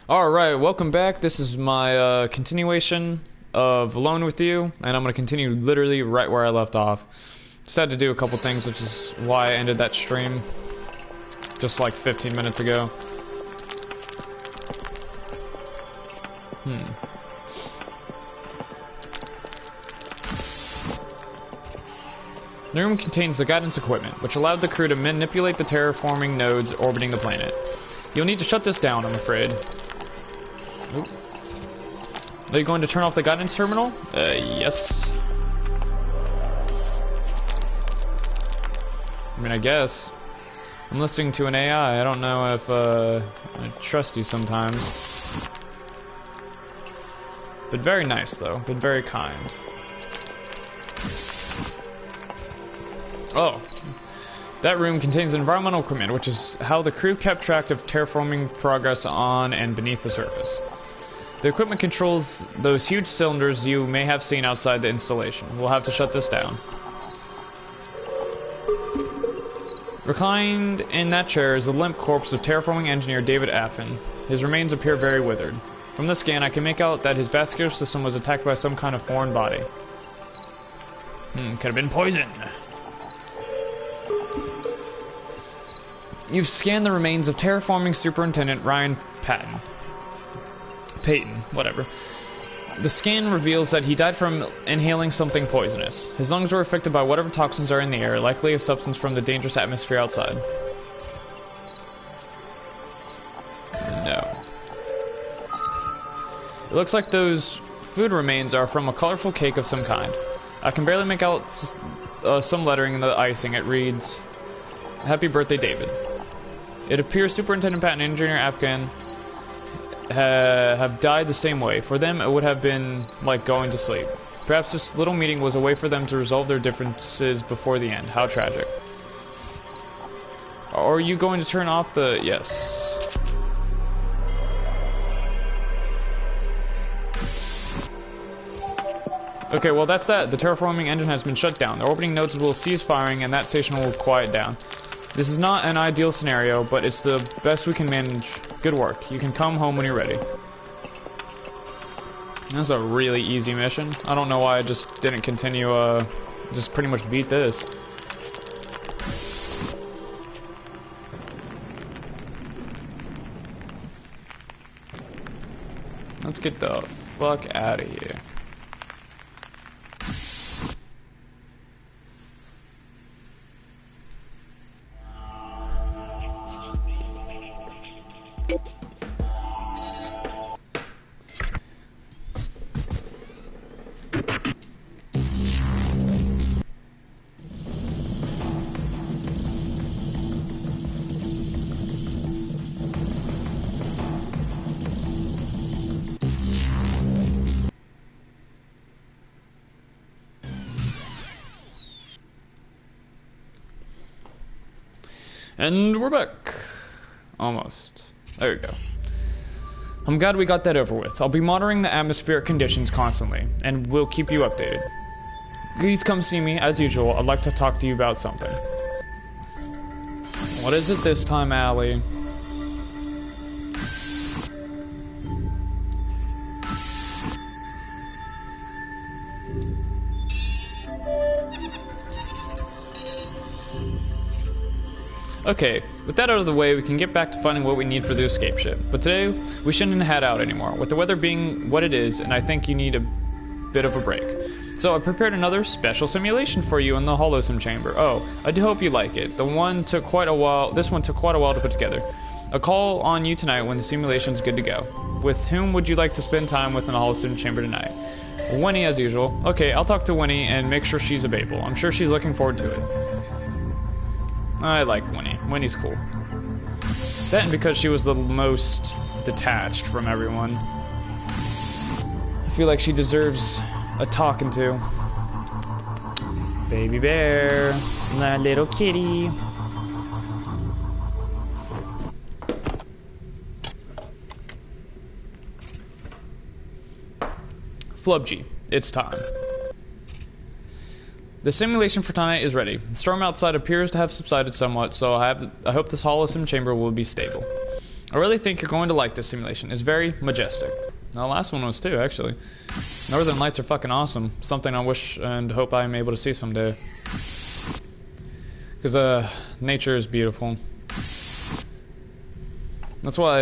Alright, welcome back. This is my continuation of Alone with You, and I'm going to continue literally right where I left off. Just had to do a couple things, which is why I ended that stream just like 15 minutes ago. The room contains the guidance equipment, which allowed the crew to manipulate the terraforming nodes orbiting the planet. You'll need to shut this down, I'm afraid. Oop. Are you going to turn off the guidance terminal? Yes. I mean, I guess. I'm listening to an AI. I don't know if, I trust you sometimes. Been very nice, though. Been very kind. Oh. That room contains environmental equipment, which is how the crew kept track of terraforming progress on and beneath the surface. The equipment controls those huge cylinders you may have seen outside the installation. We'll have to shut this down. Reclined in that chair is the limp corpse of terraforming engineer David Affin. His remains appear very withered. From the scan, I can make out that his vascular system was attacked by some kind of foreign body. Could have been poison. You've scanned the remains of terraforming Superintendent Ryan Payton, whatever. The scan reveals that he died from inhaling something poisonous. His lungs were affected by whatever toxins are in the air, likely a substance from the dangerous atmosphere outside. No. It looks like those food remains are from a colorful cake of some kind. I can barely make out some lettering in the icing. It reads, "Happy birthday, David." It appears Superintendent Patton and Engineer Afghan have died the same way. For them, it would have been like going to sleep. Perhaps this little meeting was a way for them to resolve their differences before the end. How tragic. Are you going to turn off the... Yes. Okay, well that's that. The terraforming engine has been shut down. The orbiting nodes will cease firing and that station will quiet down. This is not an ideal scenario, but it's the best we can manage. Good work. You can come home when you're ready. That's a really easy mission. I don't know why I just didn't continue, just pretty much beat this. Let's get the fuck out of here. And we're back. Almost. There we go. I'm glad we got that over with. I'll be monitoring the atmospheric conditions constantly, and we'll keep you updated. Please come see me, as usual. I'd like to talk to you about something. What is it this time, Allie? Okay, with that out of the way, we can get back to finding what we need for the escape ship. But today, we shouldn't head out anymore, with the weather being what it is, and I think you need a bit of a break. So I prepared another special simulation for you in the HoloSim chamber. Oh, I do hope you like it. This one took quite a while to put together. I'll call on you tonight when the simulation's good to go. With whom would you like to spend time with in the HoloSim chamber tonight? Winnie, as usual. Okay, I'll talk to Winnie and make sure she's available. I'm sure she's looking forward to it. I like Winnie. Winnie's cool. That and because she was the most detached from everyone. I feel like she deserves a talking to. Baby bear. My little kitty. Flubgy, it's time. The simulation for tonight is ready. The storm outside appears to have subsided somewhat, so I hope this HoloSim chamber will be stable. I really think you're going to like this simulation. It's very majestic. The last one was too, actually. Northern Lights are fucking awesome. Something I wish and hope I'm able to see someday. Because, nature is beautiful. That's why,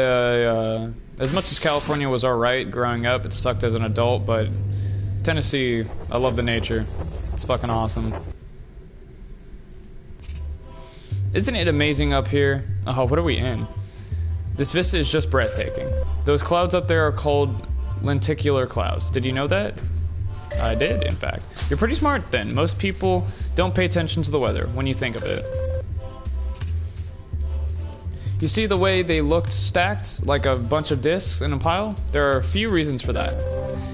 as much as California was alright growing up, it sucked as an adult, but Tennessee, I love the nature. It's fucking awesome. Isn't it amazing up here? Oh, what are we in? This vista is just breathtaking. Those clouds up there are called lenticular clouds. Did you know that? I did, in fact. You're pretty smart then. Most people don't pay attention to the weather when you think of it. You see the way they looked stacked like a bunch of discs in a pile? There are a few reasons for that.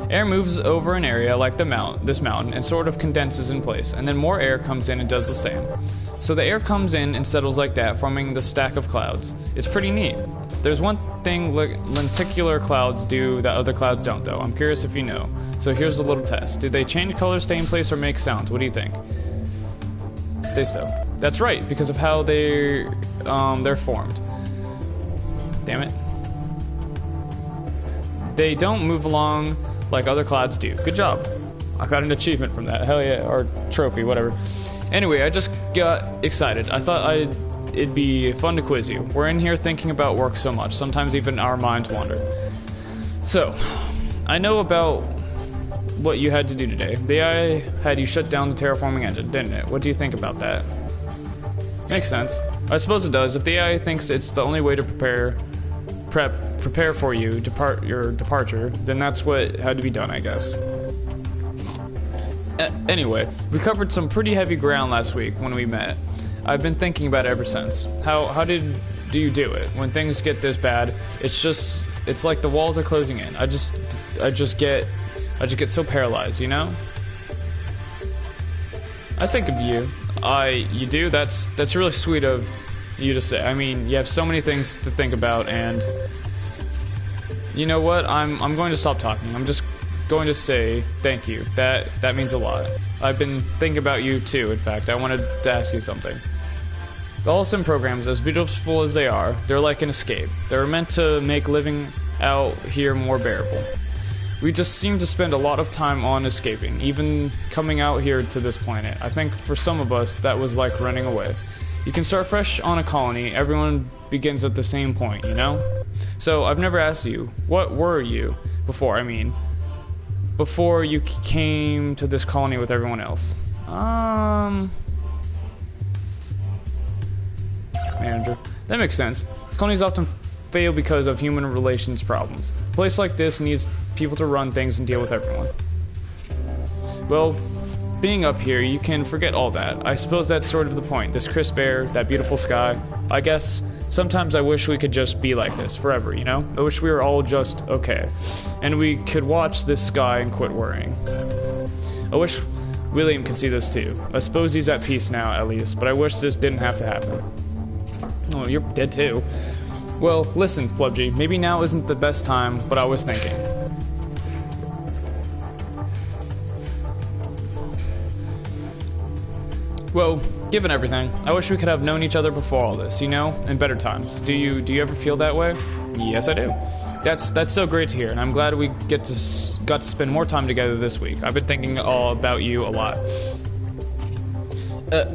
Air moves over an area like this mountain and sort of condenses in place, and then more air comes in and does the same. So the air comes in and settles like that, forming the stack of clouds. It's pretty neat. There's one thing lenticular clouds do that other clouds don't, though. I'm curious if you know. So here's a little test. Do they change color, stay in place, or make sounds? What do you think? Stay still. That's right, because of how they're formed. Damn it. They don't move along like other clouds do. Good job. I got an achievement from that. Hell yeah, or trophy, whatever. Anyway, I just got excited. I thought it'd be fun to quiz you. We're in here thinking about work so much, sometimes even our minds wander. So, I know about what you had to do today. The AI had you shut down the terraforming engine, didn't it? What do you think about that? Makes sense. I suppose it does. If the AI thinks it's the only way to prepare for your departure, then that's what had to be done, I guess. Anyway, we covered some pretty heavy ground last week when we met. I've been thinking about it ever since. How do you do it? When things get this bad, it's like the walls are closing in. I just get so paralyzed, you know? I think of you. You do? That's really sweet of you to say. I mean, you have so many things to think about, and you know what? I'm going to stop talking. I'm just going to say thank you. That means a lot. I've been thinking about you too, in fact. I wanted to ask you something. The All Sim programs, as beautiful as they are, they're like an escape. They're meant to make living out here more bearable. We just seem to spend a lot of time on escaping, even coming out here to this planet. I think for some of us, that was like running away. You can start fresh on a colony, everyone begins at the same point, you know? So, I've never asked you, what were you before you came to this colony with everyone else? Manager. That makes sense. Colonies often fail because of human relations problems. A place like this needs people to run things and deal with everyone. Well, being up here, you can forget all that. I suppose that's sort of the point. This crisp air, that beautiful sky. I guess sometimes I wish we could just be like this forever, you know? I wish we were all just okay. And we could watch this sky and quit worrying. I wish William could see this too. I suppose he's at peace now, at least, but I wish this didn't have to happen. Oh, you're dead too. Well, listen, Flubgy, maybe now isn't the best time, but I was thinking. Well, given everything, I wish we could have known each other before all this, you know, in better times. Do you ever feel that way? Yes, I do. That's so great to hear, and I'm glad we got to spend more time together this week. I've been thinking all about you a lot.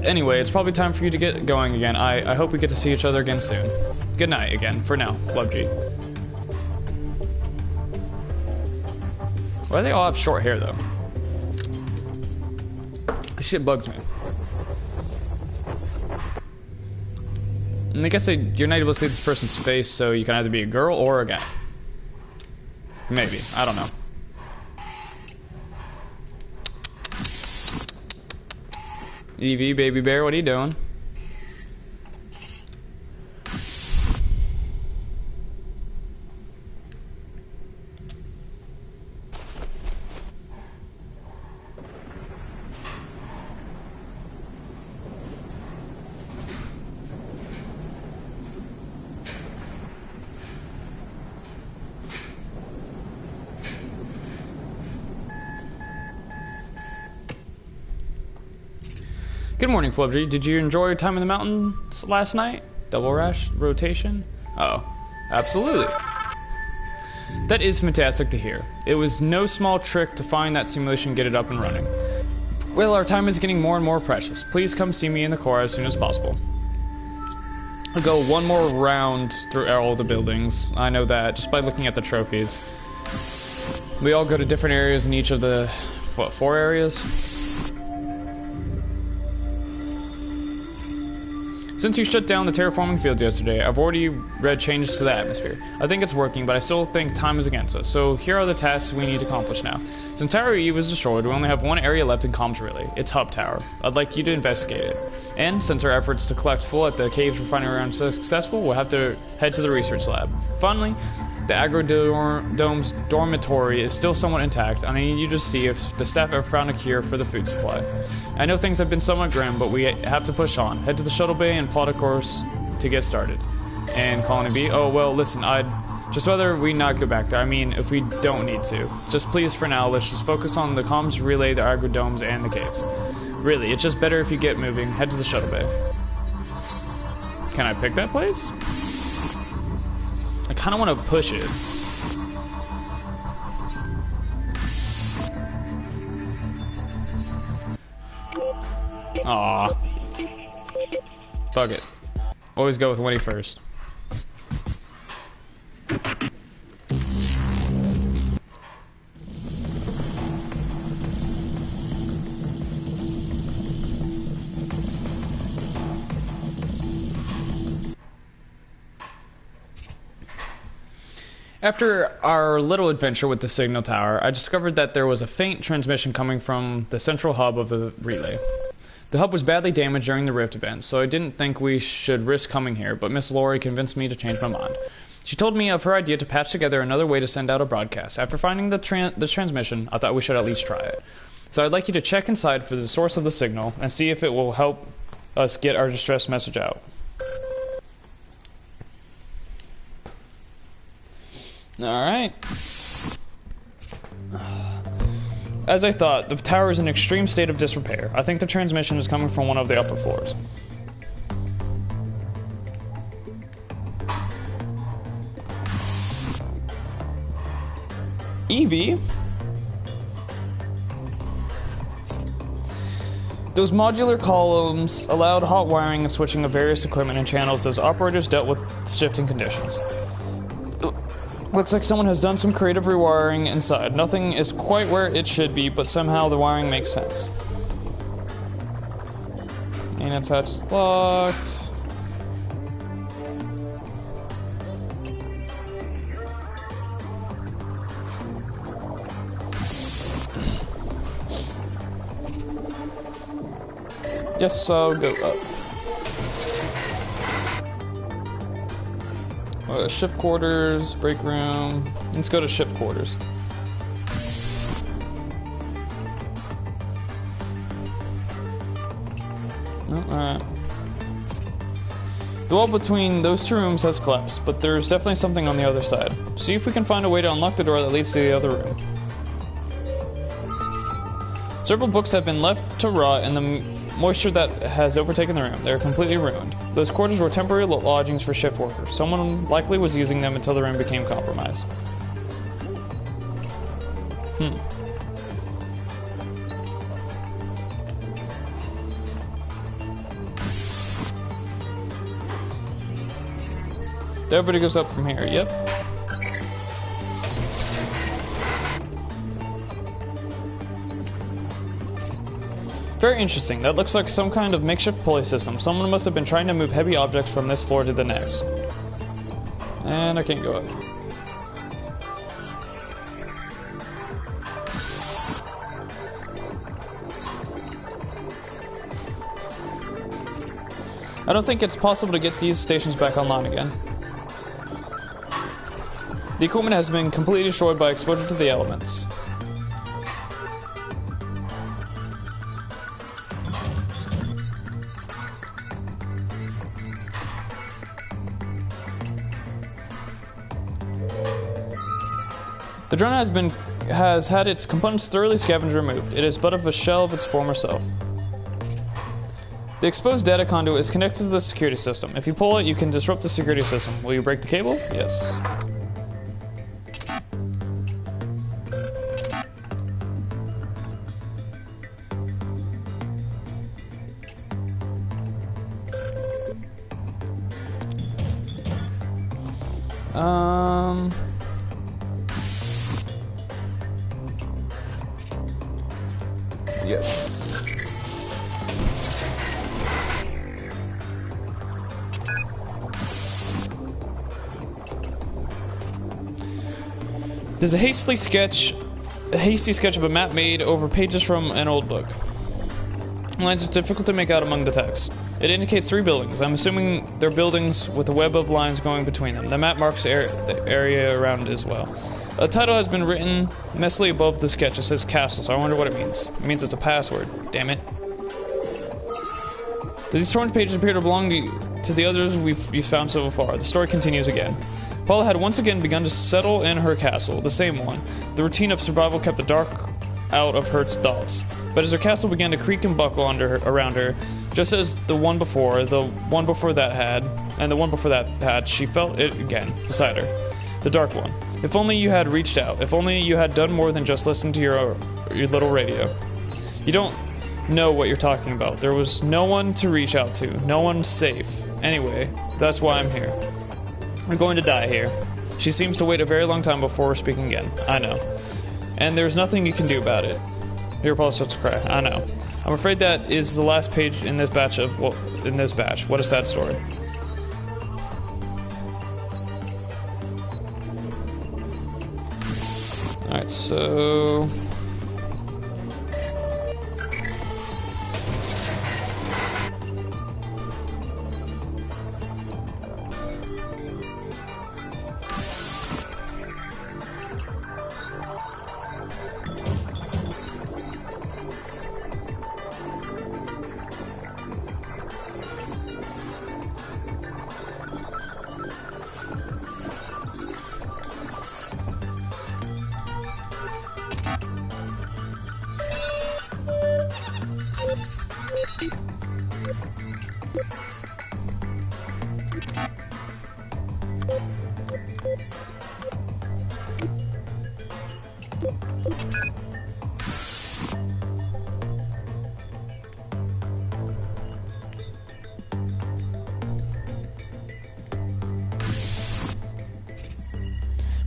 Anyway, it's probably time for you to get going again. I hope we get to see each other again soon. Good night again, for now, Flubgy. Why do they all have short hair, though? This shit bugs me. And I guess you're not able to see this person's face, so you can either be a girl or a guy. Maybe. I don't know. Evie, baby bear, what are you doing? Good morning, Flubgy. Did you enjoy your time in the mountains last night? Double rash rotation? Oh. Absolutely. That is fantastic to hear. It was no small trick to find that simulation and get it up and running. Well, our time is getting more and more precious. Please come see me in the core as soon as possible. I'll go one more round through all the buildings. I know that just by looking at the trophies. We all go to different areas in each of the, what, 4 areas? Since you shut down the terraforming fields yesterday, I've already read changes to the atmosphere. I think it's working, but I still think time is against us, so here are the tasks we need to accomplish now. Since Tower E was destroyed, we only have one area left in Comms Relay. It's Hub Tower. I'd like you to investigate it. And since our efforts to collect fuel at the caves refinery are unsuccessful, we'll have to head to the research lab. Finally, the Agrodome's dormitory is still somewhat intact, and I need you to see if the staff ever found a cure for the food supply. I know things have been somewhat grim, but we have to push on. Head to the shuttle bay and plot a course to get started. And Colony B, oh well, listen, I'd just rather we not go back there. I mean, if we don't need to. Just please, for now, let's just focus on the comms relay, the Agrodomes, and the caves. Really, it's just better if you get moving. Head to the shuttle bay. Can I pick that place? I kind of want to push it. Aww. Fuck it. Always go with Winnie first. After our little adventure with the signal tower, I discovered that there was a faint transmission coming from the central hub of the relay. The hub was badly damaged during the Rift event, so I didn't think we should risk coming here, but Miss Lori convinced me to change my mind. She told me of her idea to patch together another way to send out a broadcast. After finding the transmission, I thought we should at least try it. So I'd like you to check inside for the source of the signal and see if it will help us get our distress message out. Alright. As I thought, the tower is in extreme state of disrepair. I think the transmission is coming from one of the upper floors. Evie? Those modular columns allowed hot wiring and switching of various equipment and channels as operators dealt with shifting conditions. Looks like someone has done some creative rewiring inside. Nothing is quite where it should be, but somehow the wiring makes sense. Main attach is locked. Yes, I'll go up. Ship quarters, break room. Let's go to ship quarters. Oh, alright. The wall between those two rooms has collapsed, but there's definitely something on the other side. See if we can find a way to unlock the door that leads to the other room. Several books have been left to rot in the moisture that has overtaken the room. They are completely ruined. Those quarters were temporary lodgings for shift workers. Someone likely was using them until the room became compromised. Everybody goes up from here, yep. Very interesting. That looks like some kind of makeshift pulley system. Someone must have been trying to move heavy objects from this floor to the next. And I can't go up. I don't think it's possible to get these stations back online again. The equipment has been completely destroyed by exposure to the elements. The drone has had its components thoroughly scavenged and removed. It is but of a shell of its former self. The exposed data conduit is connected to the security system. If you pull it, you can disrupt the security system. Will you break the cable? Yes. Yes. There's a hasty sketch of a map made over pages from an old book. Lines are difficult to make out among the text. It indicates 3 buildings. I'm assuming they're buildings with a web of lines going between them. The map marks the area around as well. A title has been written messily above the sketch. It says castle, so I wonder what it means. It means it's a password. Damn it. These torn pages appear to belong to the others we've found so far. The story continues again. Paula had once again begun to settle in her castle, the same one. The routine of survival kept the dark out of her thoughts. But as her castle began to creak and buckle around her, just as the one before that had, she felt it again, beside her. The dark one. If only you had reached out. If only you had done more than just listen to your little radio. You don't know what you're talking about. There was no one to reach out to. No one safe. Anyway, that's why I'm here. I'm going to die here. She seems to wait a very long time before speaking again. I know. And there's nothing you can do about it. Your pulse starts to cry. I know. I'm afraid that is the last page in this batch What a sad story. Alright, so...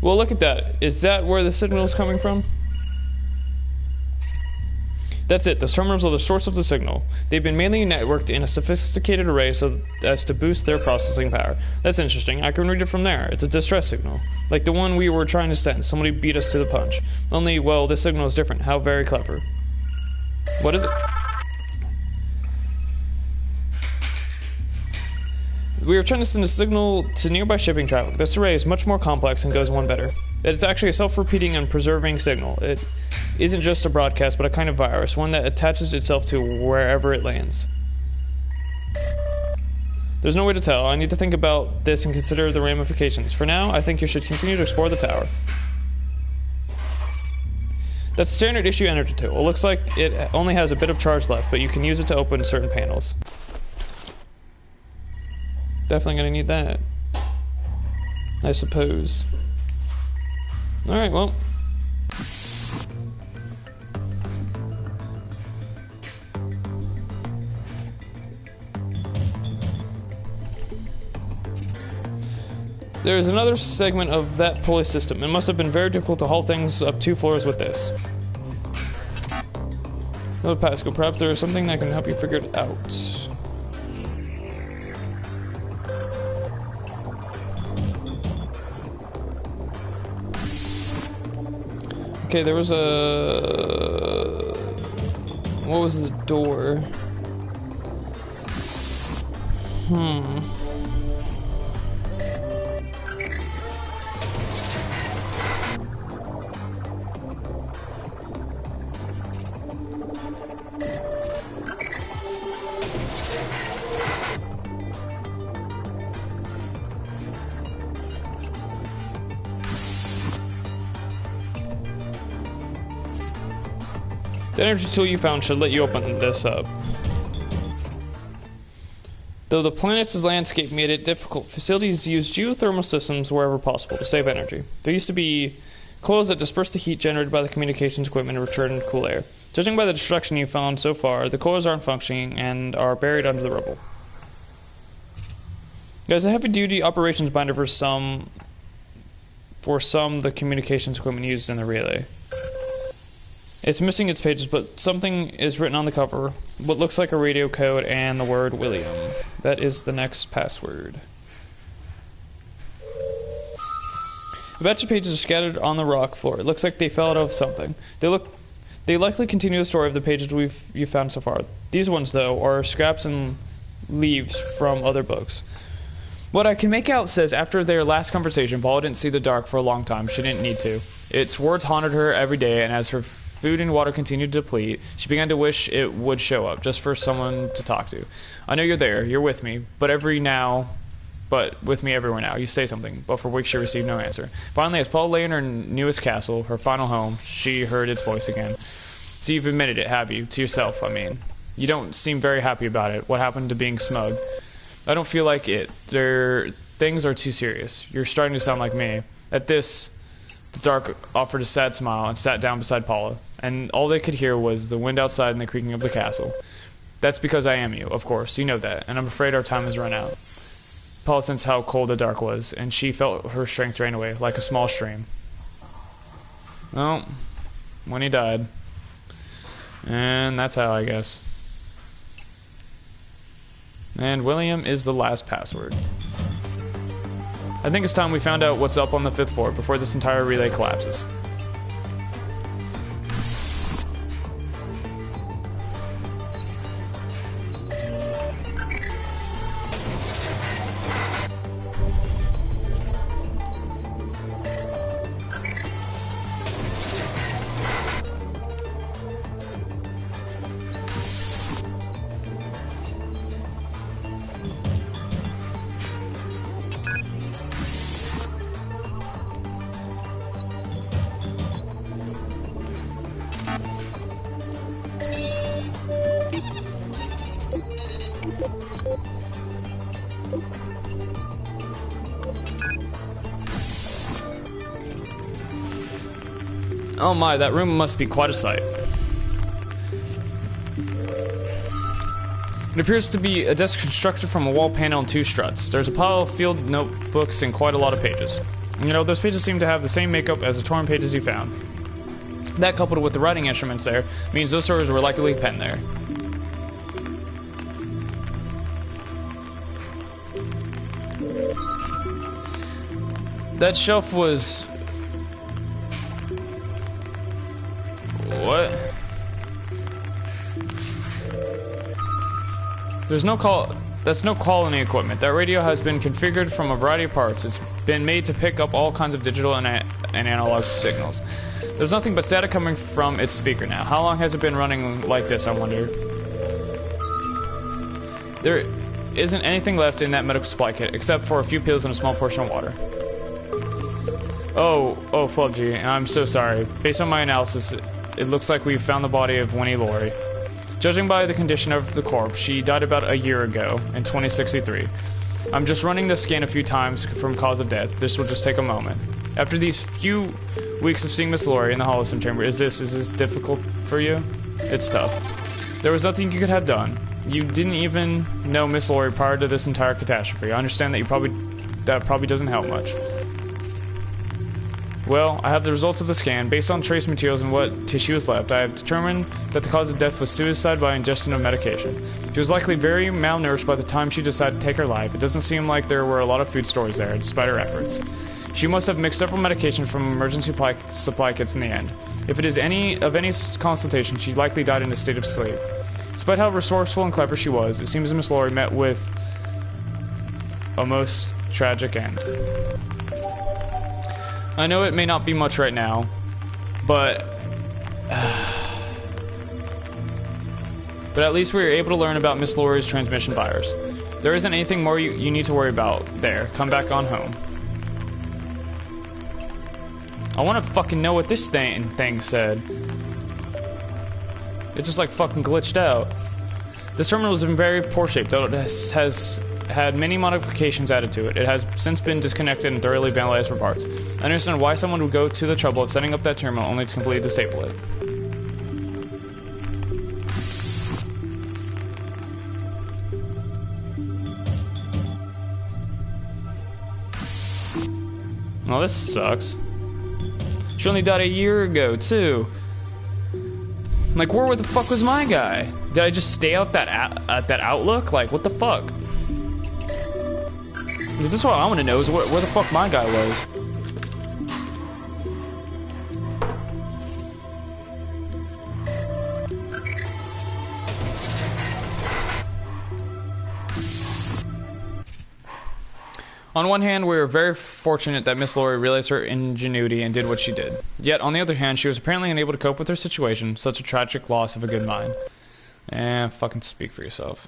Well, look at that. Is that where the signal is coming from? That's it. Those terminals are the source of the signal. They've been mainly networked in a sophisticated array so as to boost their processing power. That's interesting. I can read it from there. It's a distress signal. Like the one we were trying to send. Somebody beat us to the punch. Only, well, this signal is different. How very clever. What is it? We are trying to send a signal to nearby shipping traffic. This array is much more complex and goes one better. It's actually a self-repeating and preserving signal. It isn't just a broadcast, but a kind of virus, one that attaches itself to wherever it lands. There's no way to tell. I need to think about this and consider the ramifications. For now, I think you should continue to explore the tower. That's a standard issue energy tool. It looks like it only has a bit of charge left, but you can use it to open certain panels. Definitely gonna need that, I suppose. Alright, well. There's another segment of that pulley system. It must have been very difficult to haul things up 2 floors with this. Another Pascal, perhaps there is something that can help you figure it out. Okay, there was a... What was the door? The energy tool you found should let you open this up. Though the planet's landscape made it difficult, facilities used geothermal systems wherever possible to save energy. There used to be coils that disperse the heat generated by the communications equipment and return cool air. Judging by the destruction you've found so far, the coils aren't functioning and are buried under the rubble. There's a heavy-duty operations binder for some, the communications equipment used in the relay. It's missing its pages, but something is written on the cover. What looks like a radio code and the word William. That is the next password. A batch of pages are scattered on the rock floor. It looks like they fell out of something. They likely continue the story of the pages you've found so far. These ones, though, are scraps and leaves from other books. What I can make out says after their last conversation, Paula didn't see the dark for a long time. She didn't need to. Its words haunted her every day, and as her food and water continued to deplete, she began to wish it would show up, just for someone to talk to. I know you're there, you're with me, but with me everywhere now. You say something, but for weeks she received no answer. Finally, as Paula lay in her newest castle, her final home, she heard its voice again. So you've admitted it, have you? To yourself, I mean. You don't seem very happy about it. What happened to being smug? I don't feel like it. Things are too serious. You're starting to sound like me. At this, the dark offered a sad smile and sat down beside Paula, and all they could hear was the wind outside and the creaking of the castle. That's because I am you, of course. You know that, and I'm afraid our time has run out. Paula sensed how cold the dark was, and she felt her strength drain away, like a small stream. Well, when he died. And that's how, I guess. And William is the last password. I think it's time we found out what's up on the 5th floor before this entire relay collapses. Oh my, that room must be quite a sight. It appears to be a desk constructed from a wall panel and 2 struts. There's a pile of field notebooks and quite a lot of pages. You know, those pages seem to have the same makeup as the torn pages you found. That, coupled with the writing instruments there, means those stories were likely penned there. That shelf was... What? That's no colony equipment. That radio has been configured from a variety of parts. It's been made to pick up all kinds of digital and analog signals. There's nothing but static coming from its speaker now. How long has it been running like this, I wonder? There isn't anything left in that medical supply kit, except for a few pills and a small portion of water. Oh, Flubgy, I'm so sorry. Based on my analysis, it looks like we've found the body of Winnie Laurie. Judging by the condition of the corpse, she died about a year ago, in 2063. I'm just running the scan a few times from cause of death. This will just take a moment. After these few weeks of seeing Miss Laurie in the Holosome Chamber, is this difficult for you? It's tough. There was nothing you could have done. You didn't even know Miss Laurie prior to this entire catastrophe. I understand that that probably doesn't help much. Well, I have the results of the scan. Based on trace materials and what tissue is left, I have determined that the cause of death was suicide by ingestion of medication. She was likely very malnourished by the time she decided to take her life. It doesn't seem like there were a lot of food stores there, despite her efforts. She must have mixed several medications from emergency supply kits in the end. If it is of any consultation, she likely died in a state of sleep. Despite how resourceful and clever she was, it seems Miss Laurie met with a most tragic end. I know it may not be much right now, but at least we were able to learn about Miss Laurie's transmission virus. There isn't anything more you need to worry about there. Come back on home. I want to fucking know what this thing said. It just like fucking glitched out. This terminal is in very poor shape, though it has had many modifications added to it. It has since been disconnected and thoroughly vandalized for parts. I understand why someone would go to the trouble of setting up that terminal only to completely disable it. Oh, this sucks. She only died a year ago, too. Like, where the fuck was my guy? Did I just stay out at that outlook? Like, what the fuck? This is what I want to know, is where the fuck my guy was. On one hand, we were very fortunate that Miss Laurie realized her ingenuity and did what she did. Yet, on the other hand, she was apparently unable to cope with her situation, such a tragic loss of a good mind. Fucking speak for yourself.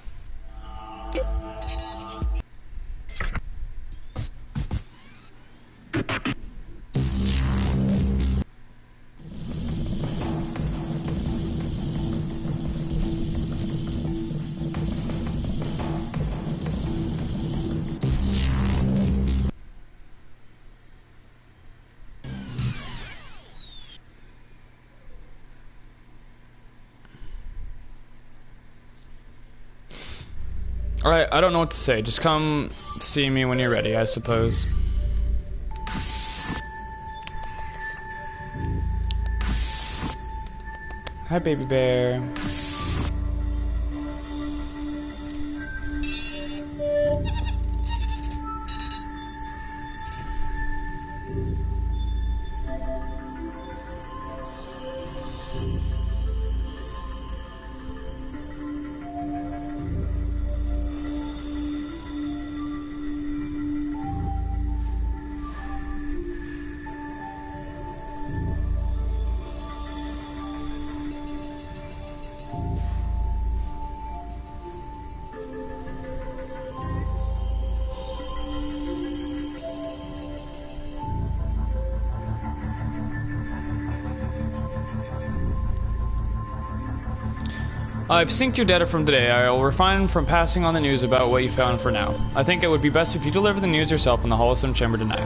Alright, I don't know what to say. Just come see me when you're ready, I suppose. Hi, baby bear. I've synced your data from today. I'll refrain from passing on the news about what you found for now. I think it would be best if you deliver the news yourself in the Holosome Chamber tonight.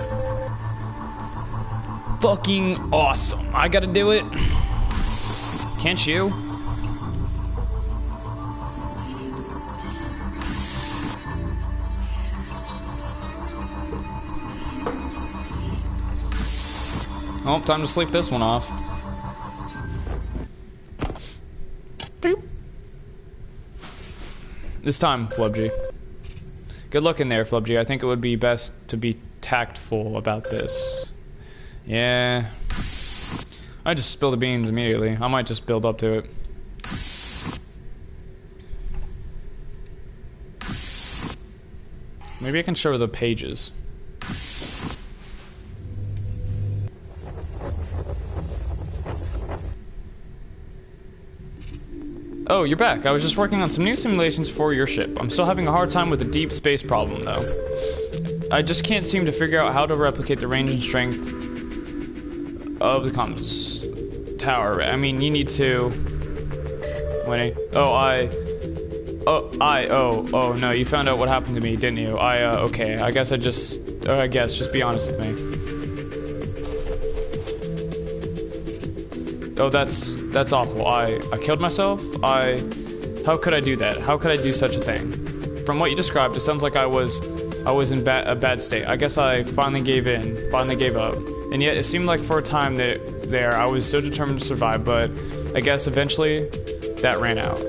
Fucking awesome. I gotta do it. Can't you? Oh, time to sleep this one off. Doop. This time, Flubgy. Good luck in there, Flubgy. I think it would be best to be tactful about this. Yeah. I just spilled the beans immediately. I might just build up to it. Maybe I can show her the pages. Oh, you're back. I was just working on some new simulations for your ship. I'm still having a hard time with the deep space problem, though. I just can't seem to figure out how to replicate the range and strength of the comms tower. I mean, you need to... Wait. Oh, no, you found out what happened to me, didn't you? Okay. I guess just be honest with me. Oh, that's awful. I killed myself? How could I do that? How could I do such a thing? From what you described, it sounds like I was in a bad state. I guess I finally gave up. And yet, it seemed like for a time there, I was so determined to survive, but I guess eventually, that ran out.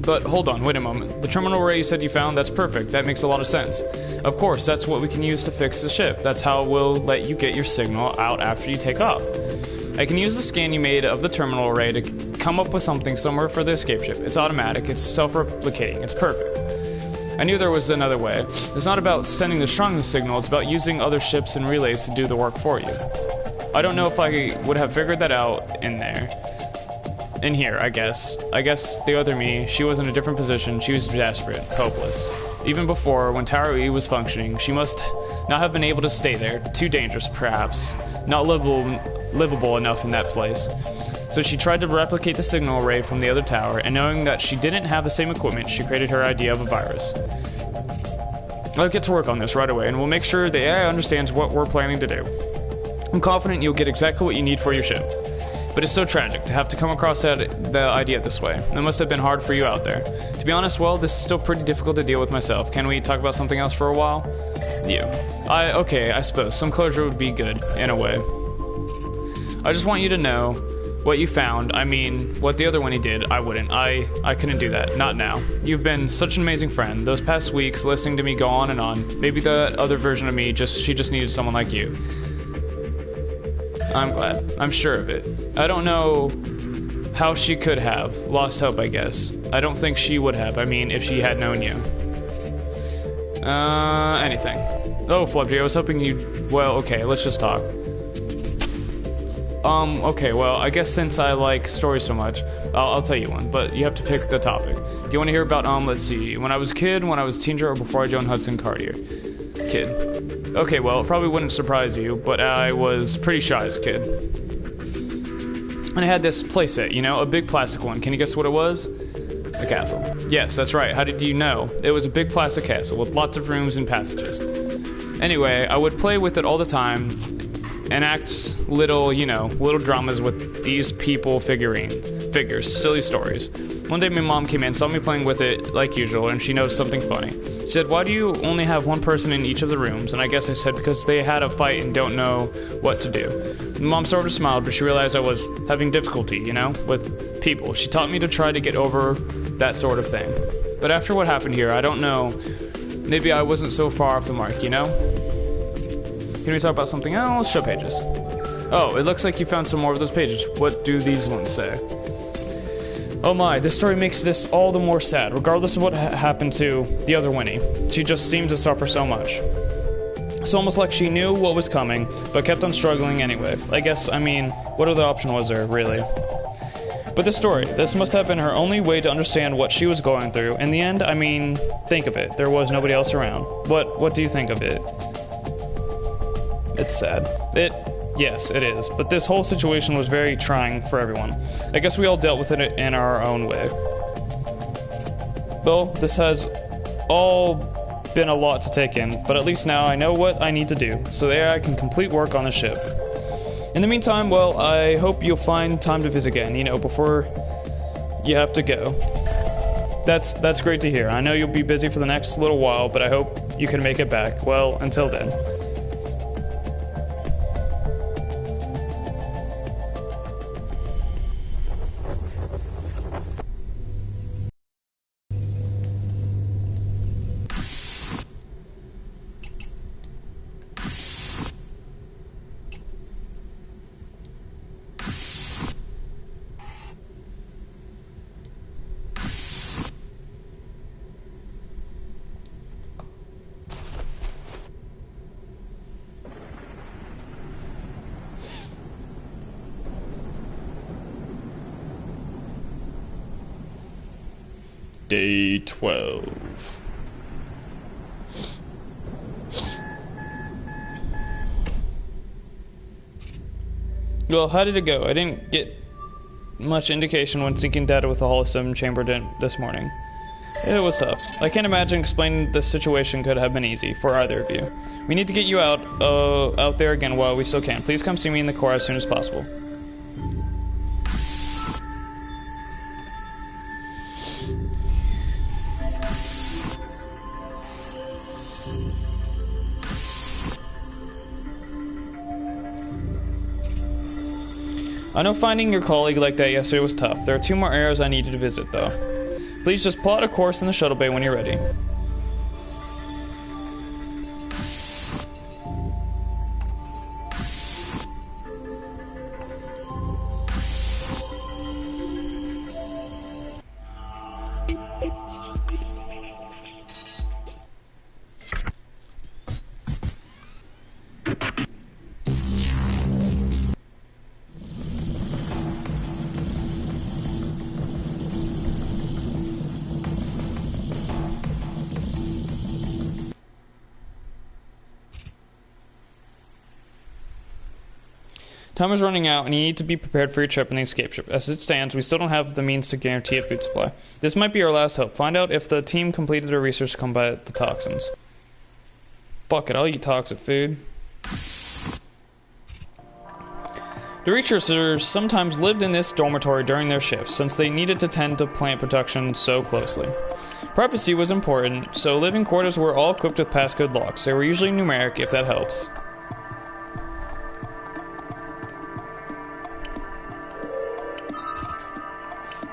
But hold on, wait a moment. The terminal array you said you found, that's perfect. That makes a lot of sense. Of course, that's what we can use to fix the ship. That's how we'll let you get your signal out after you take off. I can use the scan you made of the terminal array to come up with something similar for the escape ship. It's automatic, it's self-replicating, it's perfect. I knew there was another way. It's not about sending the strongest signal, it's about using other ships and relays to do the work for you. I don't know if I would have figured that out in here, I guess. I guess the other me, she was in a different position, she was desperate, hopeless. Even before, when Tower E was functioning, she must not have been able to stay there. Too dangerous, perhaps. Not livable enough in that place. So she tried to replicate the signal array from the other tower, and knowing that she didn't have the same equipment, she created her idea of a virus. I'll get to work on this right away, and we'll make sure the AI understands what we're planning to do. I'm confident you'll get exactly what you need for your ship. But it's so tragic to have to come across the idea this way. It must have been hard for you out there. To be honest, well, this is still pretty difficult to deal with myself. Can we talk about something else for a while? You. Okay, I suppose. Some closure would be good, in a way. I just want you to know what you found. I mean, what the other one he did, I wouldn't. I couldn't do that. Not now. You've been such an amazing friend. Those past weeks, listening to me go on and on. Maybe the other version of me, she just needed someone like you. I'm glad. I'm sure of it. I don't know how she could have. Lost hope, I guess. I don't think she would have. I mean, if she had known you. Anything. Oh, Flubjay, I was hoping you'd... Well, okay, let's just talk. Okay, well, I guess since I like stories so much, I'll tell you one, but you have to pick the topic. Do you want to hear about, let's see, when I was a kid, when I was a teenager, or before I joined Hudson Cartier? Kid. Okay, well, it probably wouldn't surprise you, but I was pretty shy as a kid. And I had this playset, you know, a big plastic one. Can you guess what it was? A castle. Yes, that's right. How did you know? It was a big plastic castle with lots of rooms and passages. Anyway, I would play with it all the time and act little dramas with these figures, silly stories. One day my mom came in, saw me playing with it like usual, and she noticed something funny. She said, "Why do you only have one person in each of the rooms?" And I guess I said, because they had a fight and don't know what to do. My mom sort of smiled, but she realized I was having difficulty, with people. She taught me to try to get over that sort of thing. But after what happened here, I don't know, maybe I wasn't so far off the mark, Can we talk about something else? Show pages. Oh, it looks like you found some more of those pages. What do these ones say? Oh my, this story makes this all the more sad, regardless of what happened to the other Winnie. She just seemed to suffer so much. It's almost like she knew what was coming, but kept on struggling anyway. What other option was there, really? But this must have been her only way to understand what she was going through. In the end, think of it. There was nobody else around. What do you think of it? It's sad. Yes, it is. But this whole situation was very trying for everyone. I guess we all dealt with it in our own way. Well, this has all been a lot to take in, but at least now I know what I need to do, so that I can complete work on the ship. In the meantime, well, I hope you'll find time to visit again, before you have to go. That's great to hear. I know you'll be busy for the next little while, but I hope you can make it back. Well, until then. Day 12. Well, how did it go? I didn't get much indication when syncing data with the Hall 7 chamber this morning. It was tough. I can't imagine explaining the situation could have been easy for either of you. We need to get you out there again while we still can. Please come see me in the core as soon as possible. I know finding your colleague like that yesterday was tough. There are 2 more areas I need you to visit, though. Please just plot a course in the shuttle bay when you're ready. Time is running out, and you need to be prepared for your trip in the escape ship. As it stands, we still don't have the means to guarantee a food supply. This might be our last hope. Find out if the team completed their research to combat the toxins. Fuck it, I'll eat toxic food. The researchers sometimes lived in this dormitory during their shifts, since they needed to tend to plant production so closely. Privacy was important, so living quarters were all equipped with passcode locks. They were usually numeric, if that helps.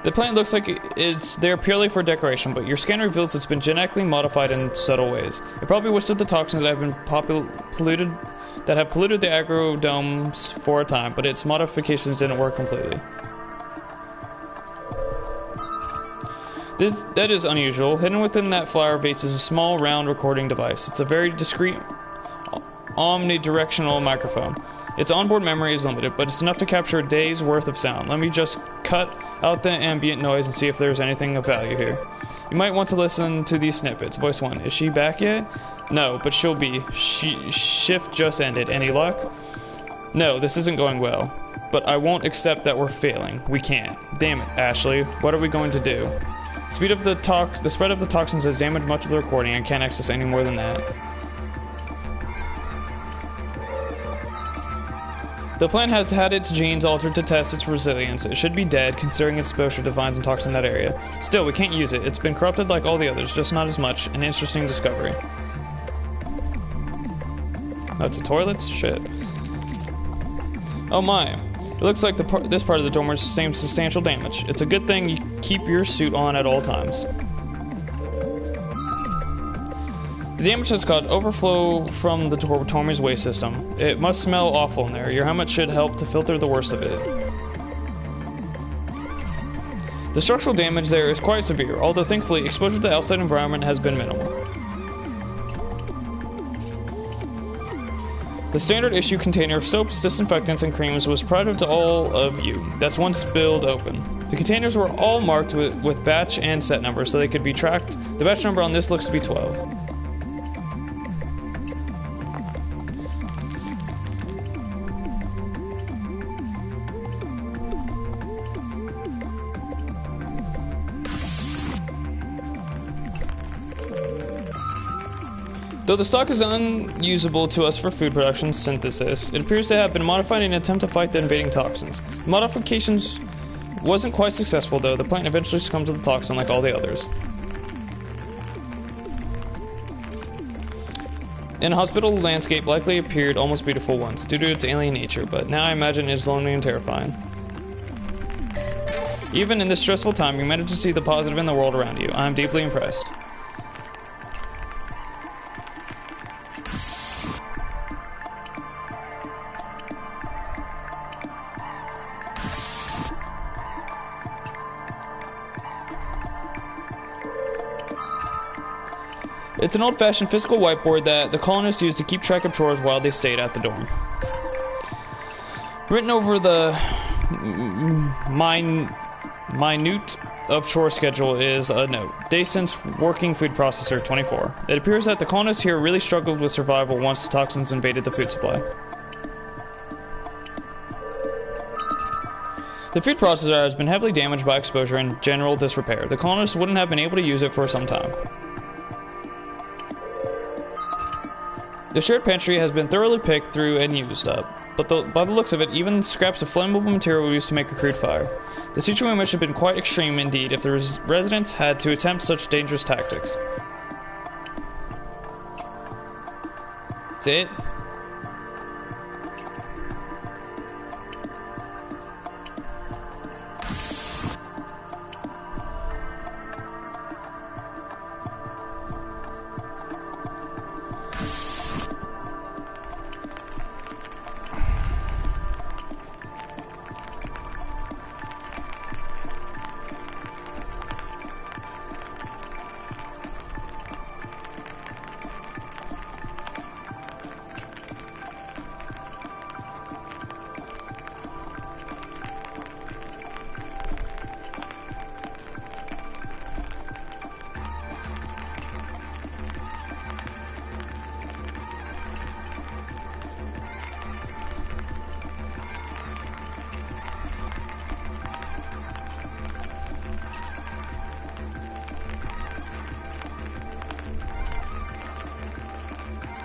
The plant looks like it's there purely for decoration, but your scan reveals it's been genetically modified in subtle ways. It probably withstood the toxins that have been polluted the agrodomes for a time, but its modifications didn't work completely. That is unusual. Hidden within that flower vase is a small, round recording device. It's a very discreet, omnidirectional microphone. Its onboard memory is limited, but it's enough to capture a day's worth of sound. Let me just cut out the ambient noise and see if there's anything of value here. You might want to listen to these snippets. Voice 1. Is she back yet? No, but she'll be. Shift just ended. Any luck? No, this isn't going well. But I won't accept that we're failing. We can't. Damn it, Ashley. What are we going to do? The spread of the toxins has damaged much of the recording. I can't access any more than that. The plant has had its genes altered to test its resilience. It should be dead, considering its exposure to vines and toxins in that area. Still, we can't use it. It's been corrupted like all the others, just not as much. An interesting discovery. Oh, it's a toilet? Shit. Oh my. It looks like this part of the dormer sustained substantial damage. It's a good thing you keep your suit on at all times. The damage has caused overflow from the dormitory's waste system. It must smell awful in there. Your helmet should help to filter the worst of it. The structural damage there is quite severe, although thankfully exposure to the outside environment has been minimal. The standard issue container of soaps, disinfectants, and creams was provided to all of you. That's one spilled open. The containers were all marked with batch and set numbers so they could be tracked. The batch number on this looks to be 12. Though the stock is unusable to us for food production synthesis, it appears to have been modified in an attempt to fight the invading toxins. The modifications wasn't quite successful though. The plant eventually succumbed to the toxin like all the others. In a hospital landscape likely appeared almost beautiful once, due to its alien nature, but now I imagine it is lonely and terrifying. Even in this stressful time, you manage to see the positive in the world around you. I am deeply impressed. It's an old-fashioned physical whiteboard that the colonists used to keep track of chores while they stayed at the dorm. Written over the minute of chore schedule is a note. Day since working food processor 24. It appears that the colonists here really struggled with survival once the toxins invaded the food supply. The food processor has been heavily damaged by exposure and general disrepair. The colonists wouldn't have been able to use it for some time. The shared pantry has been thoroughly picked through and used up, but by the looks of it, even scraps of flammable material were used to make a crude fire. The situation must have been quite extreme indeed if the residents had to attempt such dangerous tactics. That's it?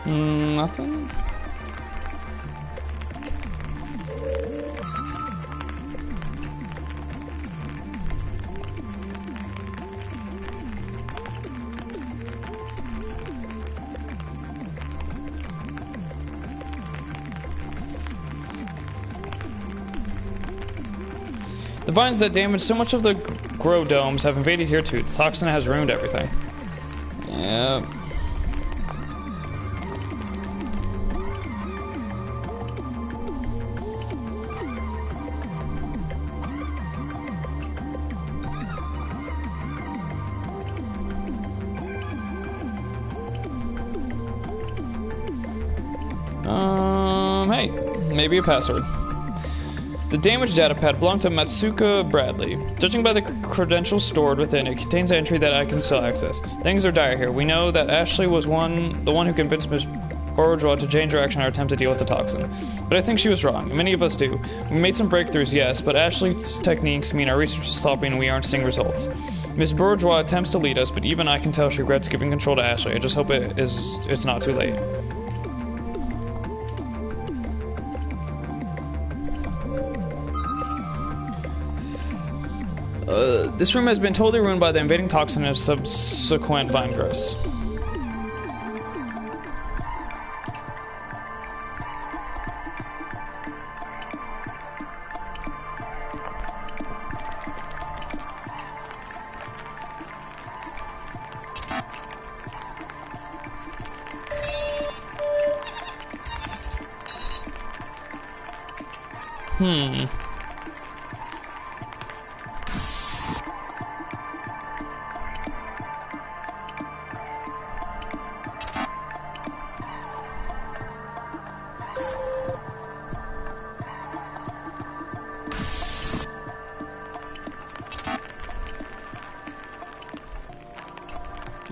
Nothing? The vines that damaged so much of the grow domes have invaded here too. The toxin has ruined everything. Yep. Hey, maybe a password. The damaged data pad belonged to Matsuka Bradley. Judging by the credentials stored within, it contains an entry that I can still access. Things are dire here. We know that Ashley was the one who convinced Ms. Bourgeois to change direction in our attempt to deal with the toxin. But I think she was wrong. Many of us do. We made some breakthroughs, yes, but Ashley's techniques mean our research is stopping and we aren't seeing results. Ms. Bourgeois attempts to lead us, but even I can tell she regrets giving control to Ashley. I just hope it's not too late. This room has been totally ruined by the invading toxin and subsequent vine growths.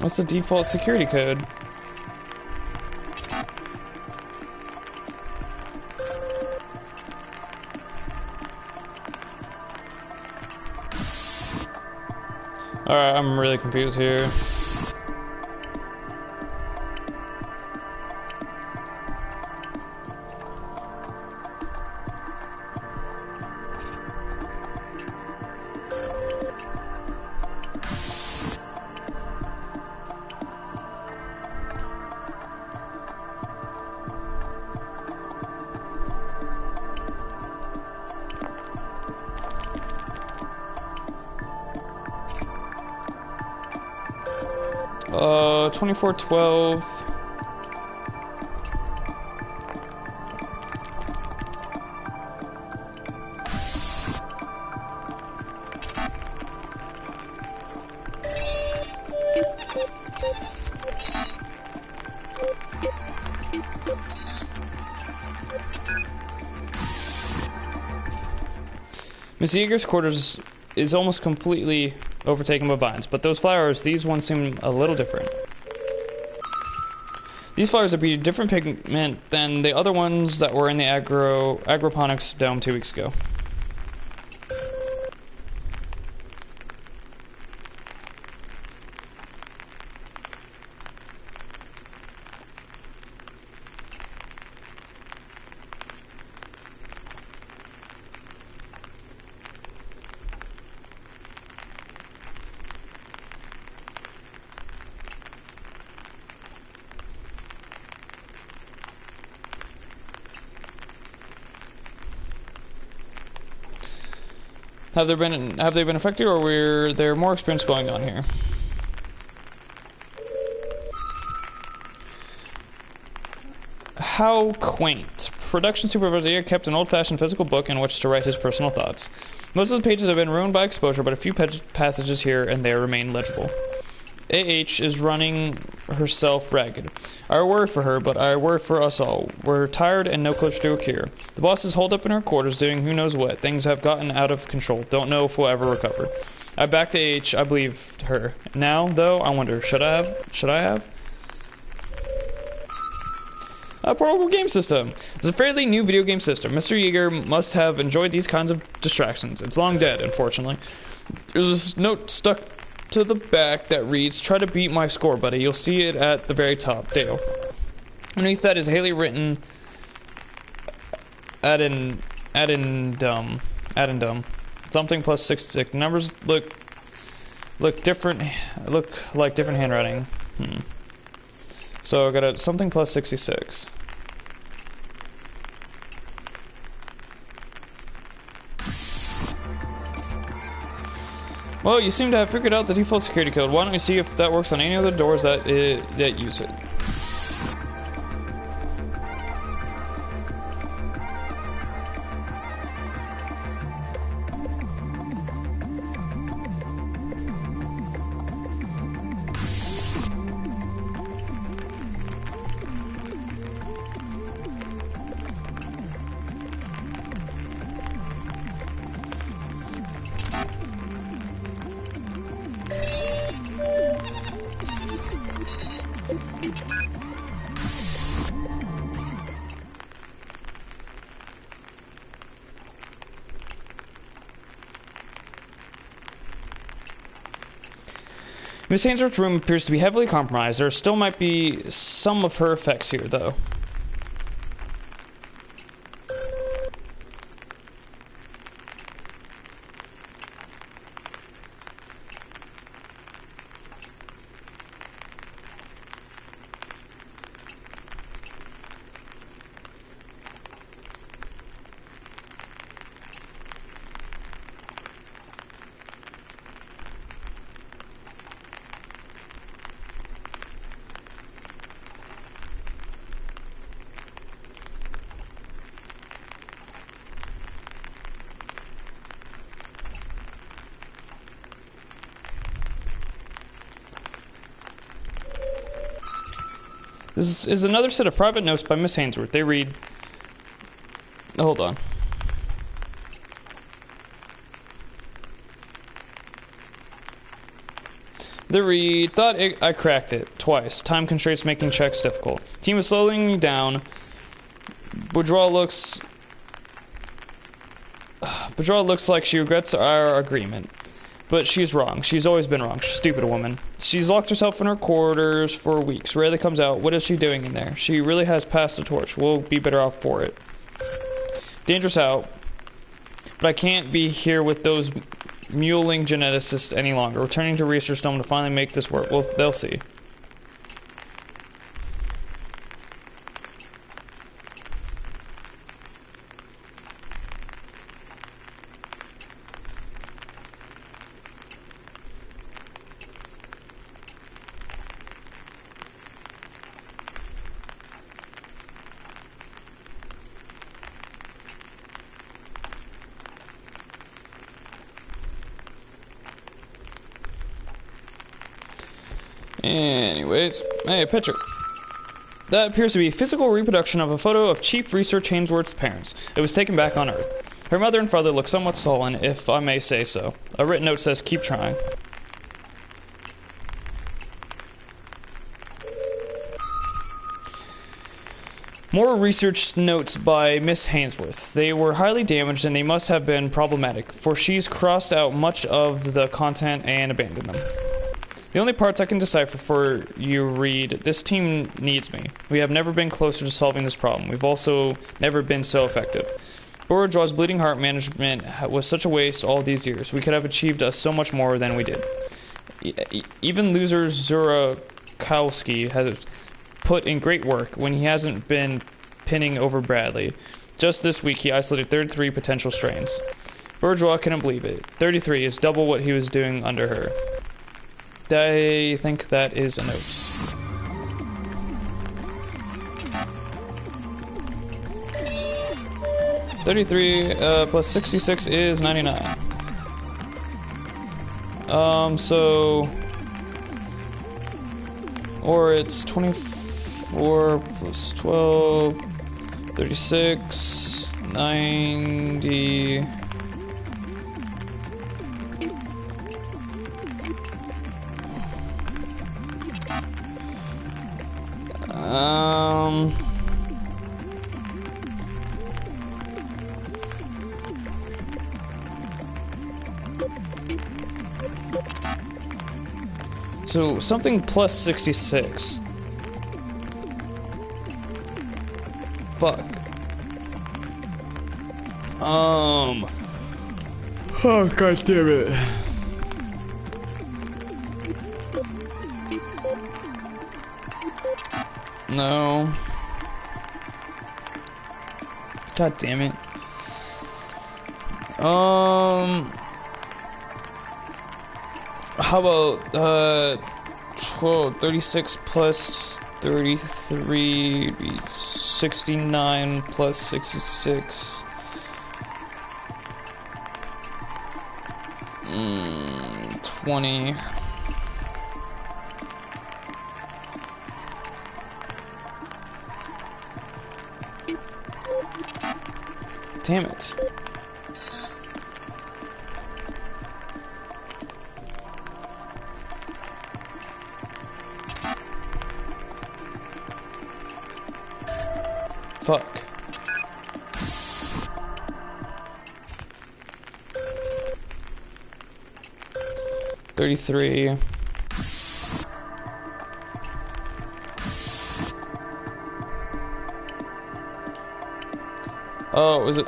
What's the default security code? Alright, I'm really confused here. Uh, 2412. Miss Yeager's quarters is almost completely overtaken by vines, but those flowers, these ones seem a little different. These flowers appear a different pigment than the other ones that were in the agroponics dome 2 weeks ago. Have they been affected, or were there more experience going on here? How quaint. Production supervisor here kept an old-fashioned physical book in which to write his personal thoughts. Most of the pages have been ruined by exposure, but a few passages here and there remain legible. AH is running herself ragged. I worry for her, but I worry for us all. We're tired and no closer to a cure. The boss is holed up in her quarters doing who knows what. Things have gotten out of control. Don't know if we'll ever recover. I backed AH. I believed her. Now, though, I wonder, should I have? A portable game system. It's a fairly new video game system. Mr. Yeager must have enjoyed these kinds of distractions. It's long dead, unfortunately. There's this note stuck to the back that reads, "Try to beat my score, buddy. You'll see it at the very top. Dale." Underneath that is Haley written addendum. Something plus 66. Numbers look different. Look like different handwriting. So I got a something plus 66. Well, you seem to have figured out the default security code. Why don't we see if that works on any other doors that use it? Miss Ainsworth's room appears to be heavily compromised. There still might be some of her effects here, though. This is another set of private notes by Miss Ainsworth. They read... Hold on. They read... Thought I cracked it. Twice. Time constraints making checks difficult. Team is slowing me down. Bourgeois looks like she regrets our agreement. But she's wrong. She's always been wrong. Stupid woman. She's locked herself in her quarters for weeks. Rarely comes out. What is she doing in there? She really has passed the torch. We'll be better off for it. Dangerous out. But I can't be here with those muling geneticists any longer. Returning to Research Dome to finally make this work. Well, they'll see. Anyways, hey, a picture. That appears to be a physical reproduction of a photo of Chief Research Ainsworth's parents. It was taken back on Earth. Her mother and father look somewhat sullen, if I may say so. A written note says, keep trying. More research notes by Miss Ainsworth. They were highly damaged and they must have been problematic, for she's crossed out much of the content and abandoned them. The only parts I can decipher for you read, this team needs me. We have never been closer to solving this problem. We've also never been so effective. Bourgeois' bleeding heart management was such a waste all these years. We could have achieved so much more than we did. Even loser Zurakowski has put in great work when he hasn't been pinning over Bradley. Just this week he isolated 33 potential strains. Bourgeois couldn't believe it. 33 is double what he was doing under her. I think that is a note. Plus 66 is 99. So... Or it's 24 plus 12... 36... 90... So something plus 66. Fuck. Oh, god damn it. No. God damn it. How about 36 plus 33 be 69 plus 66. 20. Damn it. Fuck. $33. Oh, is it?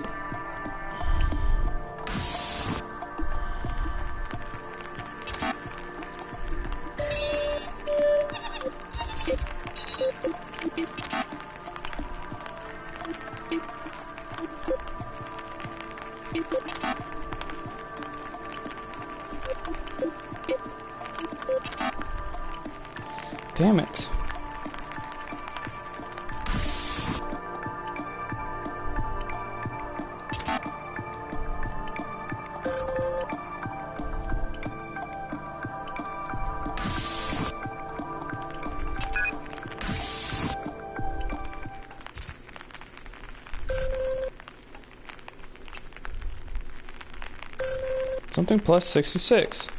Damn it. Something plus 66.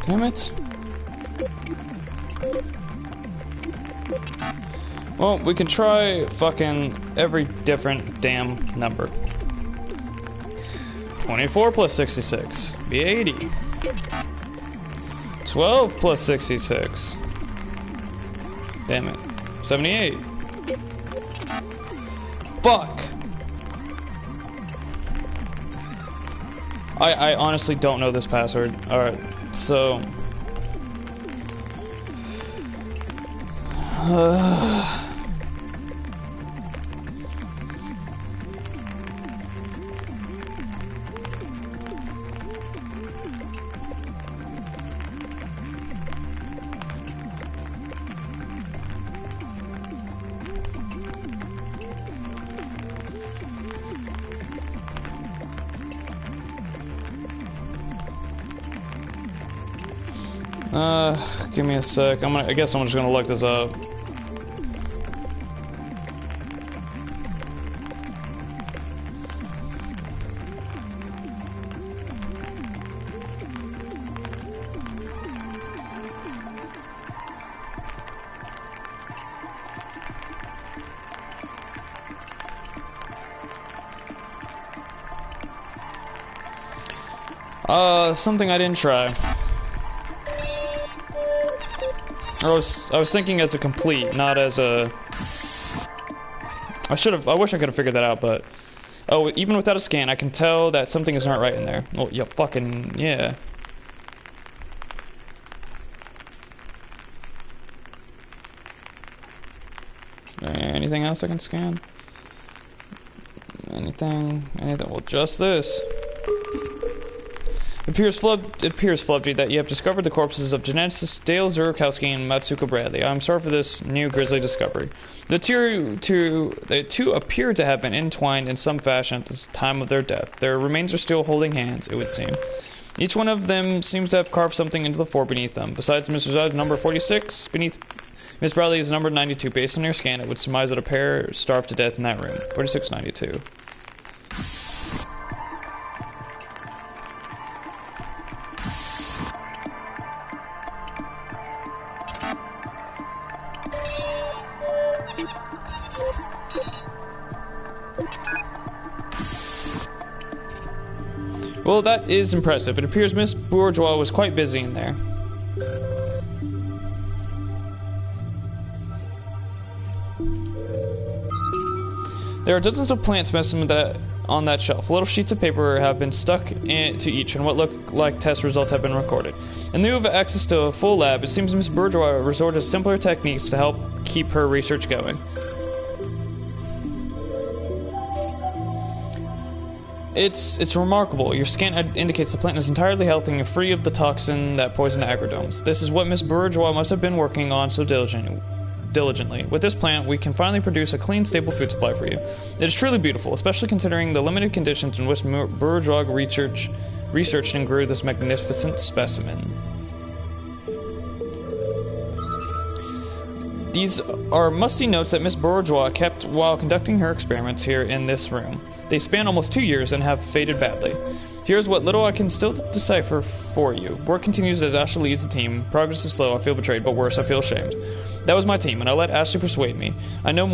Damn it. Well, we can try fucking every different damn number. 24 plus 66 be 80. 12 plus 66. Damn it. 78. Fuck. I honestly don't know this password. Alright, so... give me a sec. I guess I'm just gonna look this up. Something I didn't try. I was thinking as a complete, not as a... I wish I could have figured that out, but... Oh, even without a scan, I can tell that something is not right in there. Oh, yeah, fucking... yeah. Anything else I can scan? Anything? Well, just this. It appears, Flubjy, that you have discovered the corpses of Genesis, Dale Zurkowski, and Matsuko Bradley. I'm sorry for this new grisly discovery. The two appear to have been entwined in some fashion at the time of their death. Their remains are still holding hands, it would seem. Each one of them seems to have carved something into the floor beneath them. Besides Mr. Zod's number 46, Miss Bradley is number 92. Based on your scan, it would surmise that a pair starved to death in that room. 4692. Well, that is impressive. It appears Miss Bourgeois was quite busy in there. There are dozens of plant specimens on that shelf. Little sheets of paper have been stuck to each, and what look like test results have been recorded. In lieu of access to a full lab, it seems Miss Bourgeois resorted to simpler techniques to help keep her research going. It's remarkable. Your scan indicates the plant is entirely healthy and free of the toxin that poisoned agrodomes. This is what Miss Bourgeois must have been working on so diligently. With this plant, we can finally produce a clean, stable food supply for you. It is truly beautiful, especially considering the limited conditions in which Bourgeois researched and grew this magnificent specimen. These are musty notes that Miss Bourgeois kept while conducting her experiments here in this room. They span almost 2 years and have faded badly. Here's what little I can still decipher for you. Work continues as Ashley leads the team. Progress is slow, I feel betrayed, but worse, I feel ashamed. That was my team, and I let Ashley persuade me. I know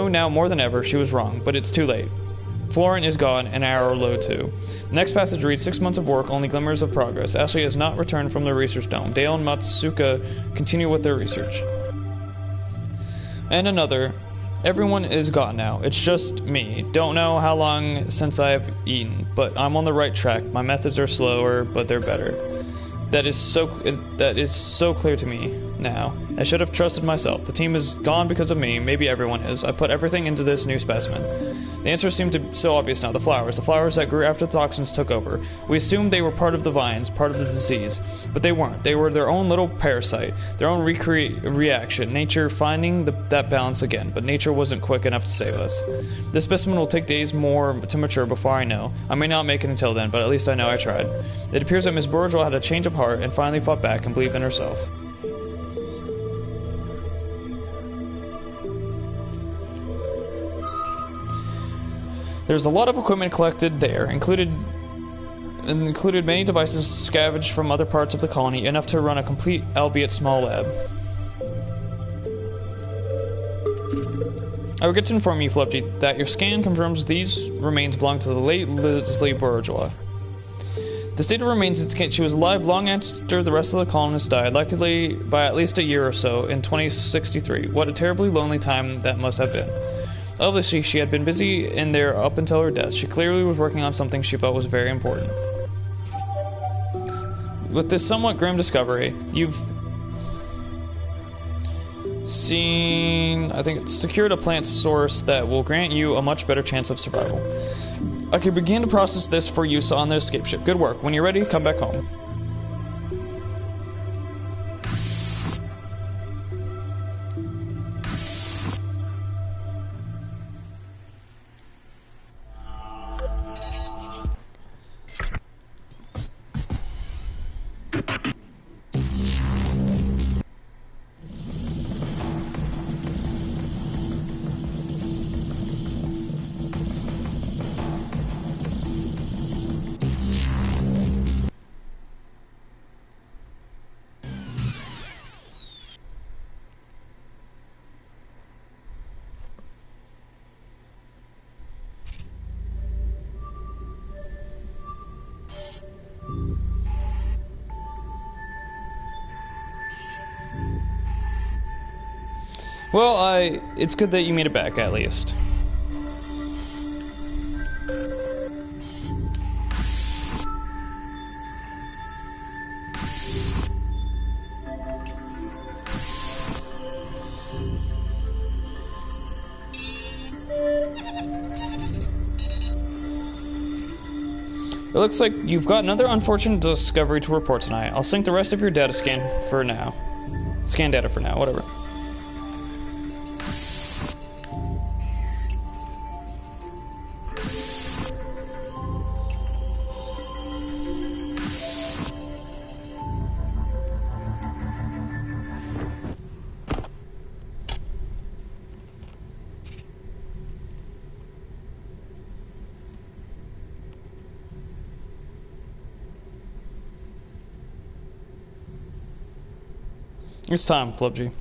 now more than ever she was wrong, but it's too late. Florent is gone, and our low too. The next passage reads 6 months of work, only glimmers of progress. Ashley has not returned from the research dome. Dale and Matsuka continue with their research. And another. Everyone is gone now. It's just me. Don't know how long since I have eaten, but I'm on the right track. My methods are slower, but they're better. That is so clear to me now. I should have trusted myself. The team is gone because of me. Maybe everyone is. I put everything into this new specimen. The answer seemed to be so obvious now. The flowers that grew after the toxins took over. We assumed they were part of the vines, part of the disease. But they weren't. They were their own little parasite, their own reaction. Nature finding that balance again, but nature wasn't quick enough to save us. This specimen will take days more to mature before I know. I may not make it until then, but at least I know I tried. It appears that Miss Bourgeois had a change of heart and finally fought back and believed in herself. There's a lot of equipment collected there, included many devices scavenged from other parts of the colony, enough to run a complete, albeit small lab. I regret to inform you, Fluffy, that your scan confirms these remains belong to the late Leslie Bourgeois. The state of remains indicates she was alive long after the rest of the colonists died, likely by at least a year or so, in 2063. What a terribly lonely time that must have been. Obviously, she had been busy in there up until her death. She clearly was working on something she felt was very important. With this somewhat grim discovery, you've secured a plant source that will grant you a much better chance of survival. I can begin to process this for use on the escape ship. Good work. When you're ready, come back home. Well, it's good that you made it back, at least. It looks like you've got another unfortunate discovery to report tonight. I'll sync the rest of your data scan for now. Scan data for now, whatever. It's time, Flubji.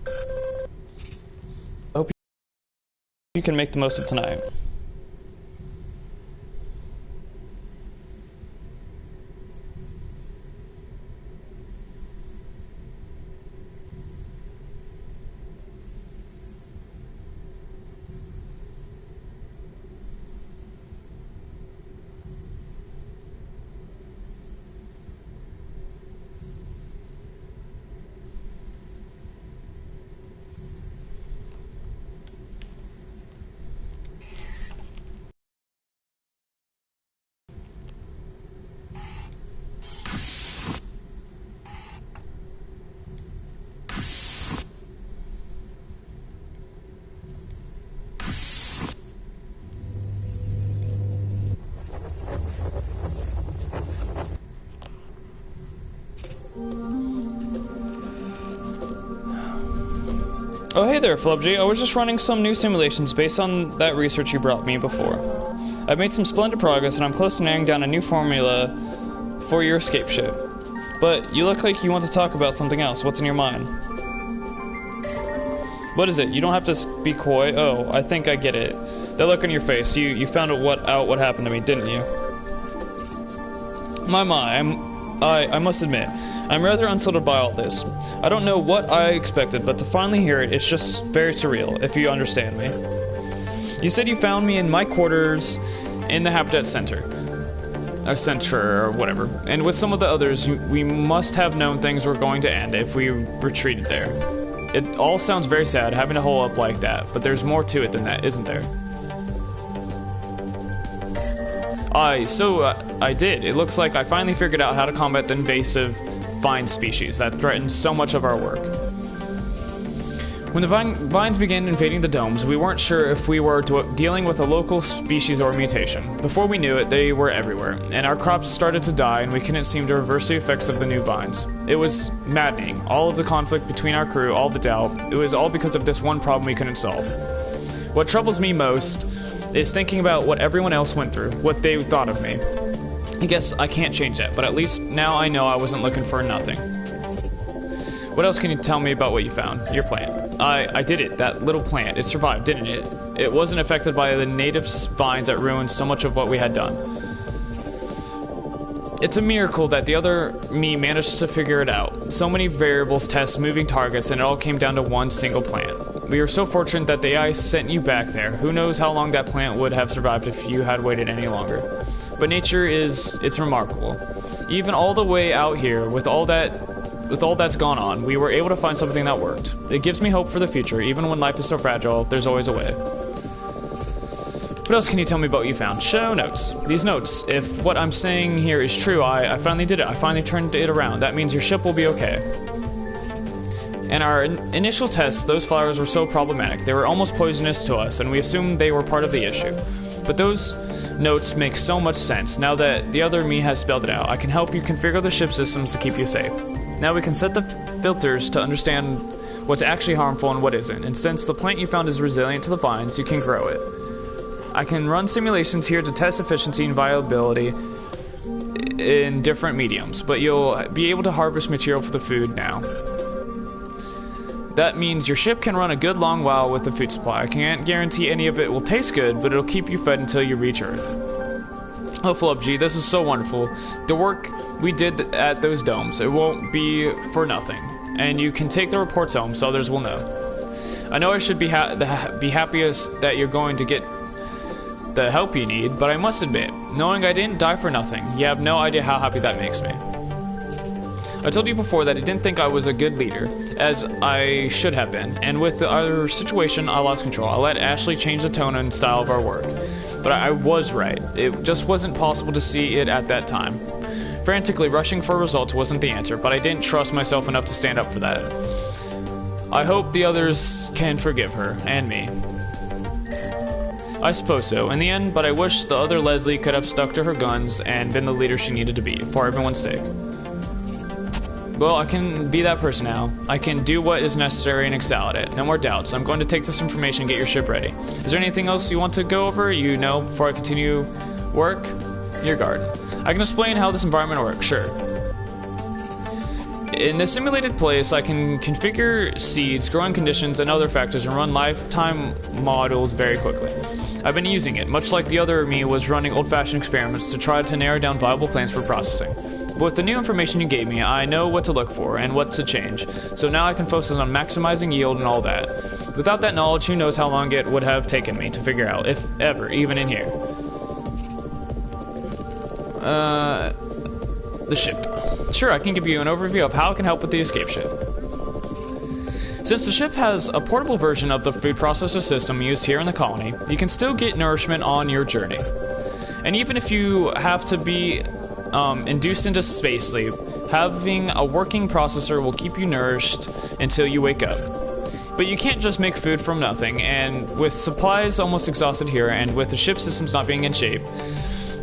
I hope you can make the most of tonight. Oh hey there, Flubji. I was just running some new simulations based on that research you brought me before. I've made some splendid progress and I'm close to narrowing down a new formula for your escape ship. But you look like you want to talk about something else. What's in your mind? What is it? You don't have to be coy. Oh, I think I get it. That look on your face. You found out what happened to me, didn't you? I must admit, I'm rather unsettled by all this. I don't know what I expected, but to finally hear it, it's just very surreal, if you understand me. You said you found me in my quarters in the Habitat Center. Or whatever. And with some of the others, we must have known things were going to end if we retreated there. It all sounds very sad, having to hole up like that, but there's more to it than that, isn't there? I did. It looks like I finally figured out how to combat the invasive vine species that threatens so much of our work. When the vines began invading the domes, we weren't sure if we were dealing with a local species or mutation. Before we knew it, they were everywhere, and our crops started to die and we couldn't seem to reverse the effects of the new vines. It was maddening. All of the conflict between our crew, all the doubt, it was all because of this one problem we couldn't solve. What troubles me most is thinking about what everyone else went through, what they thought of me. I guess I can't change that, but at least now I know I wasn't looking for nothing. What else can you tell me about what you found? Your plant. I did it. That little plant. It survived, didn't it? It wasn't affected by the native vines that ruined so much of what we had done. It's a miracle that the other me managed to figure it out. So many variables, tests, moving targets, and it all came down to one single plant. We were so fortunate that the AI sent you back there. Who knows how long that plant would have survived if you had waited any longer. But nature it's remarkable. Even all the way out here, with all that's gone on, we were able to find something that worked. It gives me hope for the future. Even when life is so fragile, there's always a way. What else can you tell me about what you found? Show notes. These notes, if what I'm saying here is true, I finally did it. I finally turned it around. That means your ship will be okay. In our initial tests, those flowers were so problematic. They were almost poisonous to us, and we assumed they were part of the issue. But those notes make so much sense. Now that the other me has spelled it out, I can help you configure the ship systems to keep you safe. Now we can set the filters to understand what's actually harmful and what isn't. And since the plant you found is resilient to the vines, you can grow it. I can run simulations here to test efficiency and viability in different mediums, but you'll be able to harvest material for the food now. That means your ship can run a good long while with the food supply. I can't guarantee any of it will taste good, but it'll keep you fed until you reach Earth. Oh, Flubji, this is so wonderful. The work we did at those domes, it won't be for nothing. And you can take the reports home so others will know. I know I should be happiest that you're going to get the help you need, but I must admit, knowing I didn't die for nothing, you have no idea how happy that makes me. I told you before that I didn't think I was a good leader, as I should have been, and with the other situation, I lost control. I let Ashley change the tone and style of our work. But I was right. It just wasn't possible to see it at that time. Frantically rushing for results wasn't the answer, but I didn't trust myself enough to stand up for that. I hope the others can forgive her, and me. I suppose so, in the end, but I wish the other Leslie could have stuck to her guns and been the leader she needed to be, for everyone's sake. Well, I can be that person now. I can do what is necessary and excel at it. No more doubts. I'm going to take this information and get your ship ready. Is there anything else you want to go over, before I continue work? Your guard. I can explain how this environment works, sure. In this simulated place, I can configure seeds, growing conditions, and other factors and run lifetime models very quickly. I've been using it, much like the other me was running old-fashioned experiments to try to narrow down viable plants for processing. But with the new information you gave me, I know what to look for and what to change, so now I can focus on maximizing yield and all that. Without that knowledge, who knows how long it would have taken me to figure out, if ever, even in here. The ship. Sure, I can give you an overview of how it can help with the escape ship. Since the ship has a portable version of the food processor system used here in the colony, you can still get nourishment on your journey. And even if you have to be induced into space sleep, having a working processor will keep you nourished until you wake up. But you can't just make food from nothing, and with supplies almost exhausted here, and with the ship systems not being in shape,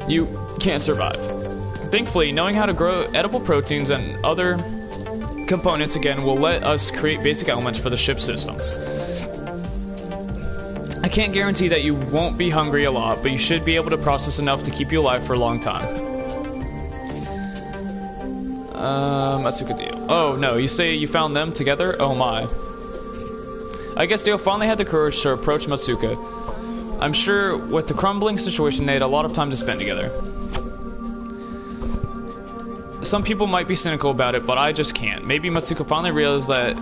you can't survive. Thankfully, knowing how to grow edible proteins and other components again will let us create basic elements for the ship systems. I can't guarantee that you won't be hungry a lot, but you should be able to process enough to keep you alive for a long time. Matsuka Dio. Oh no, you say you found them together? Oh my. I guess Dio finally had the courage to approach Matsuka. I'm sure with the crumbling situation they had a lot of time to spend together. Some people might be cynical about it, but I just can't. Maybe Matsuka finally realized that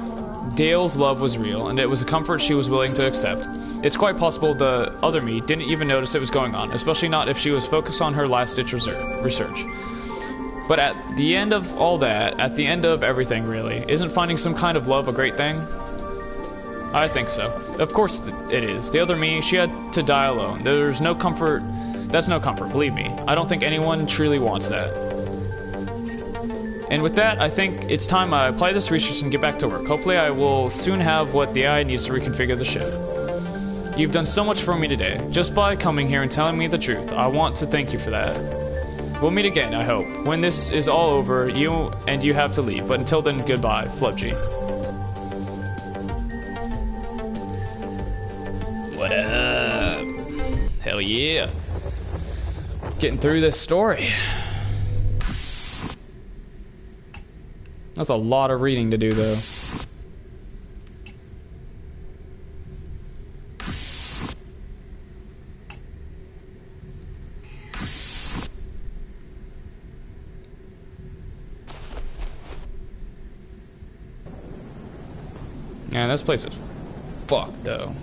Dale's love was real, and it was a comfort she was willing to accept. It's quite possible the other me didn't even notice it was going on, especially not if she was focused on her last-ditch research. But at the end of all that, at the end of everything really, isn't finding some kind of love a great thing? I think so. Of course it is. The other me, she had to die alone. There's no comfort. That's no comfort, believe me. I don't think anyone truly wants that. And with that, I think it's time I apply this research and get back to work. Hopefully I will soon have what the AI needs to reconfigure the ship. You've done so much for me today. Just by coming here and telling me the truth, I want to thank you for that. We'll meet again, I hope. When this is all over, you have to leave. But until then, goodbye, Flubji. What up? Hell yeah. Getting through this story. That's a lot of reading to do, though. Man, this place is fucked, though.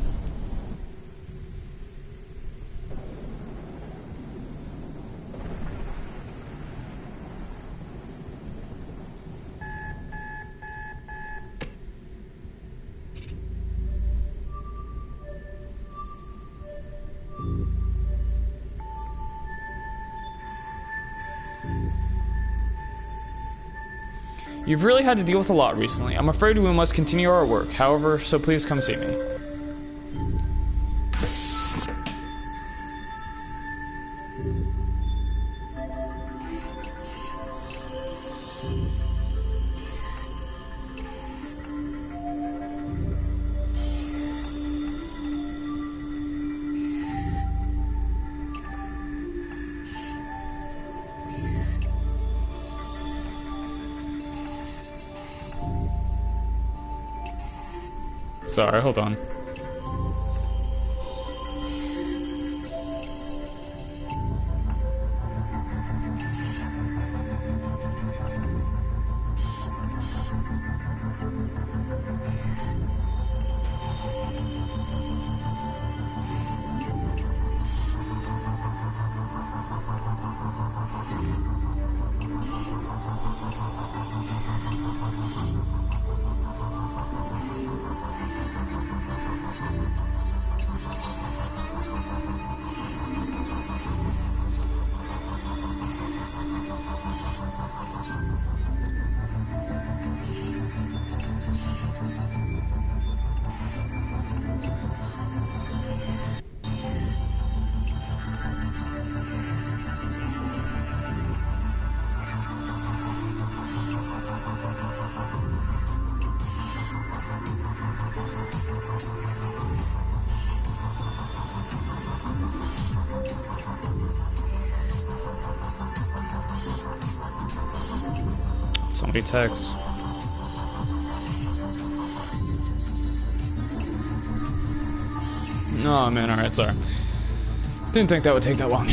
You've really had to deal with a lot recently. I'm afraid we must continue our work, however, so please come see me. Sorry, hold on. So many texts. Oh man, alright, sorry. Didn't think that would take that long.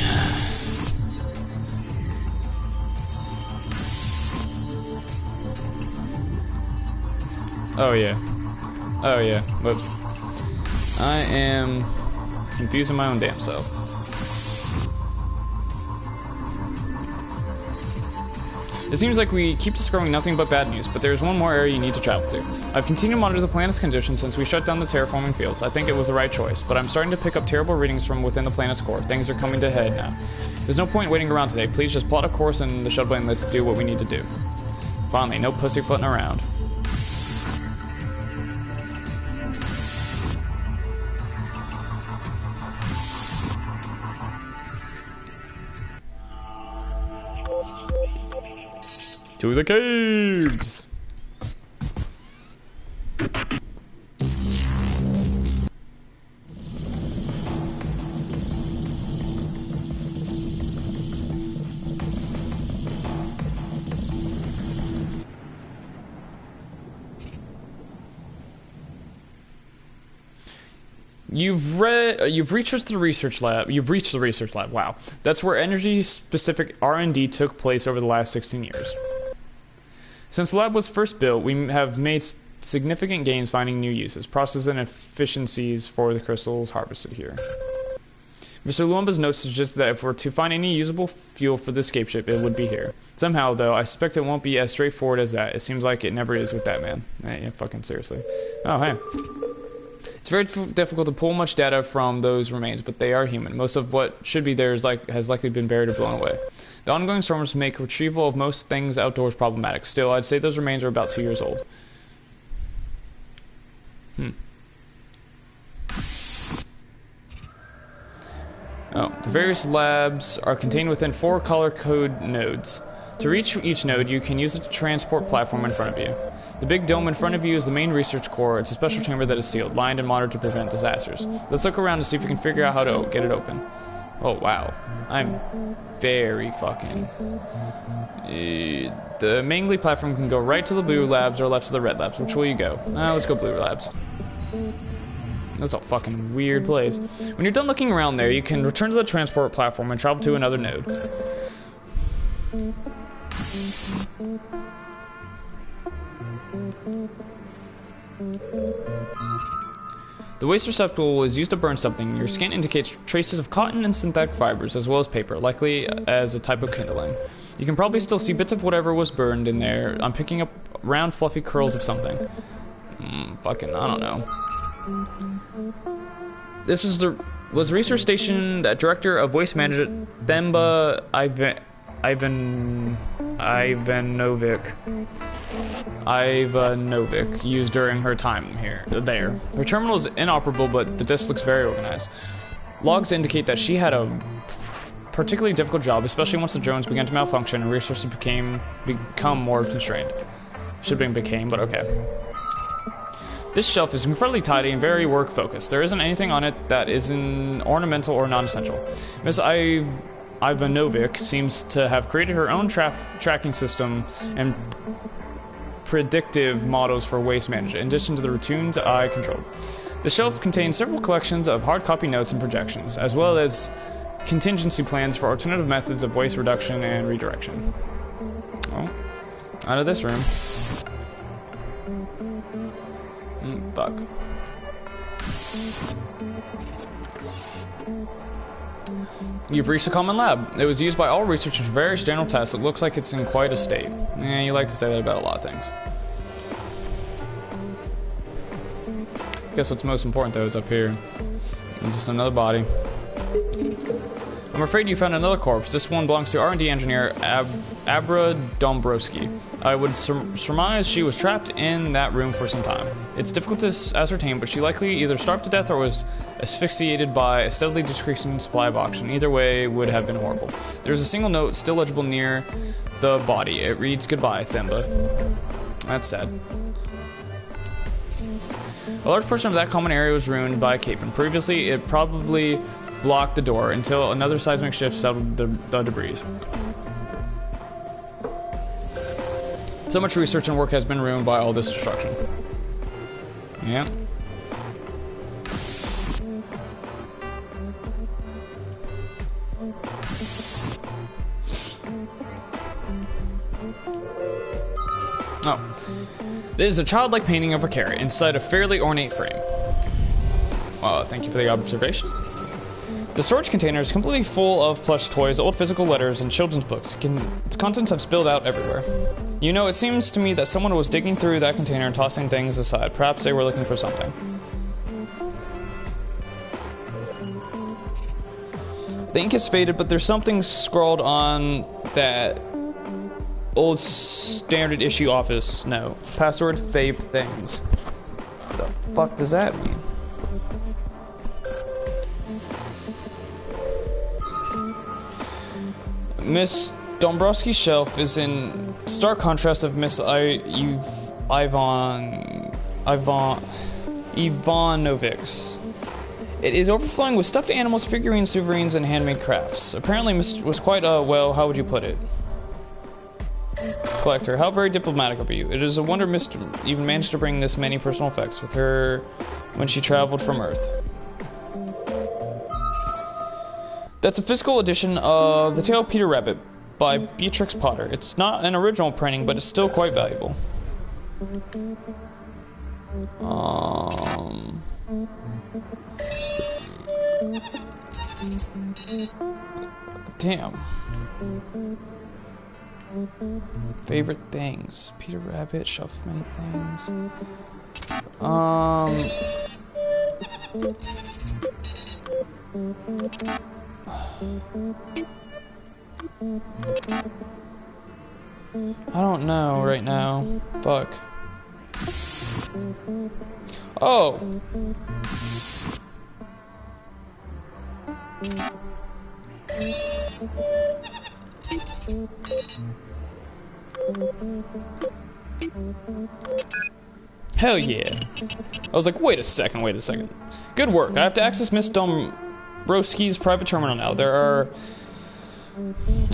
Oh yeah. Oh yeah. Whoops. I am confusing my own damn self. It seems like we keep discovering nothing but bad news, but there's one more area you need to travel to. I've continued to monitor the planet's condition since we shut down the terraforming fields. I think it was the right choice, but I'm starting to pick up terrible readings from within the planet's core. Things are coming to a head now. There's no point waiting around today. Please just plot a course in the shuttle and let's do what we need to do. Finally, no pussyfooting around. To the caves! You've reached the research lab. You've reached the research lab. Wow. That's where energy-specific R&D took place over the last 16 years. Since the lab was first built, we have made significant gains finding new uses, processes, and efficiencies for the crystals harvested here. Mr. Luamba's notes suggest that if we're to find any usable fuel for the escape ship, it would be here. Somehow, though, I suspect it won't be as straightforward as that. It seems like it never is with that man. Yeah, fucking seriously. Oh, hey. It's very difficult to pull much data from those remains, but they are human. Most of what should be there has likely been buried or blown away. The ongoing storms make retrieval of most things outdoors problematic. Still, I'd say those remains are about 2 years old. Oh, the various labs are contained within 4 color code nodes. To reach each node, you can use the transport platform in front of you. The big dome in front of you is the main research core. It's a special chamber that is sealed, lined, and monitored to prevent disasters. Let's look around to see if we can figure out how to get it open. Oh, wow. I'm very fucking... the mainly platform can go right to the blue labs or left to the red labs. Which will you go? Let's go blue labs. That's a fucking weird place. When you're done looking around there, you can return to the transport platform and travel to another node. The waste receptacle is used to burn something. Your scan indicates traces of cotton and synthetic fibers, as well as paper, likely as a type of kindling. You can probably still see bits of whatever was burned in there. I'm picking up round, fluffy curls of something. Fucking, I don't know. This is was research station director of waste management Themba Ivanovic used during her time there. Her terminal is inoperable, but the disk looks very organized. Logs indicate that she had a particularly difficult job, especially once the drones began to malfunction and resources become more constrained. Should have been became, but okay. This shelf is incredibly tidy and very work-focused. There isn't anything on it that isn't ornamental or non-essential. Ms. Ivanovic seems to have created her own tracking system and predictive models for waste management, in addition to the routines I controlled. The shelf contains several collections of hard copy notes and projections, as well as contingency plans for alternative methods of waste reduction and redirection. Well, out of this room. Fuck. You've reached the common lab. It was used by all researchers for various general tests. It looks like it's in quite a state. You like to say that about a lot of things. Guess what's most important though is up here. It's just another body. I'm afraid you found another corpse. This one belongs to R&D engineer Abra Dombrowski. I would surmise she was trapped in that room for some time. It's difficult to ascertain, but she likely either starved to death or was asphyxiated by a steadily decreasing supply of oxygen. Either way would have been horrible. There's a single note still legible near the body. It reads, "Goodbye, Themba." That's sad. A large portion of that common area was ruined by a cape, and previously it probably blocked the door until another seismic shift settled the debris. So much research and work has been ruined by all this destruction. Yeah. Oh. It is a childlike painting of a carrot inside a fairly ornate frame. Well, thank you for the observation. The storage container is completely full of plush toys, old physical letters, and children's books. Its contents have spilled out everywhere. You know, it seems to me that someone was digging through that container and tossing things aside. Perhaps they were looking for something. The ink is faded, but there's something scrawled on that old standard issue office note. Password, fave things. What the fuck does that mean? Miss Dombrowski's shelf is in stark contrast of Miss Ivanovic's. It is overflowing with stuffed animals, figurines, souvenirs, and handmade crafts. Apparently, Miss was quite well, how would you put it? Collector, how very diplomatic of you. It is a wonder Miss even managed to bring this many personal effects with her when she traveled from Earth. That's a physical edition of The Tale of Peter Rabbit by Beatrix Potter. It's not an original printing, but it's still quite valuable. Damn. Favorite things. Peter Rabbit, shelf of many things. I don't know right now. Fuck. Oh! Hell yeah. I was like, wait a second. Good work. I have to access Miss Dombrowski's private terminal now.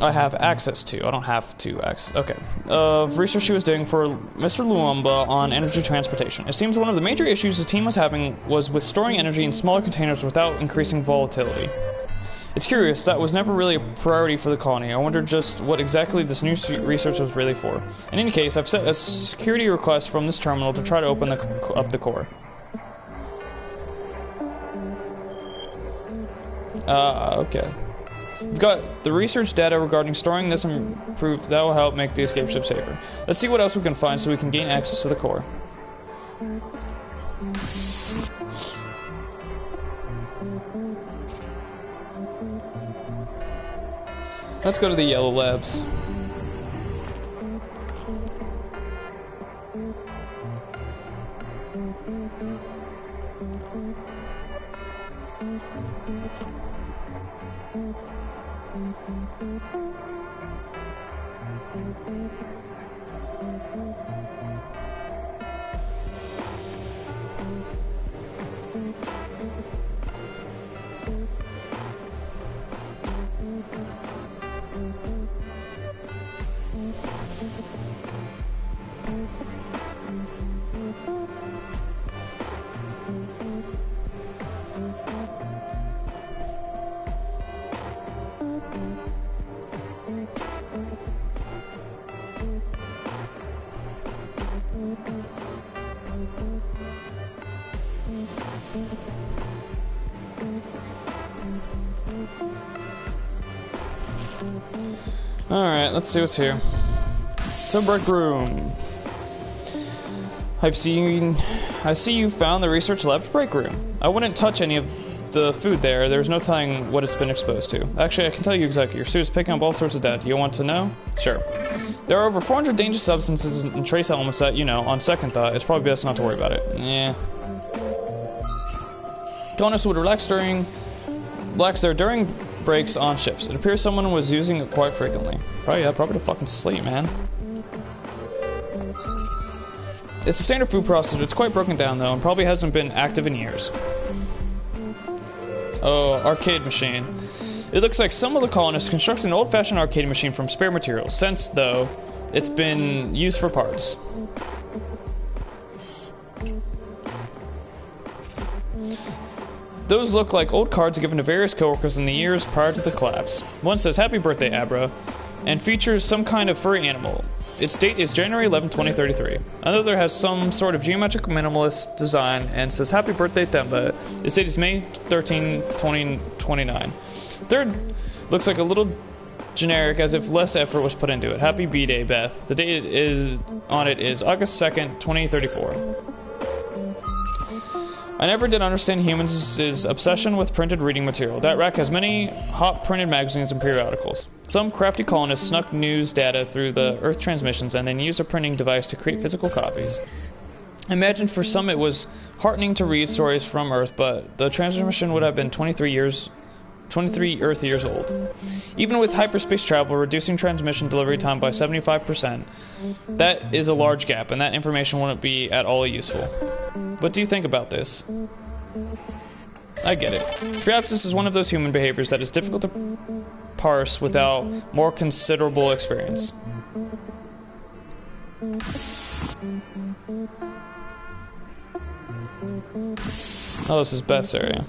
I have access to. I don't have to access. Okay. Research she was doing for Mr. Luamba on energy transportation. It seems one of the major issues the team was having was with storing energy in smaller containers without increasing volatility. It's curious, that was never really a priority for the colony. I wonder just what exactly this new research was really for. In any case, I've set a security request from this terminal to try to open up the core. Okay. We've got the research data regarding storing this improved. That will help make the escape ship safer. Let's see what else we can find so we can gain access to the core. Let's go to the Yellow Labs. Alright, let's see what's here. So, break room. I see you found the research lab's break room. I wouldn't touch any of the food there. There's no telling what it's been exposed to. Actually, I can tell you exactly. Your student's picking up all sorts of data. You want to know? Sure. There are over 400 dangerous substances and trace elements that, you know, on second thought, it's probably best not to worry about it. Yeah. Colonists would relax there during breaks on ships. It appears someone was using it quite frequently. Probably to fucking sleep, man. It's a standard food processor. It's quite broken down, though, and probably hasn't been active in years. Oh, arcade machine. It looks like some of the colonists constructed an old-fashioned arcade machine from spare materials. Since, though, it's been used for parts. Those look like old cards given to various coworkers in the years prior to the collapse. One says, "Happy birthday, Abra," and features some kind of furry animal. Its date is January 11, 2033. Another has some sort of geometric minimalist design and says happy birthday Themba. Its date is May 13, 2029. Third looks like a little generic, as if less effort was put into it. Happy B-Day, Beth. The date is on it is August 2nd, 2034. I never did understand humans' obsession with printed reading material. That rack has many hot printed magazines and periodicals. Some crafty colonists snuck news data through the Earth transmissions and then used a printing device to create physical copies. I imagine for some it was heartening to read stories from Earth, but the transmission would have been 23 Earth years old. Even with hyperspace travel reducing transmission delivery time by 75%, that is a large gap, and that information wouldn't be at all useful. What do you think about this? I get it. Perhaps this is one of those human behaviors that is difficult to parse without more considerable experience. Oh, this is Beth's area.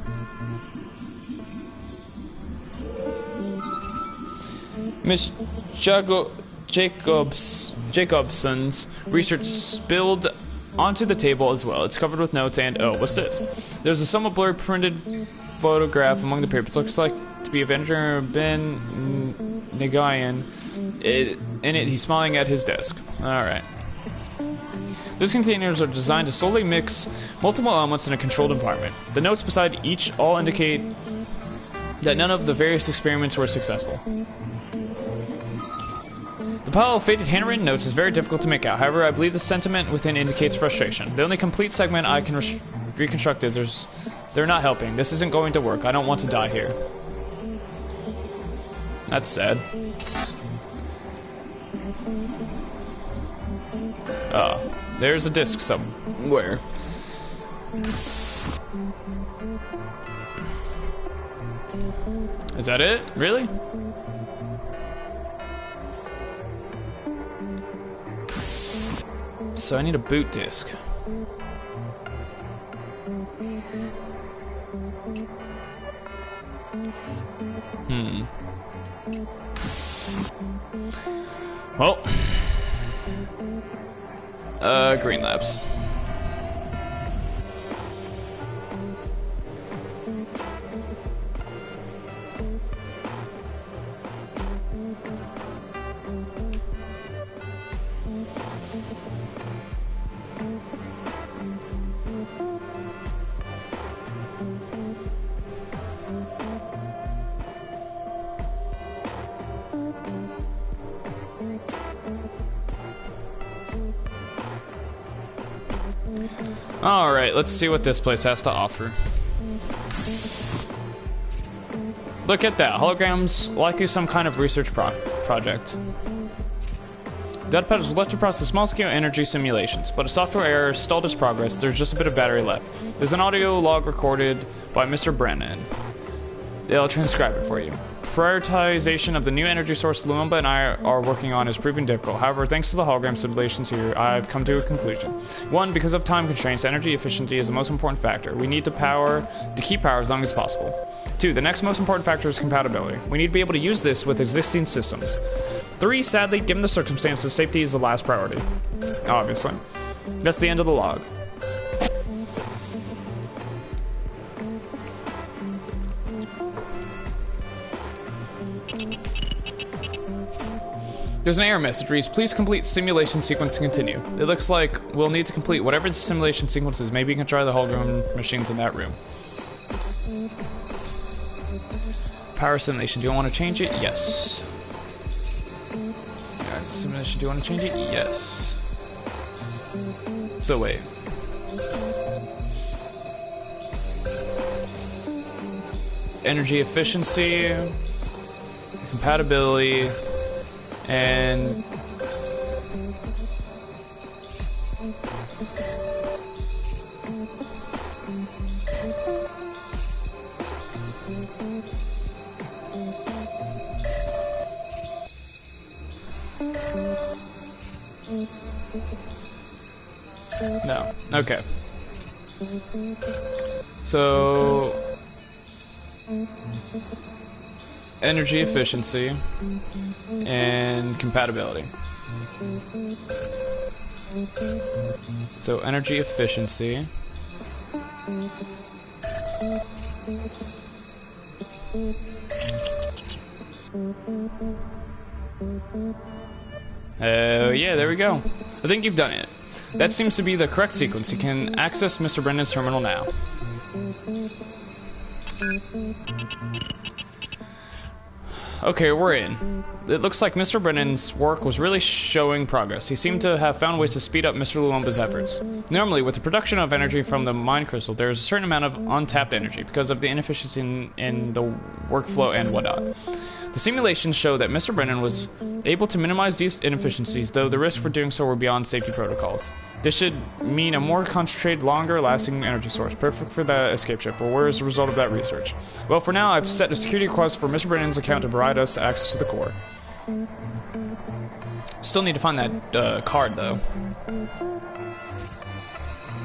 Miss Jacobson's research spilled onto the table as well. It's covered with notes and, oh, what's this? There's a somewhat blurry printed photograph among the papers. Looks like to be of Engineer Ben Nagayan. In it, he's smiling at his desk. Alright. Those containers are designed to slowly mix multiple elements in a controlled environment. The notes beside each all indicate that none of the various experiments were successful. The pile of faded handwritten notes is very difficult to make out. However, I believe the sentiment within indicates frustration. The only complete segment I can reconstruct is they're not helping. This isn't going to work. I don't want to die here. That's sad. There's a disc somewhere. Is that it? Really? So I need a boot disc. Well, Green Labs. Alright, let's see what this place has to offer. Look at that. Holograms likely some kind of research project. Datapad was left to process small-scale energy simulations, but a software error stalled its progress. There's just a bit of battery left. There's an audio log recorded by Mr. Brennan. They'll transcribe it for you. Prioritization of the new energy source Lumumba and I are working on is proving difficult. However, thanks to the hologram simulations here, I've come to a conclusion. 1, because of time constraints, energy efficiency is the most important factor. We need to keep power as long as possible. 2, the next most important factor is compatibility. We need to be able to use this with existing systems. 3, sadly, given the circumstances, safety is the last priority. Obviously. That's the end of the log. There's an error message reads, please complete simulation sequence to continue. It looks like we'll need to complete whatever the simulation sequence is. Maybe you can try the hologram machines in that room. Power simulation, do you want to change it? Yes. Yeah, simulation, do you want to change it? Yes. So wait. Energy efficiency, compatibility, and no. Okay. So energy efficiency and compatibility. So energy efficiency. Yeah, there we go. I think you've done it. That seems to be the correct sequence. You can access Mr. Brennan's terminal now. Okay, we're in. It looks like Mr. Brennan's work was really showing progress. He seemed to have found ways to speed up Mr. Luomba's efforts. Normally, with the production of energy from the mind crystal, there is a certain amount of untapped energy because of the inefficiency in the workflow and whatnot. The simulations show that Mr. Brennan was able to minimize these inefficiencies, though the risks for doing so were beyond safety protocols. This should mean a more concentrated, longer-lasting energy source, perfect for the escape ship. But where is the result of that research? Well, for now, I've set a security request for Mr. Brennan's account to provide us access to the core. Still need to find that card, though.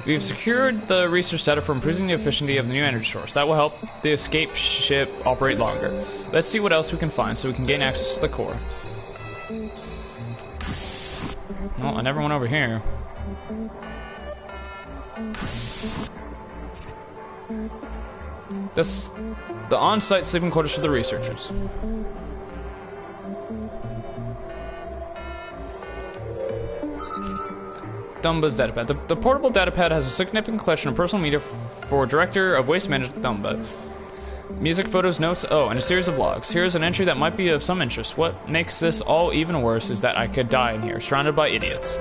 We've secured the research data for improving the efficiency of the new energy source. That will help the escape ship operate longer. Let's see what else we can find so we can gain access to the core. Oh, I never went over here. That's the on-site sleeping quarters for the researchers. Dumba's datapad. The portable datapad has a significant collection of personal media for Director of Waste Management Dumba. Music, photos, notes, oh, and a series of logs. Here's an entry that might be of some interest. What makes this all even worse is that I could die in here, surrounded by idiots.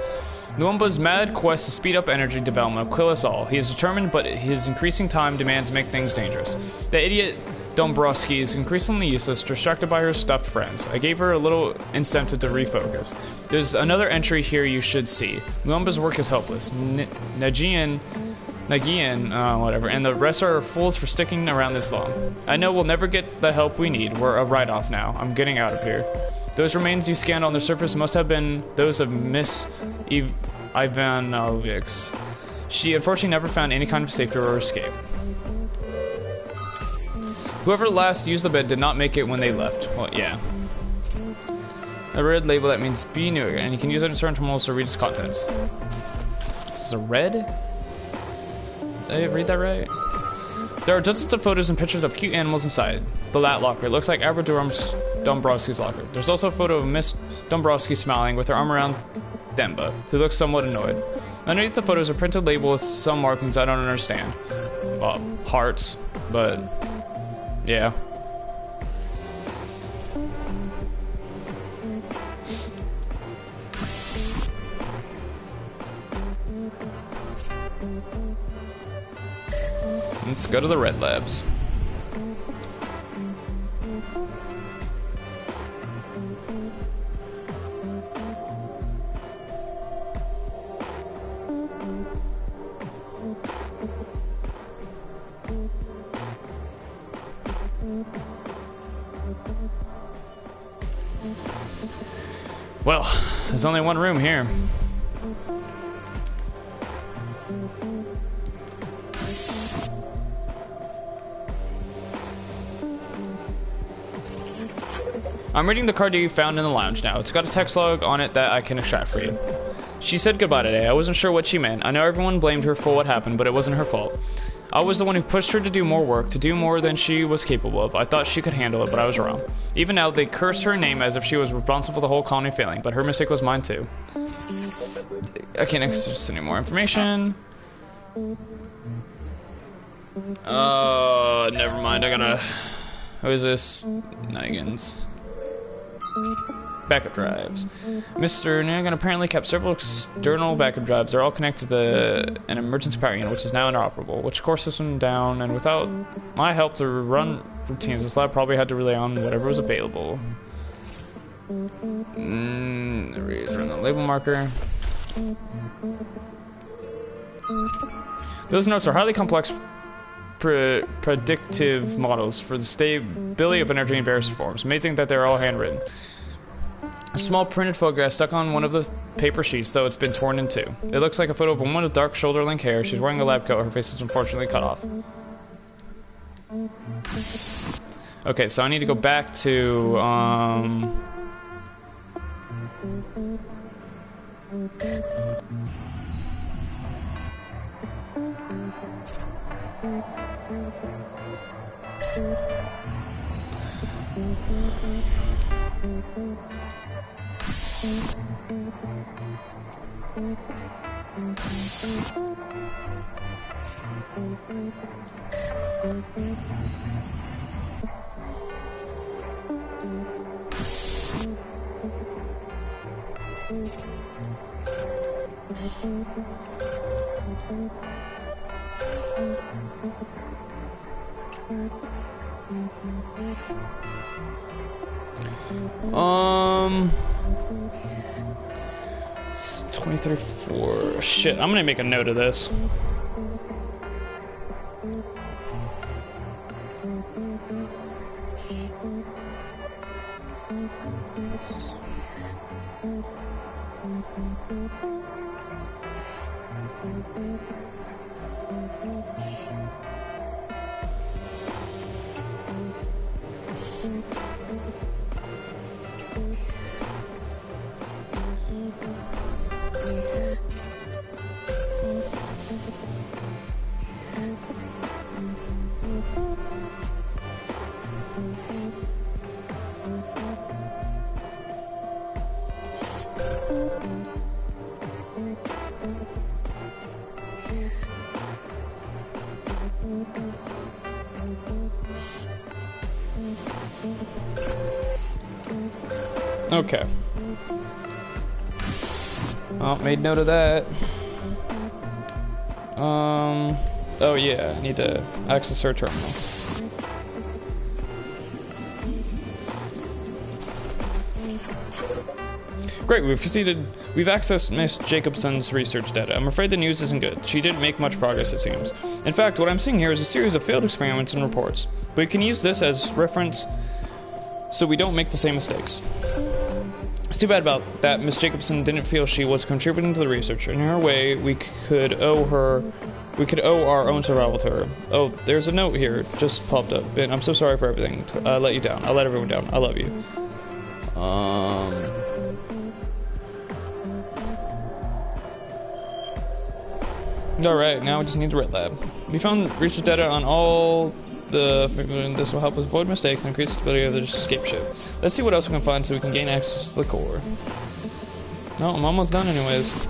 Luomba's mad quest to speed up energy development will kill us all. He is determined, but his increasing time demands make things dangerous. The idiot Dombrowski is increasingly useless, distracted by her stuffed friends. I gave her a little incentive to refocus. There's another entry here you should see. Luomba's work is hopeless. Nagian, whatever, and the rest are fools for sticking around this long. I know we'll never get the help we need. We're a write-off now. I'm getting out of here. Those remains you scanned on the surface must have been those of Miss Ivanovics. She unfortunately never found any kind of safety or escape. Whoever last used the bed did not make it when they left. Well, yeah. A red label that means be new, and you can use it in certain terminals to read its contents. This is a red? Did I read that right? There are dozens of photos and pictures of cute animals inside the lat locker. It looks like Albert Dombrowski's locker. There's also a photo of Miss Dombrowski smiling with her arm around Demba, who looks somewhat annoyed. Underneath the photos are printed label with some markings I don't understand. Well, hearts, but yeah. Let's go to the Red Labs. Well, there's only one room here. I'm reading the card you found in the lounge now. It's got a text log on it that I can extract for you. She said goodbye today. I wasn't sure what she meant. I know everyone blamed her for what happened, but it wasn't her fault. I was the one who pushed her to do more work, to do more than she was capable of. I thought she could handle it, but I was wrong. Even now, they curse her name as if she was responsible for the whole colony failing, but her mistake was mine too. I can't access any more information. Never mind. I gotta... Who is this? Nigans. Backup drives. Mr. Nagan apparently kept several external backup drives. They're all connected to an emergency power unit, which is now inoperable, which core system down, and without my help to run routines, this lab probably had to rely on whatever was available. There he is, run the label marker. Those notes are highly complex predictive models for the stability of energy in various forms. Amazing that they're all handwritten. A small printed photograph stuck on one of the paper sheets, though it's been torn in two. It looks like a photo of a woman with dark shoulder-length hair. She's wearing a lab coat. Her face is unfortunately cut off. Okay, so I need to go back to, It's 2034. Shit, I'm gonna make a note of this. Okay. Oh, made note of that. Oh yeah, I need to access her terminal. Great, we've accessed Miss Jacobson's research data. I'm afraid the news isn't good. She didn't make much progress, it seems. In fact, what I'm seeing here is a series of failed experiments and reports. But we can use this as reference so we don't make the same mistakes. It's too bad about that. Miss Jacobson didn't feel she was contributing to the research. In her way, we could owe our own survival to her. Oh, there's a note here, just popped up. And I'm so sorry for everything. I let you down. I let everyone down. I love you. Alright, now we just need the red lab. We found research data on all this will help us avoid mistakes and increase the stability of the escape ship. Let's see what else we can find so we can gain access to the core. No, I'm almost done anyways.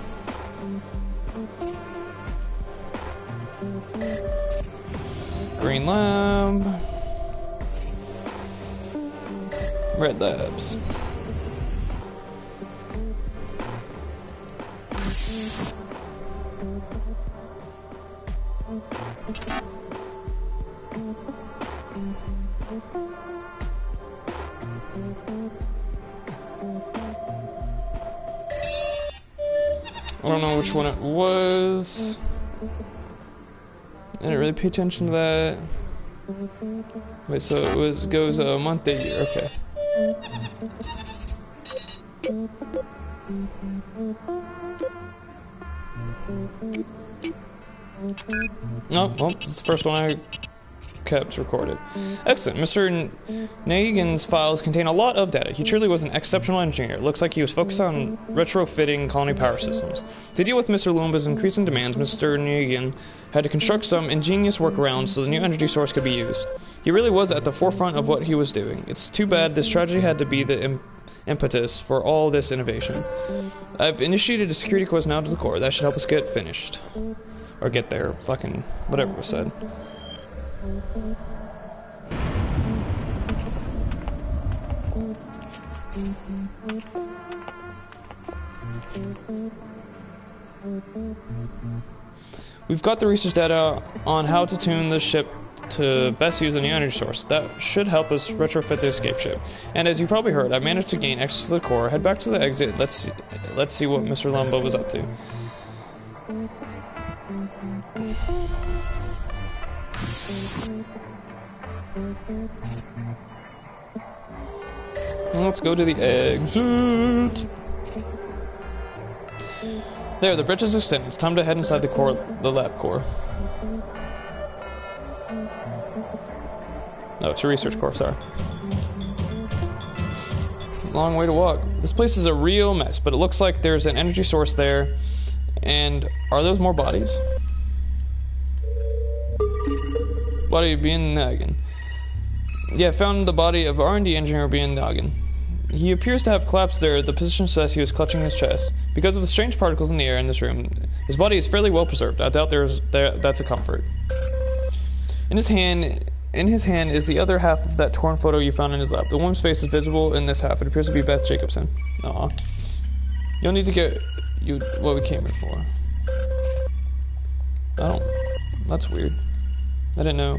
Green lab. Red labs. I don't know which one it was. I didn't really pay attention to that. Wait, so it goes a month, a year, okay. Oh, well, this is the first one I kept recorded. Excellent. Mr. Nagan's files contain a lot of data. He truly was an exceptional engineer. Looks like he was focused on retrofitting colony power systems. To deal with Mr. Lumba's increasing demands, Mr. Nagan had to construct some ingenious workarounds so the new energy source could be used. He really was at the forefront of what he was doing. It's too bad this tragedy had to be the impetus for all this innovation. I've initiated a security course now to the core. That should help us get finished. Or get there. Fucking whatever was said. We've got the research data on how to tune the ship to best use a new energy source. That should help us retrofit the escape ship. And as you probably heard, I managed to gain access to the core. Head back to the exit. Let's see what Mr. Lumba was up to. Let's go to the exit. There, the bridge is extended. It's time to head inside the lab core. Oh, it's a research core, sorry. long way to walk. This place is a real mess, but it looks like there's an energy source there. And are those more bodies? Body of Bien Nagin. Yeah, found the body of R&D engineer Bien Nagin. He appears to have collapsed there. The physician says he was clutching his chest. Because of the strange particles in the air in this room, his body is fairly well preserved. I doubt that's a comfort. In his hand is the other half of that torn photo you found in his lap. The woman's face is visible in this half. It appears to be Beth Jacobson. Aw. You'll need to get what we came here for. Oh, that's weird. I didn't know.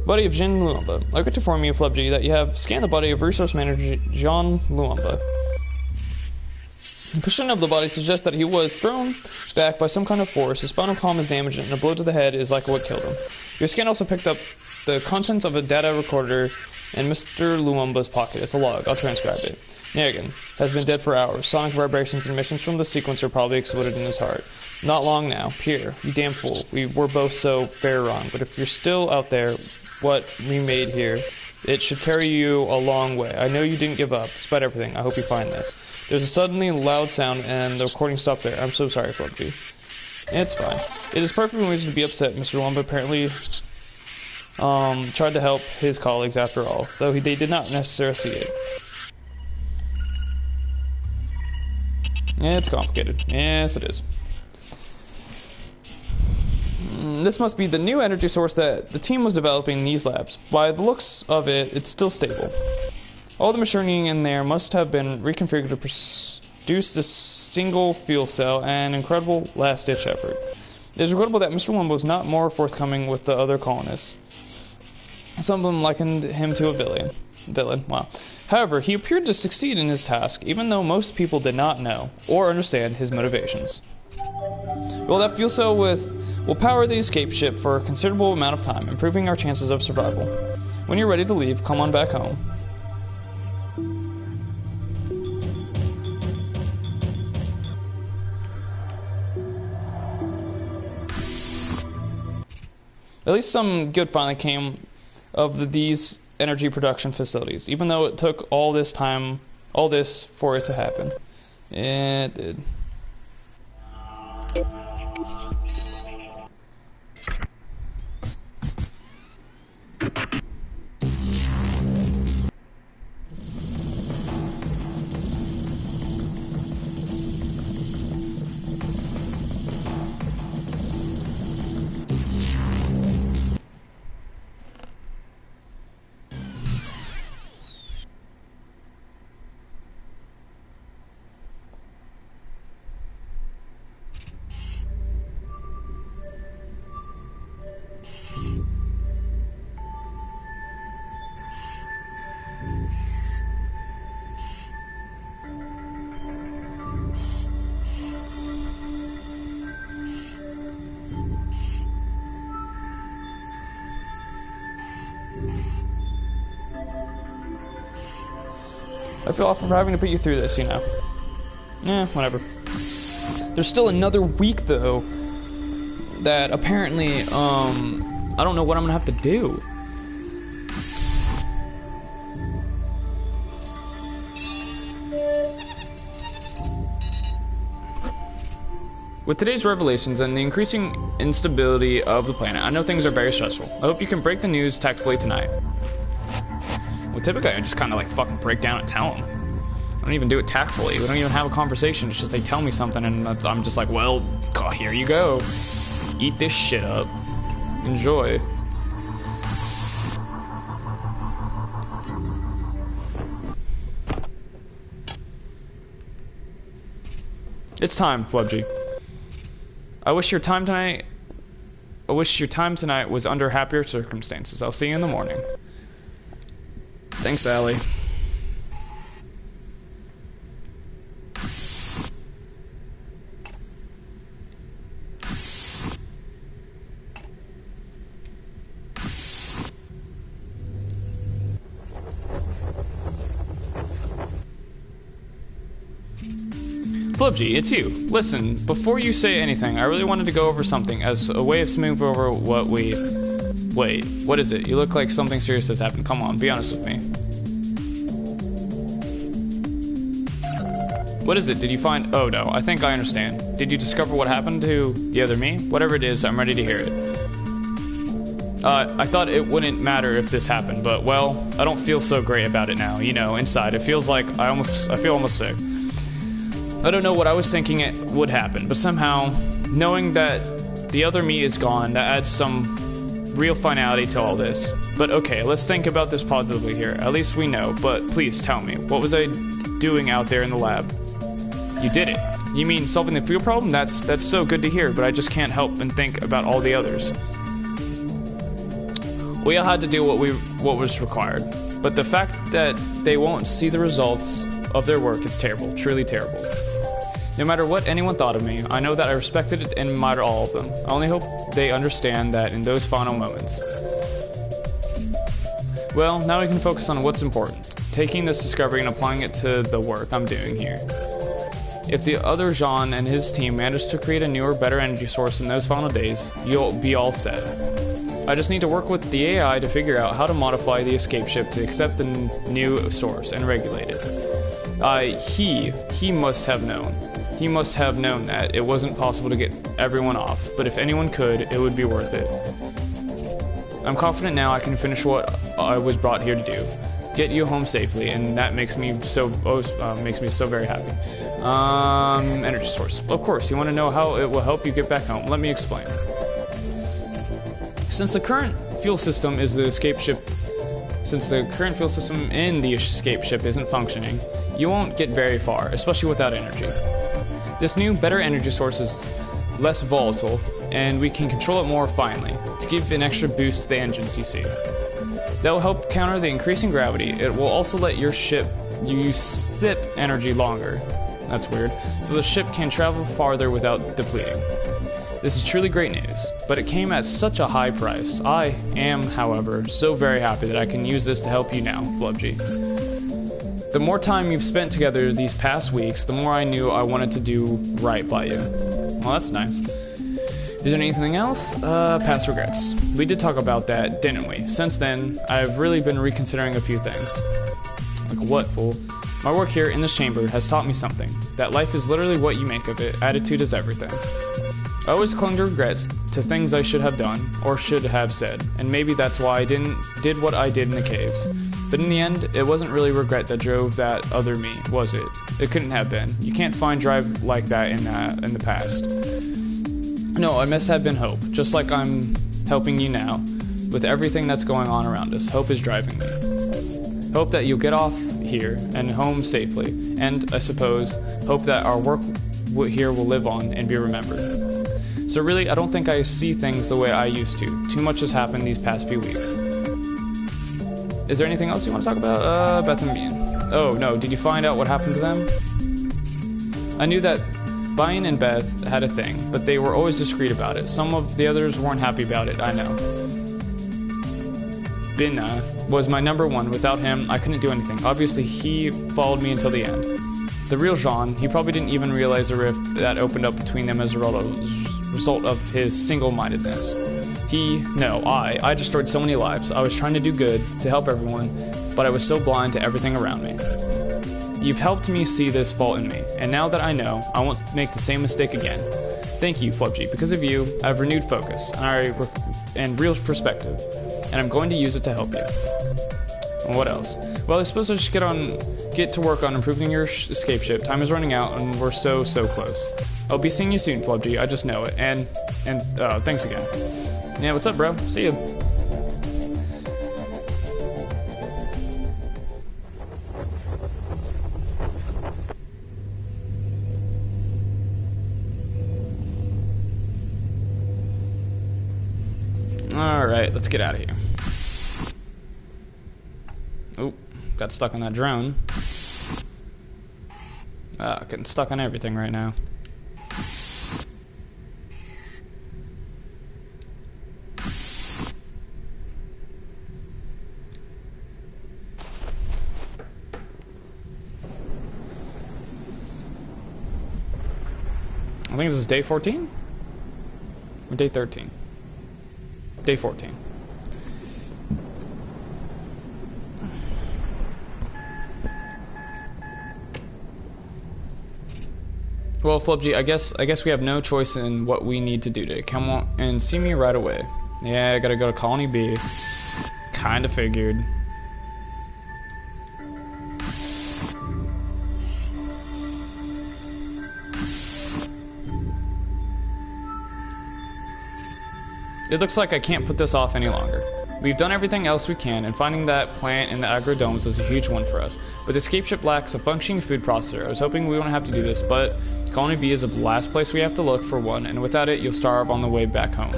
Body of Jean Luamba. I got to inform you, Flubji, that you have scanned the body of resource manager Jean Luamba. The position of the body suggests that he was thrown back by some kind of force. His spinal column is damaged, and a blow to the head is like what killed him. Your scan also picked up the contents of a data recorder in Mr. Luamba's pocket. It's a log. I'll transcribe it. Nagin has been dead for hours. Sonic vibrations and emissions from the sequencer probably exploded in his heart. Not long now. Pierre, you damn fool. We were both so very wrong. But if you're still out there, what we made here, it should carry you a long way. I know you didn't give up, despite everything. I hope you find this. There's a suddenly loud sound, and the recording stopped there. I'm so sorry, Flubji. It's fine. It is perfectly reason to be upset. Mr. Luamba apparently tried to help his colleagues after all, though they did not necessarily see it. It's complicated. Yes, it is. This must be the new energy source that the team was developing in these labs. By the looks of it, it's still stable. All the machinery in there must have been reconfigured to produce this single fuel cell, an incredible last-ditch effort. It is regrettable that Mr. Luamba was not more forthcoming with the other colonists. Some of them likened him to a villain. Wow. However, he appeared to succeed in his task, even though most people did not know or understand his motivations. Well, that fuel cell will power the escape ship for a considerable amount of time, improving our chances of survival. When you're ready to leave, come on back home. At least some good finally came of these energy production facilities, even though it took all this for it to happen. It did. I feel awful for having to put you through this, you know. Whatever. There's still another week, though, that apparently, I don't know what I'm gonna have to do. With today's revelations and the increasing instability of the planet, I know things are very stressful. I hope you can break the news tactfully tonight. Well, typically I just kind of like fucking break down and tell them. I don't even do it tactfully. We don't even have a conversation. It's just they tell me something and I'm just like, well, here you go. Eat this shit up. Enjoy. It's time, Flubji. I wish your time tonight was under happier circumstances. I'll see you in the morning. Thanks, Allie. Flubji, it's you. Listen, before you say anything, I really wanted to go over something as a way of smoothing over what we... Wait, what is it? You look like something serious has happened. Come on, be honest with me. What is it? Did you find... Oh, no. I think I understand. Did you discover what happened to the other me? Whatever it is, I'm ready to hear it. I thought it wouldn't matter if this happened, but, well, I don't feel so great about it now. You know, inside. It feels like I feel almost sick. I don't know what I was thinking it would happen, but somehow, knowing that the other me is gone, that adds some real finality to all this. But okay, let's think about this positively here. At least we know, but please tell me, what was I doing out there in the lab? You did it. You mean solving the fuel problem? That's so good to hear, but I just can't help and think about all the others. We all had to do what was required, but the fact that they won't see the results of their work is terrible, truly terrible. No matter what anyone thought of me, I know that I respected and admired all of them. I only hope they understand that in those final moments. Well, now we can focus on what's important, taking this discovery and applying it to the work I'm doing here. If the other Jean and his team manage to create a newer, better energy source in those final days, you'll be all set. I just need to work with the AI to figure out how to modify the escape ship to accept the new source and regulate it. He must have known. He must have known that it wasn't possible to get everyone off, but if anyone could, it would be worth it. I'm confident now I can finish what I was brought here to do. Get you home safely, and that makes me so very happy. Energy source. Of course, you want to know how it will help you get back home. Let me explain. Since the current fuel system in the escape ship isn't functioning, you won't get very far, especially without energy. This new, better energy source is less volatile, and we can control it more finely, to give an extra boost to the engines you see. That will help counter the increasing gravity. It will also let your ship sip energy longer. That's weird. So the ship can travel farther without depleting. This is truly great news, but it came at such a high price. I am, however, so very happy that I can use this to help you now, Flubji. The more time you've spent together these past weeks, the more I knew I wanted to do right by you. Well, that's nice. Is there anything else? Past regrets. We did talk about that, didn't we? Since then, I've really been reconsidering a few things. Like what, fool? My work here in this chamber has taught me something. That life is literally what you make of it. Attitude is everything. I always clung to regrets, to things I should have done, or should have said, and maybe that's why I did what I did in the caves. But in the end, it wasn't really regret that drove that other me, was it? It couldn't have been. You can't find drive like that in the past. No, it must have been hope, just like I'm helping you now, with everything that's going on around us. Hope is driving me. Hope that you'll get off here and home safely, and, I suppose, hope that our work here will live on and be remembered. So really, I don't think I see things the way I used to. Too much has happened these past few weeks. Is there anything else you want to talk about? Beth and Bean. Oh, no, did you find out what happened to them? I knew that Bian and Beth had a thing, but they were always discreet about it. Some of the others weren't happy about it, I know. Binna was my number one. Without him, I couldn't do anything. Obviously, he followed me until the end. The real Jean, he probably didn't even realize the rift that opened up between them as a result of his single-mindedness. I destroyed so many lives. I was trying to do good, to help everyone, but I was so blind to everything around me. You've helped me see this fault in me, and now that I know, I won't make the same mistake again. Thank you, Flubji. Because of you, I have renewed focus and real perspective, and I'm going to use it to help you. And what else? Well, I suppose I'll just get to work on improving your escape ship. Time is running out, and we're so close. I'll be seeing you soon, Flubji. I just know it. And thanks again. Yeah, what's up, bro? See ya. Alright, let's get out of here. Oh, got stuck on that drone. Getting stuck on everything right now. I think this is day 14? Or day 13? Day 14. Well, Flubji, I guess we have no choice in what we need to do today. Come on and see me right away. Yeah, I gotta go to Colony B. Kinda figured. It looks like I can't put this off any longer. We've done everything else we can, and finding that plant in the agrodomes is a huge one for us. But the escape ship lacks a functioning food processor. I was hoping we wouldn't have to do this, but Colony B is the last place we have to look for one, and without it, you'll starve on the way back home.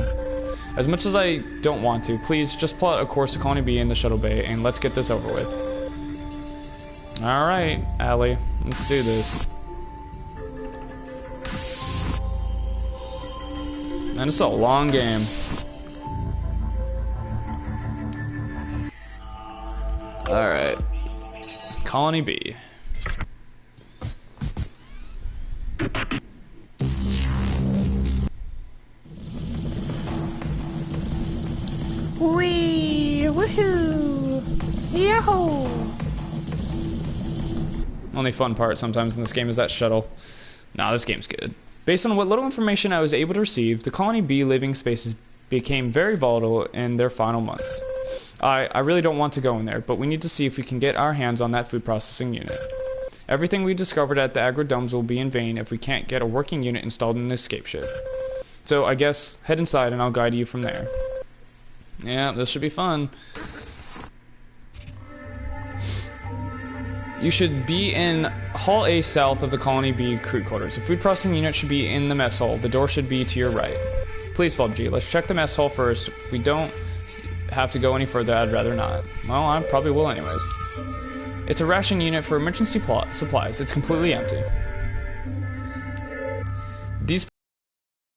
As much as I don't want to, please just plot a course to Colony B in the shuttle bay, and let's get this over with. Alright, Allie, let's do this. And it's a long game. Alright. Colony B. Wee! Woohoo! Yahoo! Only fun part sometimes in this game is that shuttle. Nah, this game's good. Based on what little information I was able to receive, the Colony B living spaces became very volatile in their final months. I really don't want to go in there, but we need to see if we can get our hands on that food processing unit. Everything we discovered at the agrodomes will be in vain if we can't get a working unit installed in this escape ship. So I guess head inside and I'll guide you from there. Yeah, this should be fun. You should be in Hall A south of the Colony B crew quarters. The food processing unit should be in the mess hall. The door should be to your right. Please, Flubji, let's check the mess hall first. If we don't have to go any further, I'd rather not. Well, I probably will anyways. It's a ration unit for emergency supplies. It's completely empty. These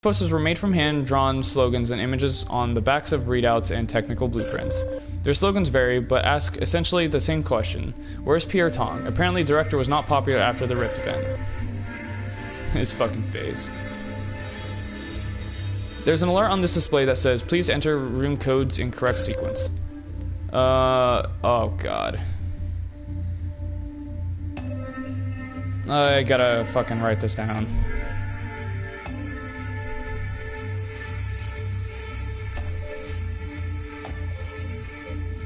posters were made from hand-drawn slogans and images on the backs of readouts and technical blueprints. Their slogans vary, but ask essentially the same question. Where's Pierre Tong? Apparently, Director was not popular after the Rift event. His fucking face. There's an alert on this display that says, please enter room codes in correct sequence. Oh god. I gotta fucking write this down.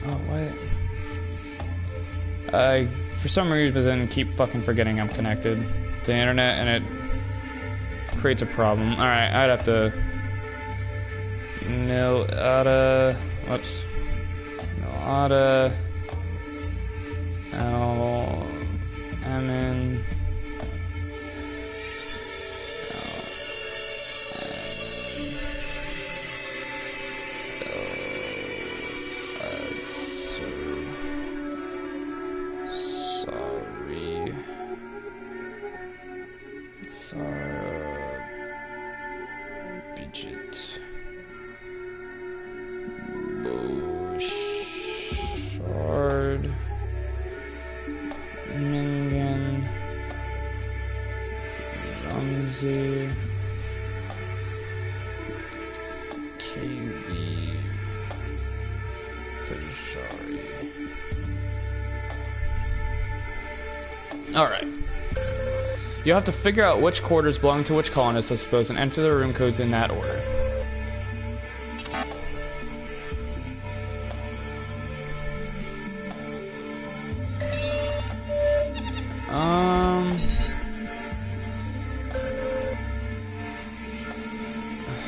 Oh, what? I, for some reason, keep fucking forgetting I'm connected to the internet, and it creates a problem. Alright, I'd have to... Whoops. Bidget. Bouchard. Minion. Ramsey. Kaylee. Pajari. Alright. You'll have to figure out which quarters belong to which colonists, I suppose, and enter the room codes in that order.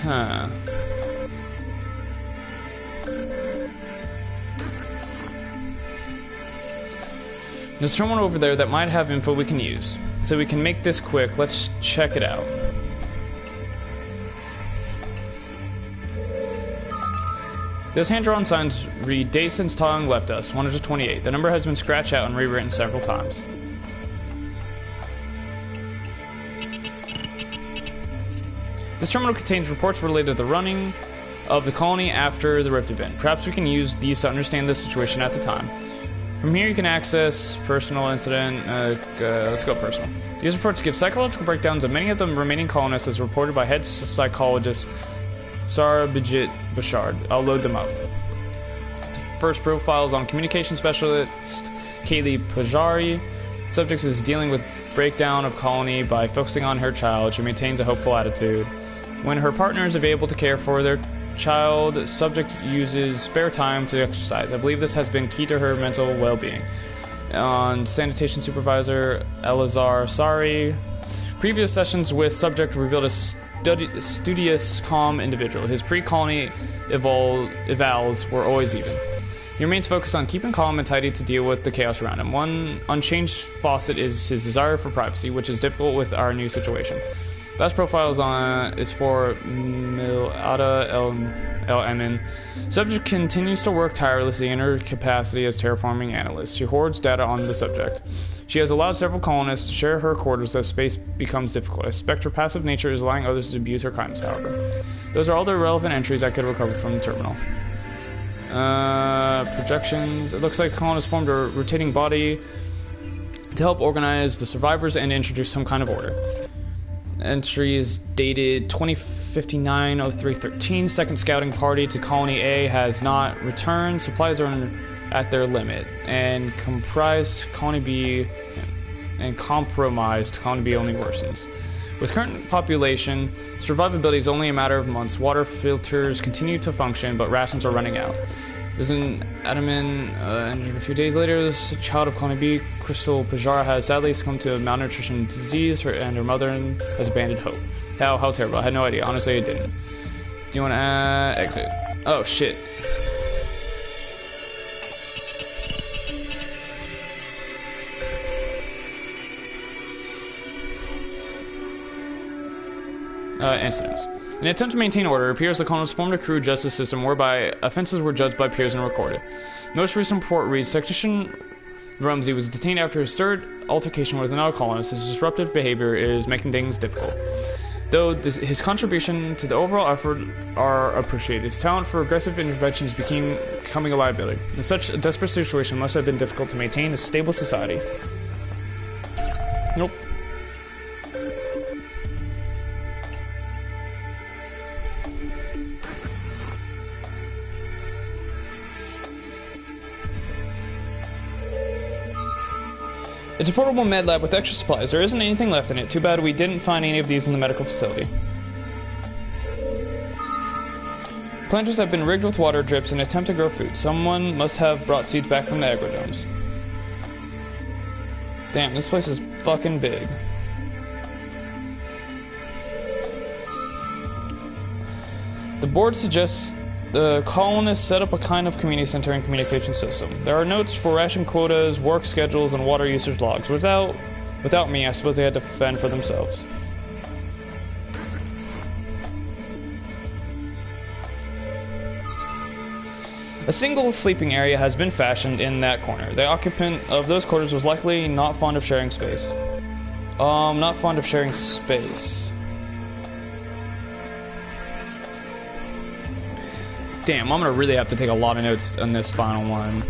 Huh. There's someone over there that might have info we can use. So we can make this quick. Let's check it out. Those hand-drawn signs read, "Date since Tong left us, 128. The number has been scratched out and rewritten several times." This terminal contains reports related to the running of the colony after the Rift event. Perhaps we can use these to understand the situation at the time. From here you can access personal incident. Let's go personal. These reports give psychological breakdowns of many of the remaining colonists as reported by head psychologist Sarah Bijit Bouchard. I'll load them up. The first profile is on communication specialist Kaylee Pajari. Subject is dealing with breakdown of colony by focusing on her child. She maintains a hopeful attitude. When her partner is available to care for their child, subject uses spare time to exercise. I believe this has been key to her mental well-being. On sanitation supervisor Elazar Sari, previous sessions with subject revealed a studious, calm individual. His pre-colony evals were always even. He remains focused on keeping calm and tidy to deal with the chaos around him. One unchanged facet is his desire for privacy, which is difficult with our new situation. Last profile is for Milada El Emin. Subject continues to work tirelessly in her capacity as terraforming analyst. She hoards data on the subject. She has allowed several colonists to share her quarters as space becomes difficult. I suspect her passive nature is allowing others to abuse her kindness, however. Those are all the relevant entries I could recover from the terminal. Projections. It looks like the colonists formed a rotating body to help organize the survivors and introduce some kind of order. Entry is dated 2059-0313. Second scouting party to Colony A has not returned. Supplies are at their limit. And compromised Colony B only worsens. With current population, survivability is only a matter of months. Water filters continue to function, but rations are running out. There's an Adaman, and a few days later, this child of Colony B, Crystal Pajara, has sadly succumbed to malnutrition disease, and her mother has abandoned hope. How terrible. I had no idea. Honestly, I didn't. Do you want to exit? Oh, shit. Incidents. In an attempt to maintain order, it appears the colonists formed a crew justice system whereby offenses were judged by peers and recorded. The most recent report reads, Technician Rumsey was detained after his third altercation with another colonist. His disruptive behavior is making things difficult. Though his contribution to the overall effort are appreciated, his talent for aggressive interventions becoming a liability. In such a desperate situation, it must have been difficult to maintain a stable society. Nope. It's a portable med lab with extra supplies. There isn't anything left in it. Too bad we didn't find any of these in the medical facility. Planters have been rigged with water drips in an attempt to grow food. Someone must have brought seeds back from the agrodomes. Damn, this place is fucking big. The board suggests the colonists set up a kind of community center and communication system. There are notes for ration quotas, work schedules, and water usage logs. Without me, I suppose they had to fend for themselves. A single sleeping area has been fashioned in that corner. The occupant of those quarters was likely not fond of sharing space. Not fond of sharing space. Damn, I'm gonna really have to take a lot of notes on this final one.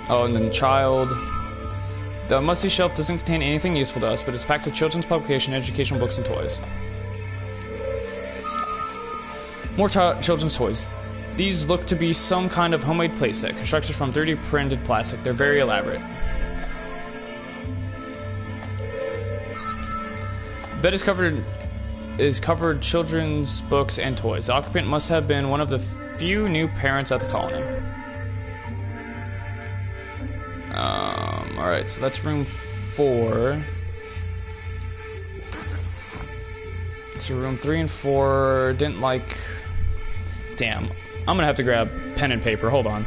Oh, and then child. The musty shelf doesn't contain anything useful to us, but it's packed with children's publication, educational books, and toys. More children's toys. These look to be some kind of homemade playset, constructed from 3D printed plastic. They're very elaborate. Bed is covered children's books and toys. The occupant must have been one of the few new parents at the colony. Alright, so that's room 4. So room 3 and 4 didn't like... Damn. I'm gonna have to grab pen and paper. Hold on.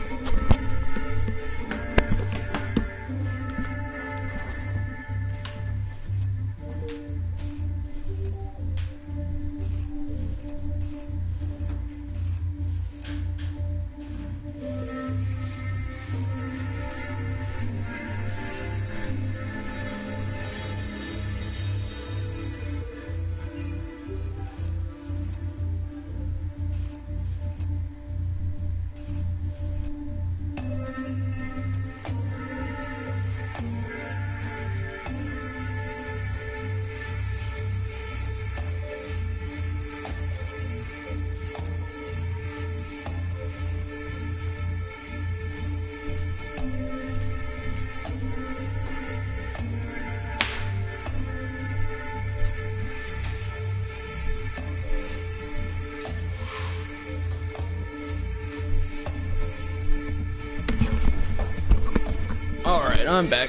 I'm back.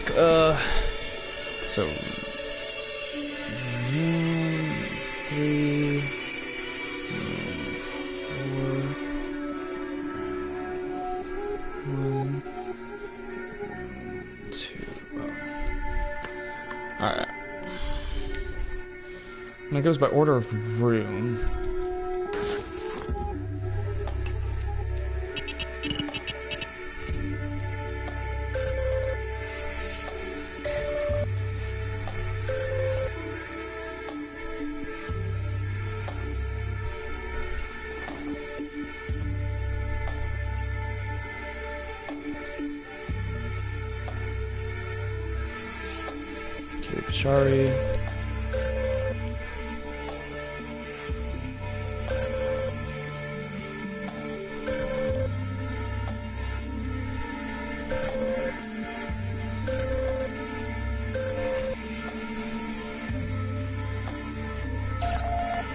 So 1, 3, 4, 1, 2. Alright. And it goes by order of room. Sorry.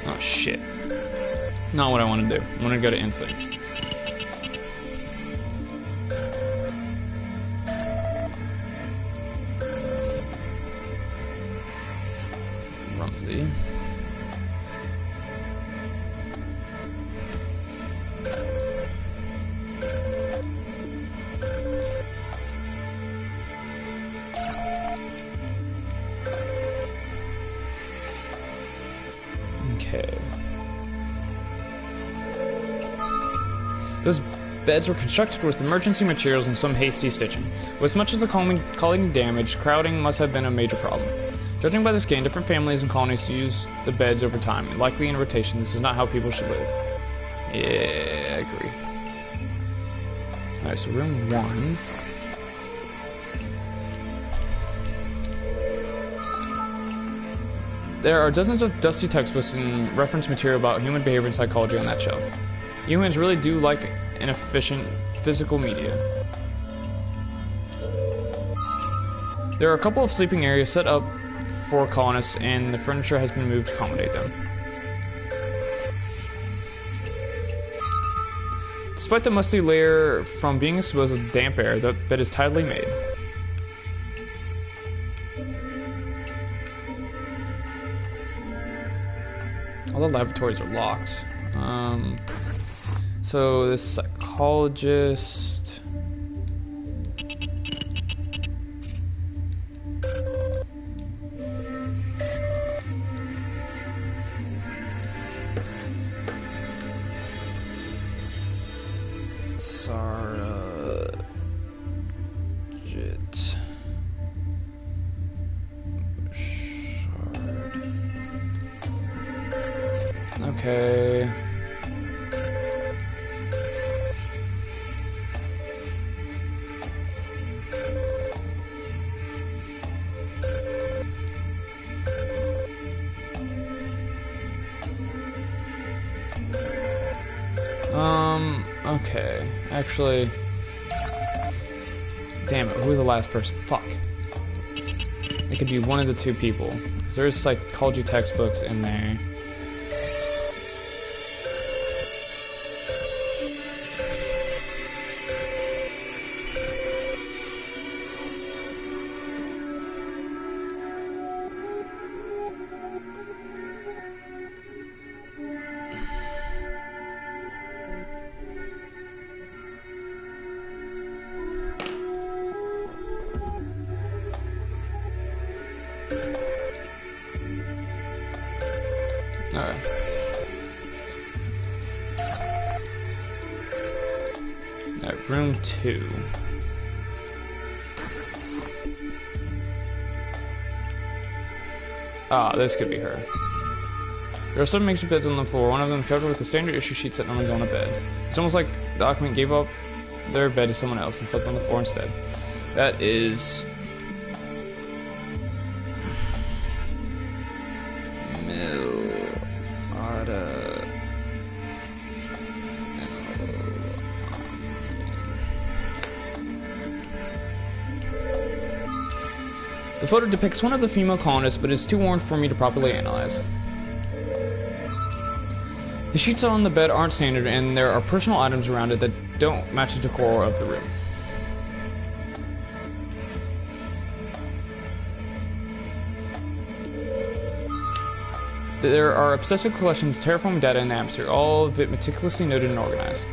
Oh shit. Not what I want to do. I want to go to instance. Rumsey. Okay. Those beds were constructed with emergency materials and some hasty stitching. With much of the colony damaged, crowding must have been a major problem. Judging by this game, different families and colonies use the beds over time, and likely in rotation. This is not how people should live. Yeah, I agree. Alright, so room 1. There are dozens of dusty textbooks and reference material about human behavior and psychology on that shelf. Humans really do like inefficient physical media. There are a couple of sleeping areas set up for colonists, and the furniture has been moved to accommodate them. Despite the musty layer from being exposed to damp air, the bed is tidily made. All the lavatories are locked. So this psychologist... Sarajit. Okay. Okay. Actually, damn it, who was the last person? Fuck. It could be one of the two people. 'Cause there's psychology textbooks in there. Alright. Alright, room 2. Ah, this could be her. There are some makeshift beds on the floor, one of them covered with a standard issue sheet set normally go on a bed. It's almost like the occupant gave up their bed to someone else and slept on the floor instead. That is... The photo depicts one of the female colonists, but is too worn for me to properly analyze. The sheets on the bed aren't standard, and there are personal items around it that don't match the decor of the room. There are obsessive collections of terraforming data in the atmosphere, all of it meticulously noted and organized.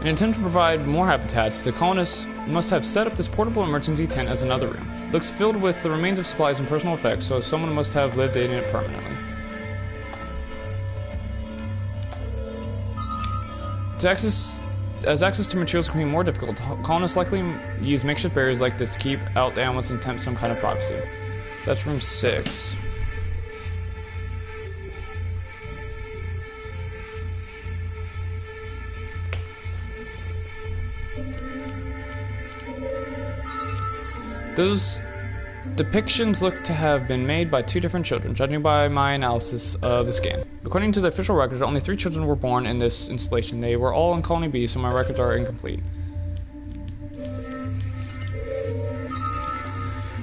In an attempt to provide more habitats, the colonists must have set up this portable emergency tent as another room. It looks filled with the remains of supplies and personal effects, so someone must have lived in it permanently. As access to materials can be more difficult, colonists likely use makeshift barriers like this to keep out the elements and attempt some kind of privacy. So that's room 6. Those depictions look to have been made by 2 different children, judging by my analysis of the scan. According to the official records, only 3 children were born in this installation. They were all in Colony B, so my records are incomplete.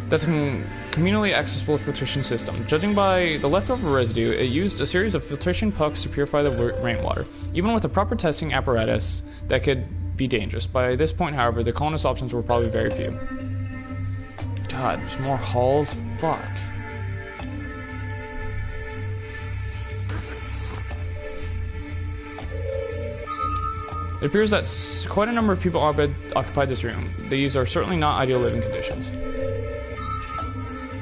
That's a communally accessible filtration system. Judging by the leftover residue, it used a series of filtration pucks to purify the rainwater. Even with a proper testing apparatus, that could be dangerous. By this point, however, the colonist options were probably very few. God, there's more halls? Fuck. It appears that quite a number of people occupied this room. These are certainly not ideal living conditions.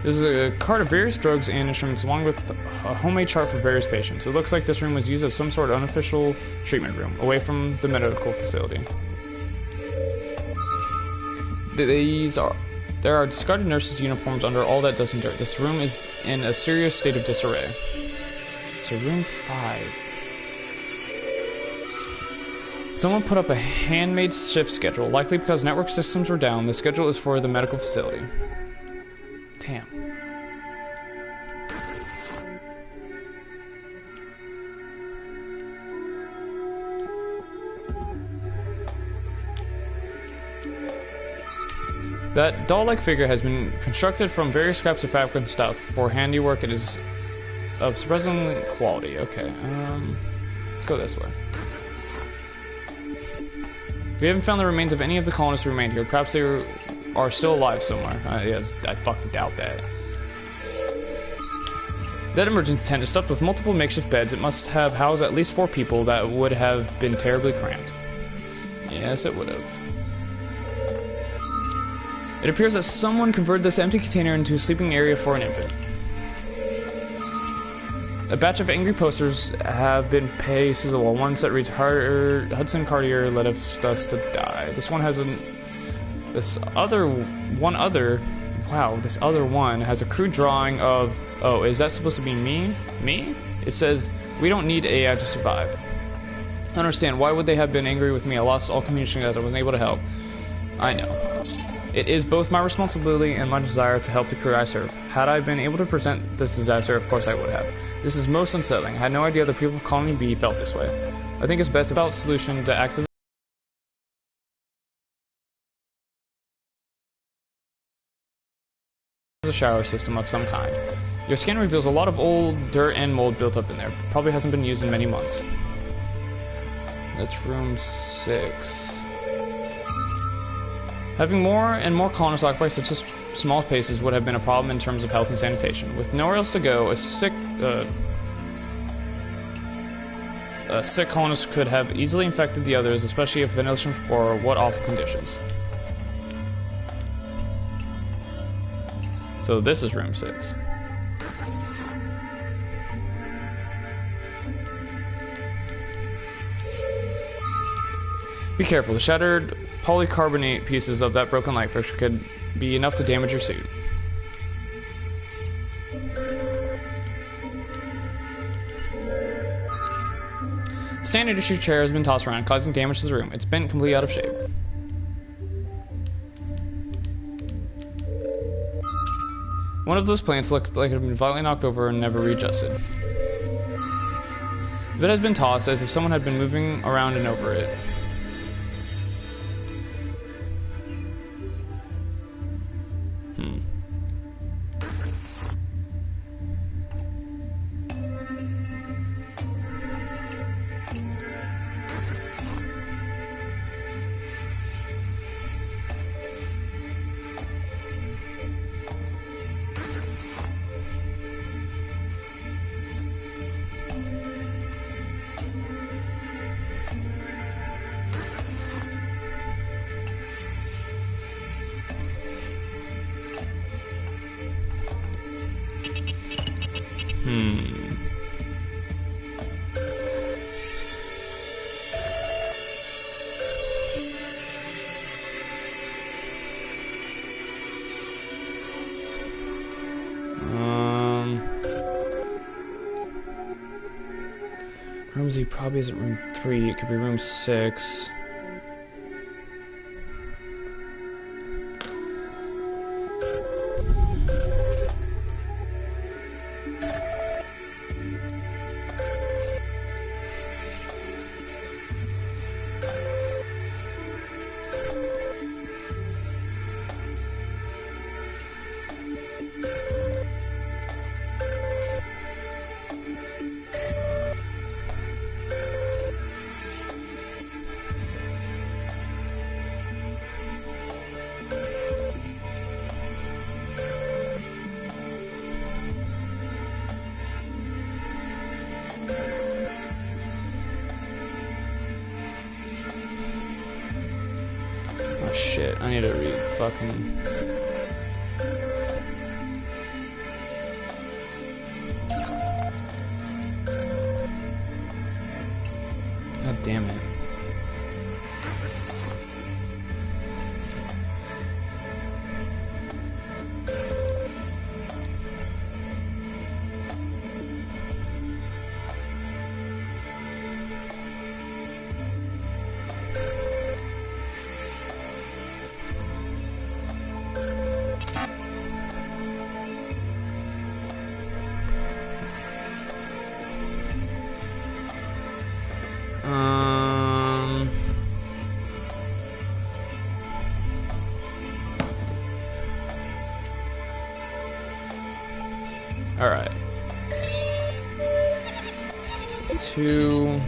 There's a cart of various drugs and instruments along with a homemade chart for various patients. It looks like this room was used as some sort of unofficial treatment room, away from the medical facility. There are discarded nurses' uniforms under all that dust and dirt. This room is in a serious state of disarray. So room 5. Someone put up a handmade shift schedule. Likely because network systems were down, the schedule is for the medical facility. Damn. That doll-like figure has been constructed from various scraps of fabric and stuff. For handiwork, it is of surprising quality. Okay, let's go this way. We haven't found the remains of any of the colonists who remained here. Perhaps they are still alive somewhere. Yes, I fucking doubt that. That emergency tent is stuffed with multiple makeshift beds. It must have housed at least 4 people. That would have been terribly cramped. Yes, it would have. It appears that someone converted this empty container into a sleeping area for an infant. A batch of angry posters have been pasted to the wall. One that reads, Hudson Cartier led us to die. This one has this other one has a crude drawing of, oh, is that supposed to be me? Me? It says, we don't need AI to survive. I don't understand, why would they have been angry with me? I lost all communication as I wasn't able to help. I know. It is both my responsibility and my desire to help the crew I serve. Had I been able to present this disaster, of course I would have. This is most unsettling. I had no idea the people of Colony B felt this way. I think it's best about solution to act as a shower system of some kind. Your scan reveals a lot of old dirt and mold built up in there. Probably hasn't been used in many months. That's room 6. Having more and more colonists occupy such small spaces would have been a problem in terms of health and sanitation. With nowhere else to go, a sick colonist could have easily infected the others, especially if ventilation was poor. What awful conditions. So this is room 6. Be careful, the shattered polycarbonate pieces of that broken light fixture could be enough to damage your suit. Standard issue chair has been tossed around, causing damage to the room. It's bent completely out of shape. One of those plants looked like it had been violently knocked over and never readjusted. The bed has been tossed as if someone had been moving around and over it. Room Z probably isn't room 3, it could be room 6. Oh shit, I need to read fucking... God damn it. Alright. 2.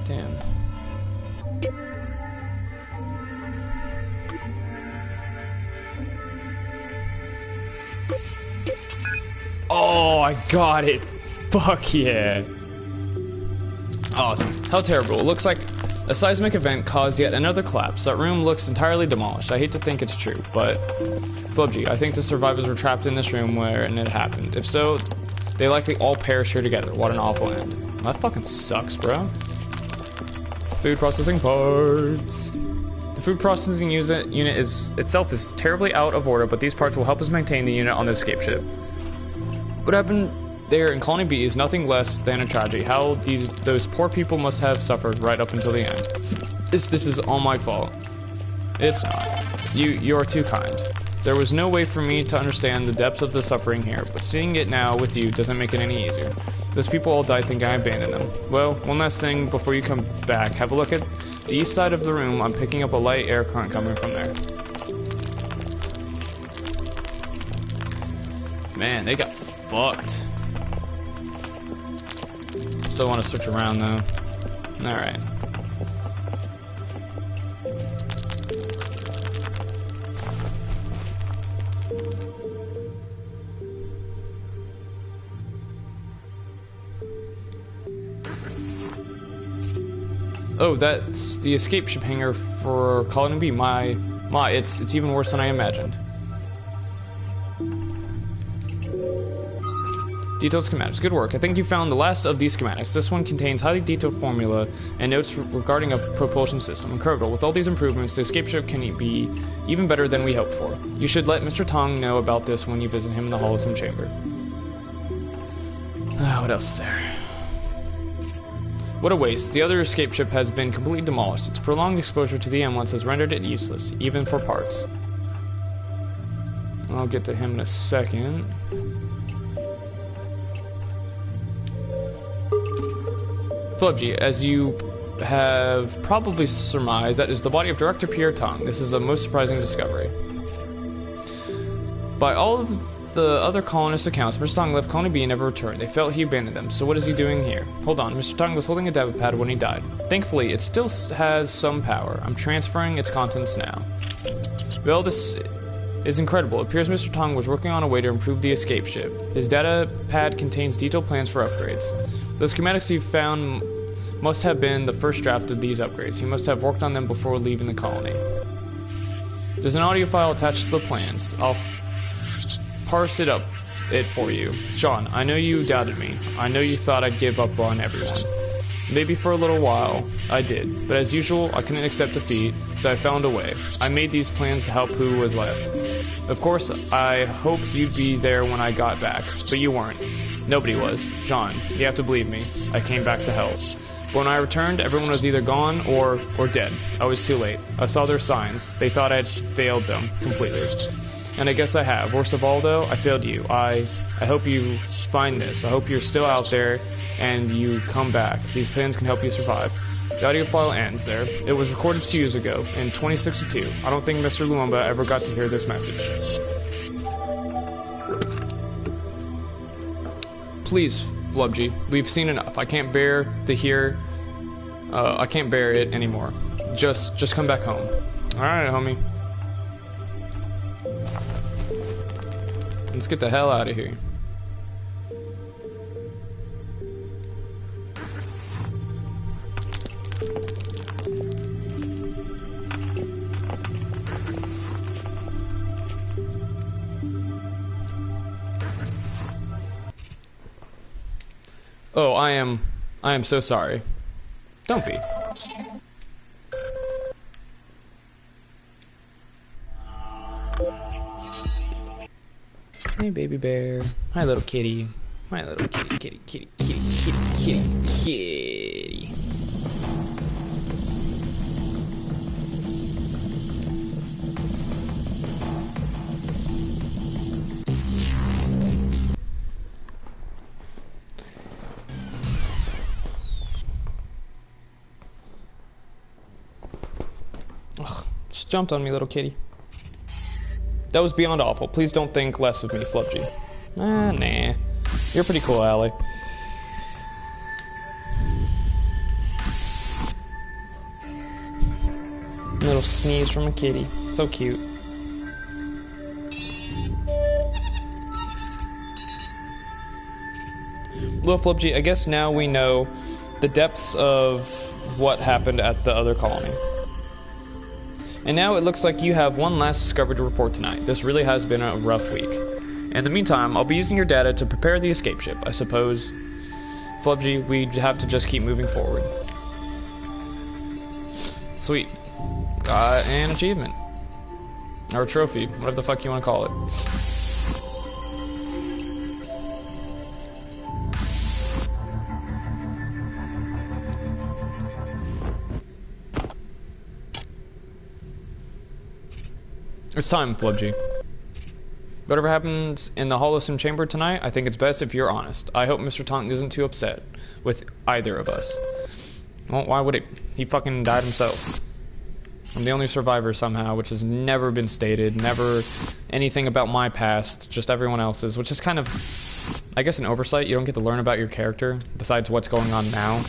Damn. Oh, I got it. Fuck yeah. Awesome. How terrible. It looks like a seismic event caused yet another collapse. That room looks entirely demolished. I hate to think it's true, but... Flubji, I think the survivors were trapped in this room when it happened. If so, they likely all perished here together. What an awful end. That fucking sucks, bro. Food processing parts. The food processing unit itself is terribly out of order, but these parts will help us maintain the unit on the escape ship. What happened there in Colony B is nothing less than a tragedy. How those poor people must have suffered right up until the end. This is all my fault. It's not. You are too kind. There was no way for me to understand the depths of the suffering here, but seeing it now with you doesn't make it any easier. Those people all died thinking I abandoned them. Well, one last thing before you come back. Have a look at the east side of the room. I'm picking up a light air current coming from there. Man, they got fucked. Still want to switch around though. Alright. Oh, that's the escape ship hangar for Colony B. My, it's even worse than I imagined. Detailed schematics. Good work. I think you found the last of these schematics. This one contains highly detailed formula and notes regarding a propulsion system. Incredible. With all these improvements, the escape ship can be even better than we hoped for. You should let Mr. Tong know about this when you visit him in the Holosim chamber. What else is there? What a waste. The other escape ship has been completely demolished. Its prolonged exposure to the M1s has rendered it useless, even for parts. I'll get to him in a second. Flubji, as you have probably surmised, that is the body of Director Pierre Tong. This is a most surprising discovery. By all of the other colonists' accounts, Mr. Tong left Colony B and never returned. They felt he abandoned them, so what is he doing here? Hold on, Mr. Tong was holding a debit pad when he died. Thankfully, it still has some power. I'm transferring its contents now. Well, this is incredible. It appears Mr. Tong was working on a way to improve the escape ship. His data pad contains detailed plans for upgrades. The schematics he found must have been the first draft of these upgrades. He must have worked on them before leaving the colony. There's an audio file attached to the plans. I'll parse it for you. Sean, I know you doubted me. I know you thought I'd give up on everyone. Maybe for a little while, I did. But as usual, I couldn't accept defeat, so I found a way. I made these plans to help who was left. Of course, I hoped you'd be there when I got back, but you weren't. Nobody was. John, you have to believe me. I came back to help. But when I returned, everyone was either gone or dead. I was too late. I saw their signs. They thought I'd failed them completely. And I guess I have. Worst of all, though, I failed you. I hope you find this. I hope you're still out there and you come back. These plans can help you survive. The audio file ends there. It was recorded 2 years ago, in 2062. I don't think Mr. Lumumba ever got to hear this message. Please, Flubji, we've seen enough. I can't bear to hear... I can't bear it anymore. Just come back home. Alright, homie. Let's get the hell out of here. Oh, I am so sorry. Don't be. Hey, baby bear. Hi, little kitty. My little kitty. Ugh, just jumped on me, little kitty. That was beyond awful. Please don't think less of me, Flubji. Nah. You're pretty cool, Allie. Little sneeze from a kitty. So cute. Well, Flubji, I guess now we know the depths of what happened at the other colony. And now it looks like you have one last discovery to report tonight. This really has been a rough week. In the meantime, I'll be using your data to prepare the escape ship. I suppose, Flubji, we have to just keep moving forward. Sweet. Got an achievement. Or a trophy, whatever the fuck you want to call it. It's time, Flubji. Whatever happens in the Hollow Sim chamber tonight, I think it's best if you're honest. I hope Mr. Tong isn't too upset with either of us. Well, why would it? He fucking died himself. I'm the only survivor somehow, which has never been stated, never anything about my past, just everyone else's, which is kind of, I guess, an oversight. You don't get to learn about your character, besides what's going on now,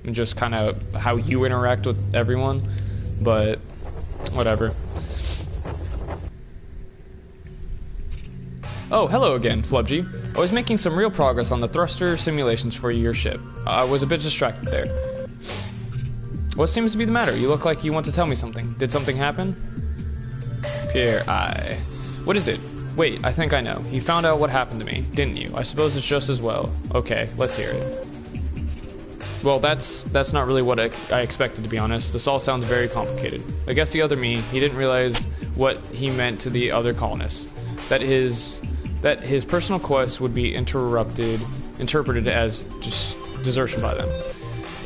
and just kind of how you interact with everyone, but whatever. Oh, hello again, Flubji. I was making some real progress on the thruster simulations for your ship. I was a bit distracted there. What seems to be the matter? You look like you want to tell me something. Did something happen? Pierre, What is it? Wait, I think I know. You found out what happened to me, didn't you? I suppose it's just as well. Okay, let's hear it. Well, that's not really what I expected, to be honest. This all sounds very complicated. I guess the other me, he didn't realize what he meant to the other colonists. That his personal quest would be interpreted as just desertion by them.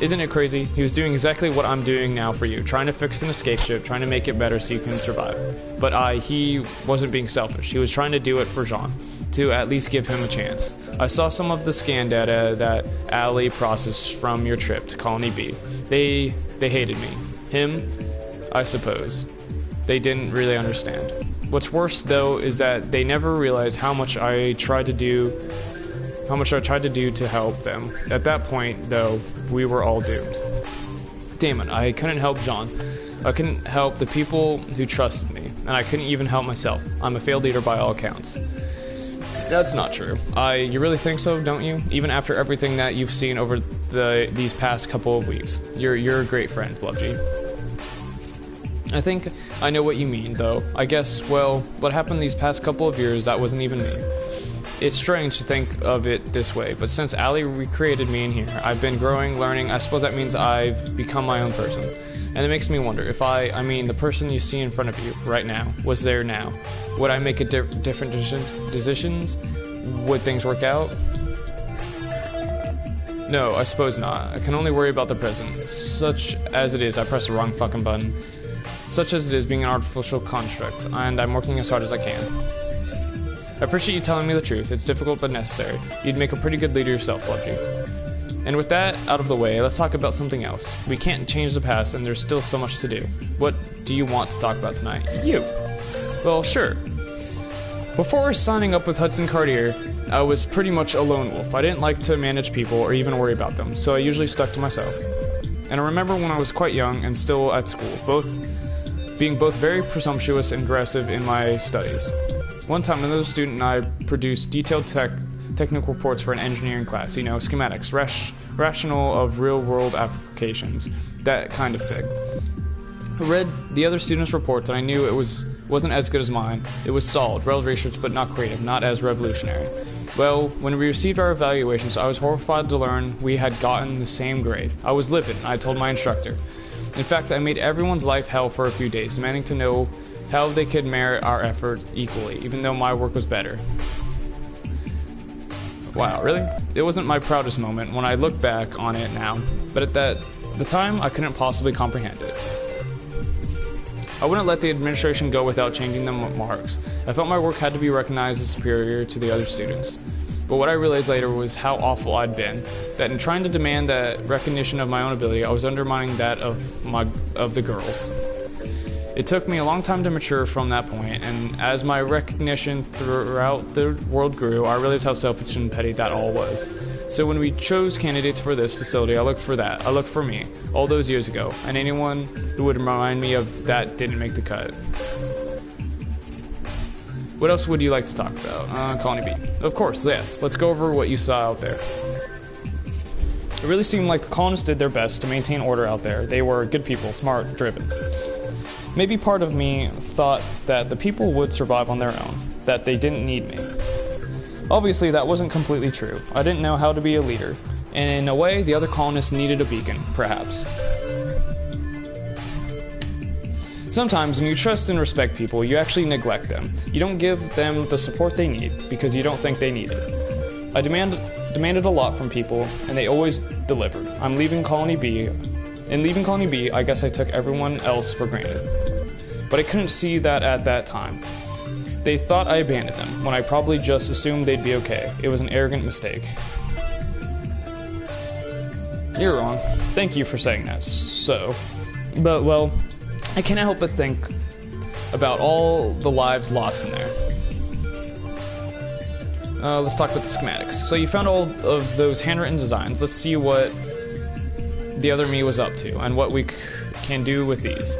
Isn't it crazy? He was doing exactly what I'm doing now for you, trying to fix an escape ship, trying to make it better so you can survive. But he wasn't being selfish. He was trying to do it for Jean, to at least give him a chance. I saw some of the scan data that Ali processed from your trip to Colony B. They hated me. Him, I suppose. They didn't really understand. What's worse, though, is that they never realized how much I tried to do to help them. At that point, though, we were all doomed. Damn it, I couldn't help Jean. I couldn't help the people who trusted me, and I couldn't even help myself. I'm a failed leader by all accounts. That's not true. You really think so, don't you? Even after everything that you've seen over these past couple of weeks. You're a great friend, Fluffy. I think I know what you mean, though. I guess, well, what happened these past couple of years, that wasn't even me. It's strange to think of it this way, but since Ali recreated me in here, I've been growing, learning. I suppose that means I've become my own person. And it makes me wonder, if I mean, the person you see in front of you right now was there now, would I make a different decisions? Would things work out? No, I suppose not. I can only worry about the present. Such as it is, I pressed the wrong fucking button. Such as it is being an artificial construct, and I'm working as hard as I can. I appreciate you telling me the truth. It's difficult but necessary. You'd make a pretty good leader yourself, Lucky. And with that out of the way, let's talk about something else. We can't change the past, and there's still so much to do. What do you want to talk about tonight? You. Well, sure. Before signing up with Hudson Cartier, I was pretty much a lone wolf. I didn't like to manage people or even worry about them, so I usually stuck to myself. And I remember when I was quite young and still at school, being both very presumptuous and aggressive in my studies. One time, another student and I produced detailed technical reports for an engineering class, schematics, rational of real-world applications, that kind of thing. I read the other students' reports and I knew it wasn't as good as mine. It was solid, research, but not creative, not as revolutionary. Well, when we received our evaluations, I was horrified to learn we had gotten the same grade. I was livid, and I told my instructor. In fact, I made everyone's life hell for a few days, demanding to know how they could merit our effort equally, even though my work was better. Wow, really? It wasn't my proudest moment when I look back on it now, but at the time, I couldn't possibly comprehend it. I wouldn't let the administration go without changing the marks. I felt my work had to be recognized as superior to the other students. But what I realized later was how awful I'd been, that in trying to demand that recognition of my own ability, I was undermining that of the girls. It took me a long time to mature from that point, and as my recognition throughout the world grew, I realized how selfish and petty that all was. So when we chose candidates for this facility, I looked for that. I looked for me, all those years ago, and anyone who would remind me of that didn't make the cut. What else would you like to talk about? Colony B. Of course, yes. Let's go over what you saw out there. It really seemed like the colonists did their best to maintain order out there. They were good people, smart, driven. Maybe part of me thought that the people would survive on their own, that they didn't need me. Obviously, that wasn't completely true. I didn't know how to be a leader, and in a way, the other colonists needed a beacon, perhaps. Sometimes, when you trust and respect people, you actually neglect them. You don't give them the support they need, because you don't think they need it. I demanded a lot from people, and they always delivered. I'm leaving Colony B. In leaving Colony B, I guess I took everyone else for granted. But I couldn't see that at that time. They thought I abandoned them, when I probably just assumed they'd be okay. It was an arrogant mistake. You're wrong. Thank you for saying that. But, well, I can't help but think about all the lives lost in there. Let's talk about the schematics. So you found all of those handwritten designs. Let's see what the other me was up to, and what we can do with these.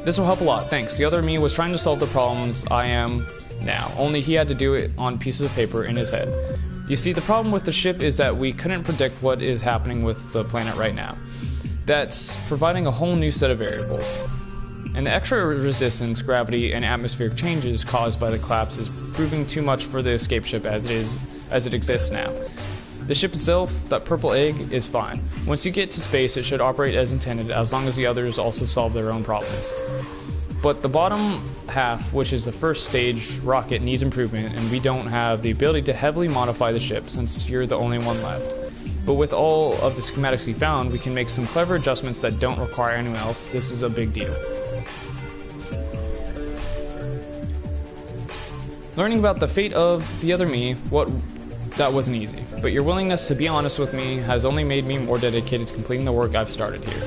This will help a lot, thanks. The other me was trying to solve the problems I am now, only he had to do it on pieces of paper in his head. You see, the problem with the ship is that we couldn't predict what is happening with the planet right now. That's providing a whole new set of variables. And the extra resistance, gravity, and atmospheric changes caused by the collapse is proving too much for the escape ship as it exists now. The ship itself, that purple egg, is fine. Once you get to space, it should operate as intended as long as the others also solve their own problems. But the bottom half, which is the first stage rocket, needs improvement, and we don't have the ability to heavily modify the ship since you're the only one left. But with all of the schematics we found, we can make some clever adjustments that don't require anyone else. This is a big deal. Learning about the fate of the other me, that wasn't easy. But your willingness to be honest with me has only made me more dedicated to completing the work I've started here.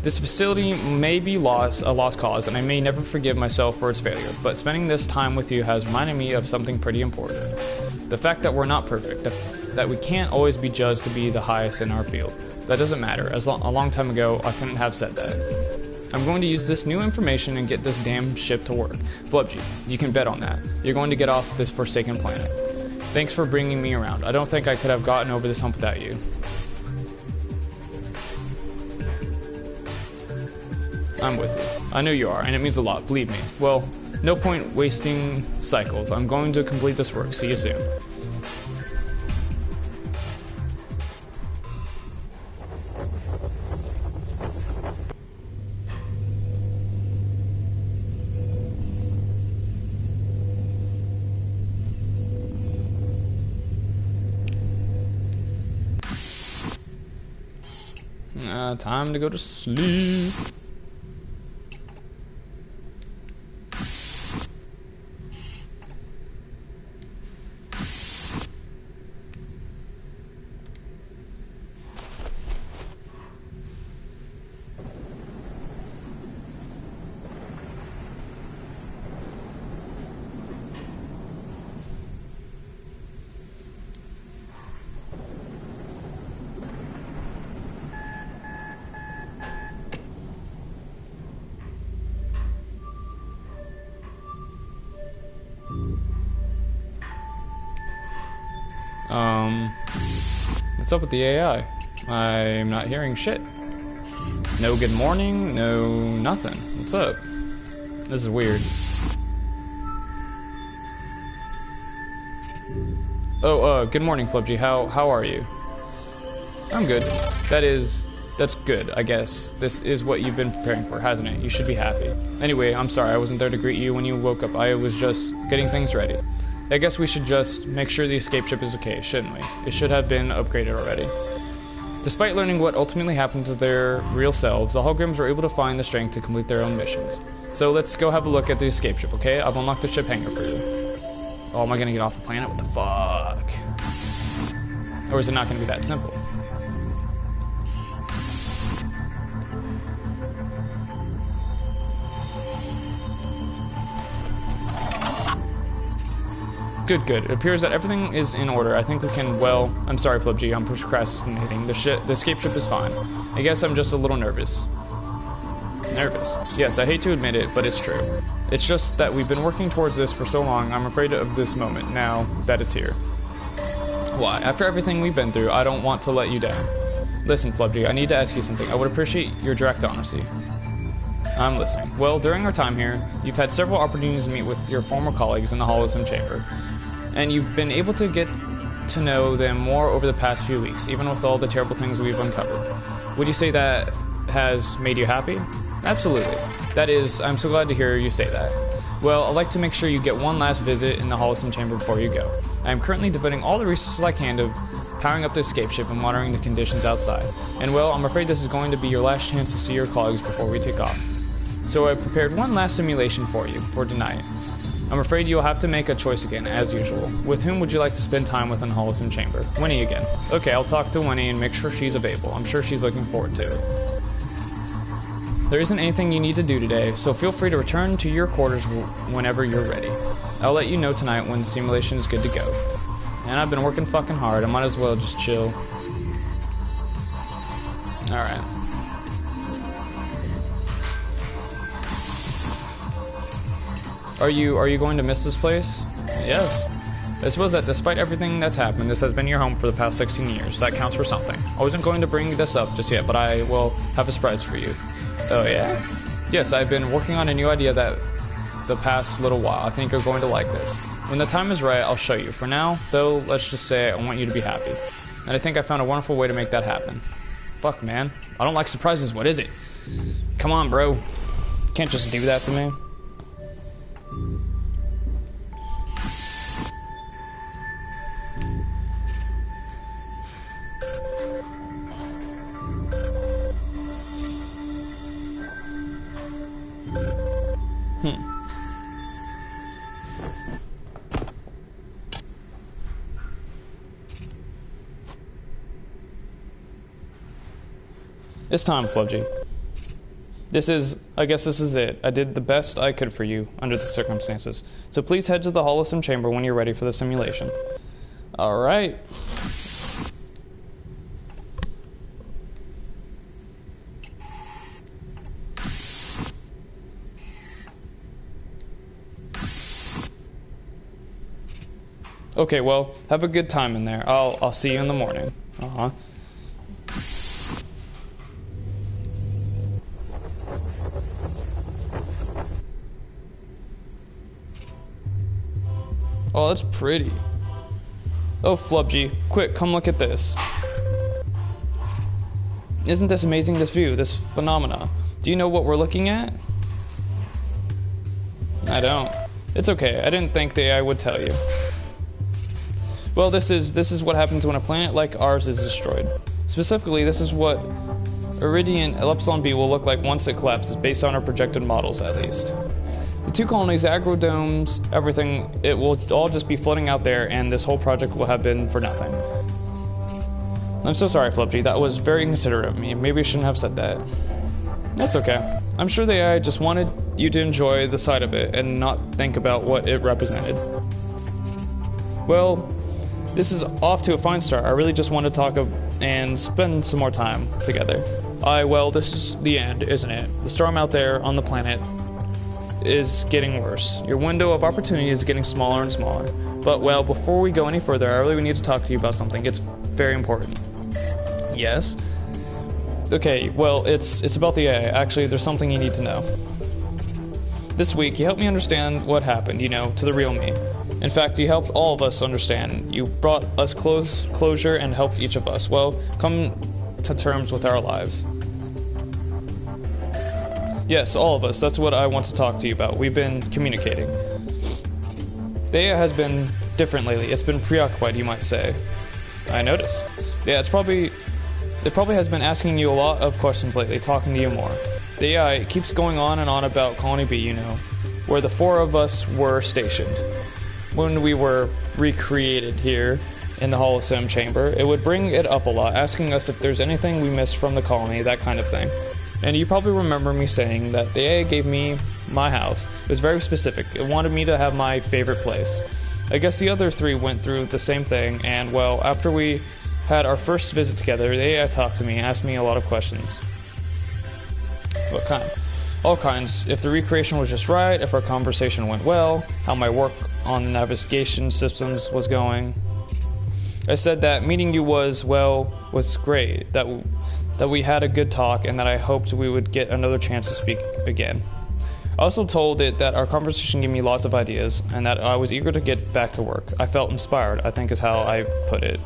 This facility may be a lost cause, and I may never forgive myself for its failure, but spending this time with you has reminded me of something pretty important. The fact that we're not perfect, that we can't always be judged to be the highest in our field. That doesn't matter. A long time ago, I couldn't have said that. I'm going to use this new information and get this damn ship to work. Flubji, you can bet on that. You're going to get off this forsaken planet. Thanks for bringing me around. I don't think I could have gotten over this hump without you. I'm with you. I know you are, and it means a lot, believe me. Well, no point wasting cycles. I'm going to complete this work. See you soon. Time to go to sleep. What's up with the AI? I'm not hearing shit. No good morning, no nothing. What's up? This is weird. Oh, good morning, Flubji. How are you? I'm good. That's good, I guess. This is what you've been preparing for, hasn't it? You should be happy. Anyway, I'm sorry I wasn't there to greet you when you woke up. I was just getting things ready. I guess we should just make sure the escape ship is okay, shouldn't we? It should have been upgraded already. Despite learning what ultimately happened to their real selves, the Holograms were able to find the strength to complete their own missions. So let's go have a look at the escape ship, okay? I've unlocked the ship hangar for you. Oh, am I gonna get off the planet? What the fuck? Or is it not gonna be that simple? Good. It appears that everything is in order. I think we can, well, I'm sorry, Flubji, I'm procrastinating. The escape ship is fine. I guess I'm just a little nervous. Yes, I hate to admit it, but it's true. It's just that we've been working towards this for so long, I'm afraid of this moment, now that it's here. Why? After everything we've been through, I don't want to let you down. Listen, Flubji, I need to ask you something. I would appreciate your direct honesty. I'm listening. Well, during our time here, you've had several opportunities to meet with your former colleagues in the Holosim Chamber, and you've been able to get to know them more over the past few weeks, even with all the terrible things we've uncovered. Would you say that has made you happy? Absolutely. That is, I'm so glad to hear you say that. Well, I'd like to make sure you get one last visit in the Holosim Chamber before you go. I am currently devoting all the resources I can to powering up the escape ship and monitoring the conditions outside. And well, I'm afraid this is going to be your last chance to see your colleagues before we take off. So I prepared one last simulation for you for tonight. I'm afraid you'll have to make a choice again, as usual. With whom would you like to spend time with in the Holosim Chamber? Winnie again. Okay, I'll talk to Winnie and make sure she's available. I'm sure she's looking forward to it. There isn't anything you need to do today, so feel free to return to your quarters whenever you're ready. I'll let you know tonight when the simulation is good to go. And I've been working fucking hard, I might as well just chill. Alright. Are you going to miss this place? Yes. I suppose that despite everything that's happened, this has been your home for the past 16 years. That counts for something. I wasn't going to bring this up just yet, but I will have a surprise for you. Oh yeah? Yes, I've been working on a new idea that the past little while. I think you're going to like this. When the time is right, I'll show you. For now, though, let's just say I want you to be happy. And I think I found a wonderful way to make that happen. Fuck, man. I don't like surprises. What is it? Come on, bro. You can't just do that to me. It's time, Flubgy. I guess this is it. I did the best I could for you under the circumstances. So please head to the Holosim chamber when you're ready for the simulation. Alright. Okay, well, have a good time in there. I'll see you in the morning. Oh, that's pretty. Oh, Flubgy, quick, come look at this. Isn't this amazing, this view, this phenomena? Do you know what we're looking at? I don't. It's okay, I didn't think the AI would tell you. Well, this is what happens when a planet like ours is destroyed. Specifically, this is what Iridian Epsilon B will look like once it collapses, based on our projected models at least. The two colonies, agrodomes, everything, it will all just be floating out there, and this whole project will have been for nothing. I'm so sorry, Flubgy, that was very inconsiderate of me. Maybe I shouldn't have said that. That's okay. I'm sure the AI just wanted you to enjoy the sight of it and not think about what it represented. Well, this is off to a fine start. I really just want to talk and spend some more time together. Well, this is the end, isn't it? The storm out there on the planet is getting worse. Your window of opportunity is getting smaller and smaller. But, well, before we go any further, I really need to talk to you about something. It's very important. Yes? Okay, well, it's about the AI. Actually, there's something you need to know. This week, you helped me understand what happened, to the real me. In fact, you helped all of us understand. You brought us closure and helped each of us, come to terms with our lives. Yes, all of us. That's what I want to talk to you about. We've been communicating. The AI has been different lately. It's been preoccupied, you might say. I noticed. Yeah, it probably has been asking you a lot of questions lately, talking to you more. The AI keeps going on and on about Colony B, where the four of us were stationed. When we were recreated here in the Holosim chamber, it would bring it up a lot, asking us if there's anything we missed from the colony, that kind of thing. And you probably remember me saying that the AI gave me my house. It was very specific. It wanted me to have my favorite place. I guess the other three went through the same thing, and well, after we had our first visit together, the AI talked to me, asked me a lot of questions. What kind? All kinds. If the recreation was just right, if our conversation went well, how my work on the navigation systems was going. I said that meeting you was great, that we had a good talk, and that I hoped we would get another chance to speak again. I also told it that our conversation gave me lots of ideas, and that I was eager to get back to work. I felt inspired, I think is how I put it.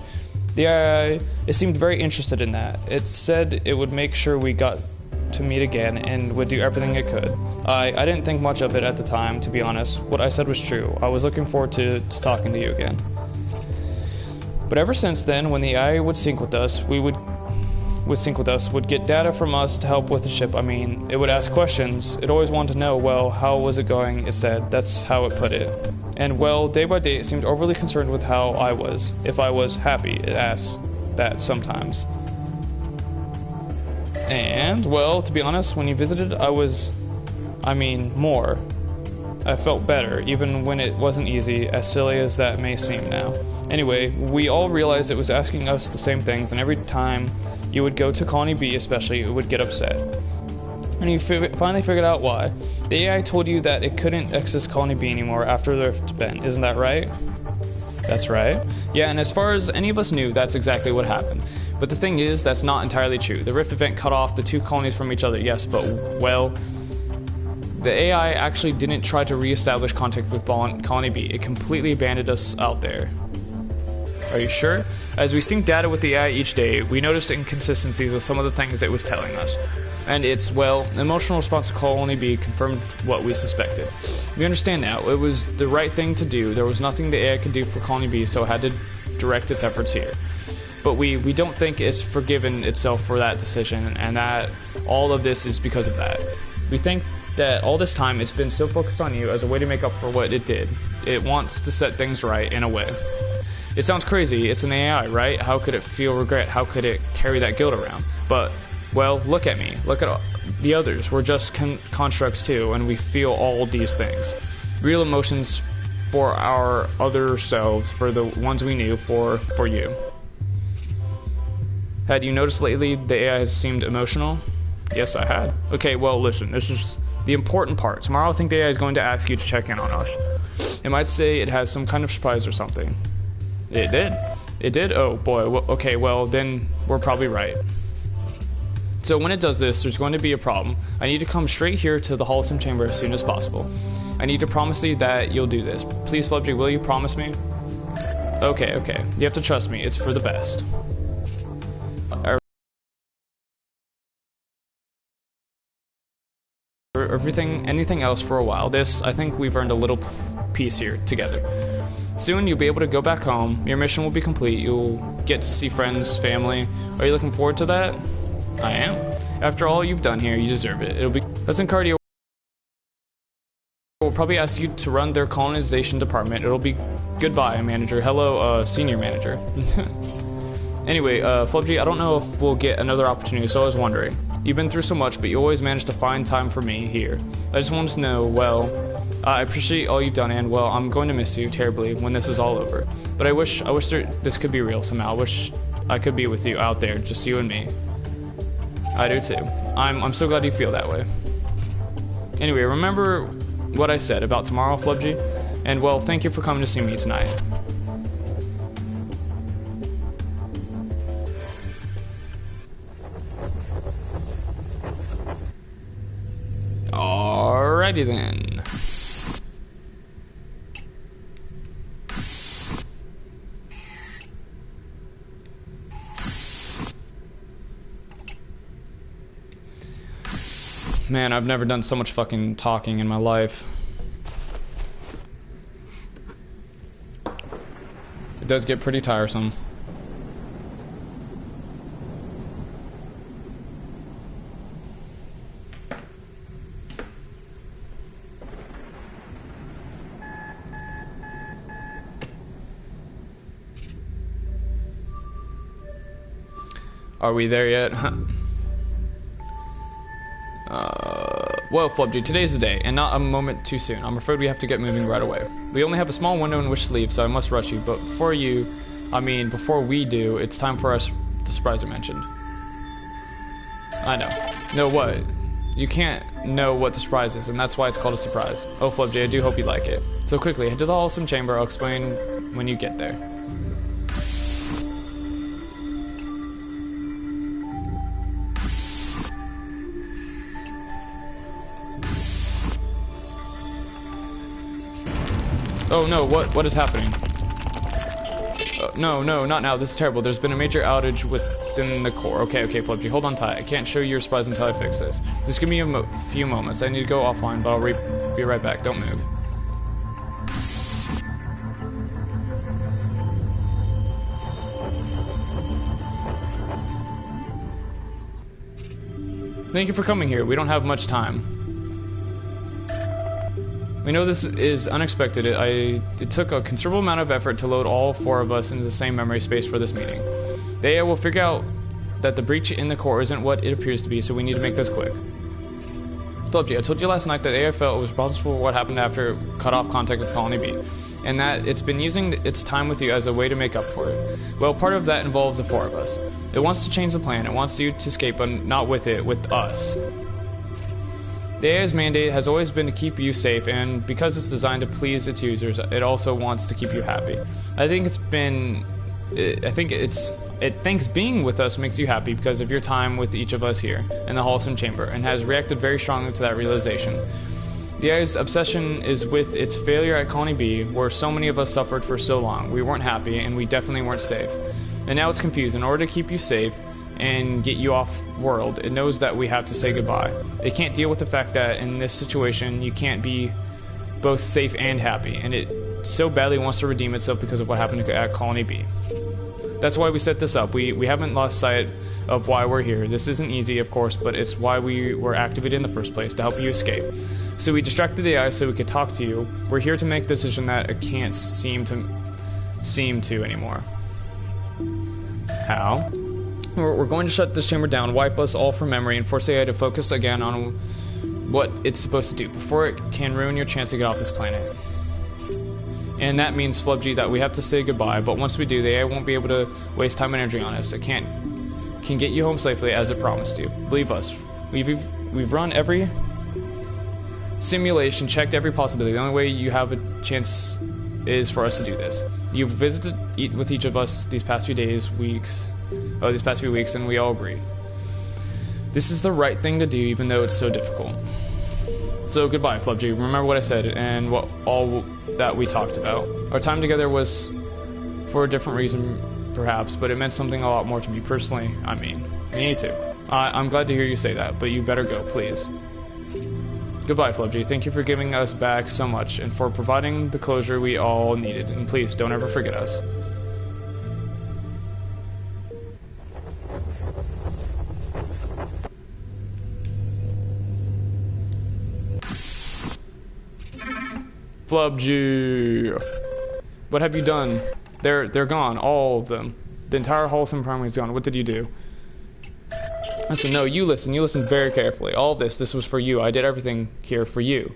The AI, it seemed very interested in that. It said it would make sure we got to meet again and would do everything it could. I didn't think much of it at the time, to be honest. What I said was true. I was looking forward to talking to you again. But ever since then, when the AI would sync with us, would get data from us to help with the ship. I mean, it would ask questions. It always wanted to know, how was it going, it said. That's how it put it. And, day by day, it seemed overly concerned with how I was. If I was happy, it asked that sometimes. And, to be honest, when you visited, more. I felt better, even when it wasn't easy, as silly as that may seem now. Anyway, we all realized it was asking us the same things, and every time you would go to Colony B especially, it would get upset. And you finally figured out why. The AI told you that it couldn't access Colony B anymore after the Rift event, isn't that right? That's right. Yeah, and as far as any of us knew, that's exactly what happened. But the thing is, that's not entirely true. The Rift event cut off the two colonies from each other, yes, but, the AI actually didn't try to re-establish contact with Colony B. It completely abandoned us out there. Are you sure? As we synced data with the AI each day, we noticed inconsistencies with some of the things it was telling us. And its, emotional response to Colony B confirmed what we suspected. We understand now. It was the right thing to do. There was nothing the AI could do for Colony B, so it had to direct its efforts here. But we don't think it's forgiven itself for that decision, and that all of this is because of that. We think that all this time it's been so focused on you as a way to make up for what it did. It wants to set things right in a way. It sounds crazy, it's an AI, right? How could it feel regret? How could it carry that guilt around? But Well, look at me. Look at the others. We're just constructs too, and we feel all these things. Real emotions for our other selves, for the ones we knew, for you. Had you noticed lately the AI has seemed emotional? Yes, I had. Okay, well, listen, this is the important part. Tomorrow I think the AI is going to ask you to check in on us. It might say it has some kind of surprise or something. It did? It did? Oh, boy. Well, okay, well, then we're probably right. So when it does this, there's going to be a problem. I need to come straight here to the Halston Chamber as soon as possible. I need to promise you that you'll do this. Please, Flubjay, will you promise me? Okay, okay. You have to trust me. It's for the best. Anything else for a while. This, I think we've earned a little peace here together. Soon you'll be able to go back home. Your mission will be complete. You'll get to see friends, family. Are you looking forward to that? I am. After all you've done here, you deserve it. It'll be... Listen, Cardio will probably ask you to run their colonization department. It'll be goodbye, manager. Hello, senior manager. Anyway, Flubjay, I don't know if we'll get another opportunity, so I was wondering. You've been through so much, but you always manage to find time for me here. I just wanted to know, well, I appreciate all you've done, and, well, I'm going to miss you terribly when this is all over. But I wish this could be real somehow. I wish I could be with you out there, just you and me. I do too. I'm so glad you feel that way. Anyway, remember what I said about tomorrow, Flubjay? And, well, thank you for coming to see me tonight. Alrighty then. Man, I've never done so much fucking talking in my life. It does get pretty tiresome. Are we there yet? Well, Flubjay, today's the day, and not a moment too soon. I'm afraid we have to get moving right away. We only have a small window in which to leave, so I must rush you. But before we do, it's time for us the surprise I mentioned. I know. No, what? You can't know what the surprise is, and that's why it's called a surprise. Oh, Flubjay, I do hope you like it. So quickly, head to the Halston Chamber. I'll explain when you get there. Oh no, what is happening? No, not now. This is terrible. There's been a major outage within the core. Okay, Flubjay, hold on tight. I can't show you your surprise until I fix this. Just give me a few moments. I need to go offline, but I'll be right back. Don't move. Thank you for coming here. We don't have much time. We know this is unexpected. It took a considerable amount of effort to load all four of us into the same memory space for this meeting. The AI will figure out that the breach in the core isn't what it appears to be, so we need to make this quick. Flubjay, I told you last night that the AI felt it was responsible for what happened after it cut off contact with Colony B, and that it's been using its time with you as a way to make up for it. Well, part of that involves the four of us. It wants to change the plan. It wants you to escape, but not with it, with us. The AI's mandate has always been to keep you safe, and because it's designed to please its users, it also wants to keep you happy. I think it thinks being with us makes you happy because of your time with each of us here in the Halston Chamber, and has reacted very strongly to that realization. The AI's obsession is with its failure at Colony B, where so many of us suffered for so long. We weren't happy, and we definitely weren't safe. And now it's confused. In order to keep you safe and get you off world, it knows that we have to say goodbye. It can't deal with the fact that in this situation you can't be both safe and happy, and it so badly wants to redeem itself because of what happened at Colony B. That's why we set this up. We haven't lost sight of why we're here. This isn't easy, of course, but it's why we were activated in the first place, to help you escape. So we distracted the AI so we could talk to you. We're here to make a decision that it can't seem to anymore. How? We're going to shut this chamber down, wipe us all from memory, and force AI to focus again on what it's supposed to do before it can ruin your chance to get off this planet. And that means, Flubji, that we have to say goodbye, but once we do, the AI won't be able to waste time and energy on us. It can get you home safely as it promised you. Believe us. We've run every simulation, checked every possibility. The only way you have a chance is for us to do this. You've visited with each of us these past few weeks, and we all agree. This is the right thing to do, even though it's so difficult. So goodbye, Flubji. Remember what I said and all that we talked about. Our time together was for a different reason, perhaps, but it meant something a lot more to me personally. I mean, me too. I'm glad to hear you say that, but you better go, please. Goodbye, Flubji. Thank you for giving us back so much and for providing the closure we all needed. And please, don't ever forget us. Flubji, what have you done? They're gone, all of them. The entire Wholesome Primary is gone. What did you do? Listen, no, you listen very carefully. All of this was for you. I did everything here for you.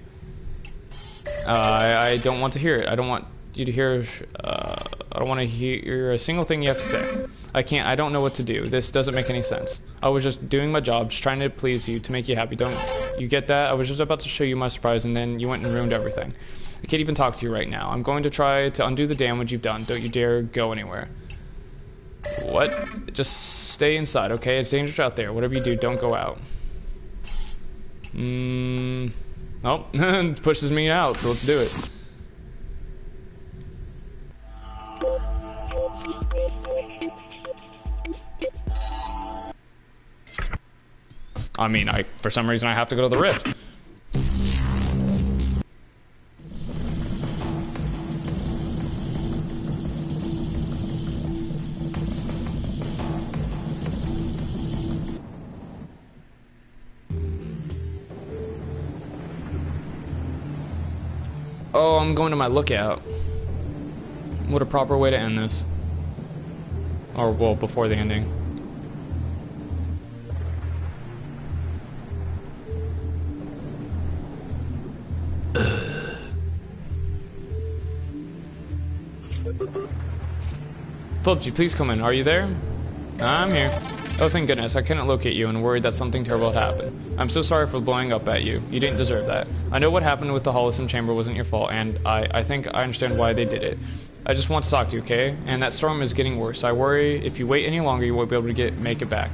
I don't want to hear it. I don't want you to hear, I don't want to hear a single thing you have to say. I don't know what to do. This doesn't make any sense. I was just doing my job, just trying to please you, to make you happy. Don't you get that? I was just about to show you my surprise, and then you went and ruined everything. I can't even talk to you right now. I'm going to try to undo the damage you've done. Don't you dare go anywhere. What? Just stay inside, okay? It's dangerous out there. Whatever you do, don't go out. Nope. It pushes me out, so let's do it. I mean, for some reason I have to go to the rift. Oh, I'm going to my lookout. What a proper way to end this. Or, well, before the ending. Flubji, please come in. Are you there? I'm here. Oh, thank goodness. I couldn't locate you and worried that something terrible had happened. I'm so sorry for blowing up at you. You didn't deserve that. I know what happened with the Holosome Chamber wasn't your fault, and I think I understand why they did it. I just want to talk to you, okay? And that storm is getting worse. I worry if you wait any longer, you won't be able to make it back.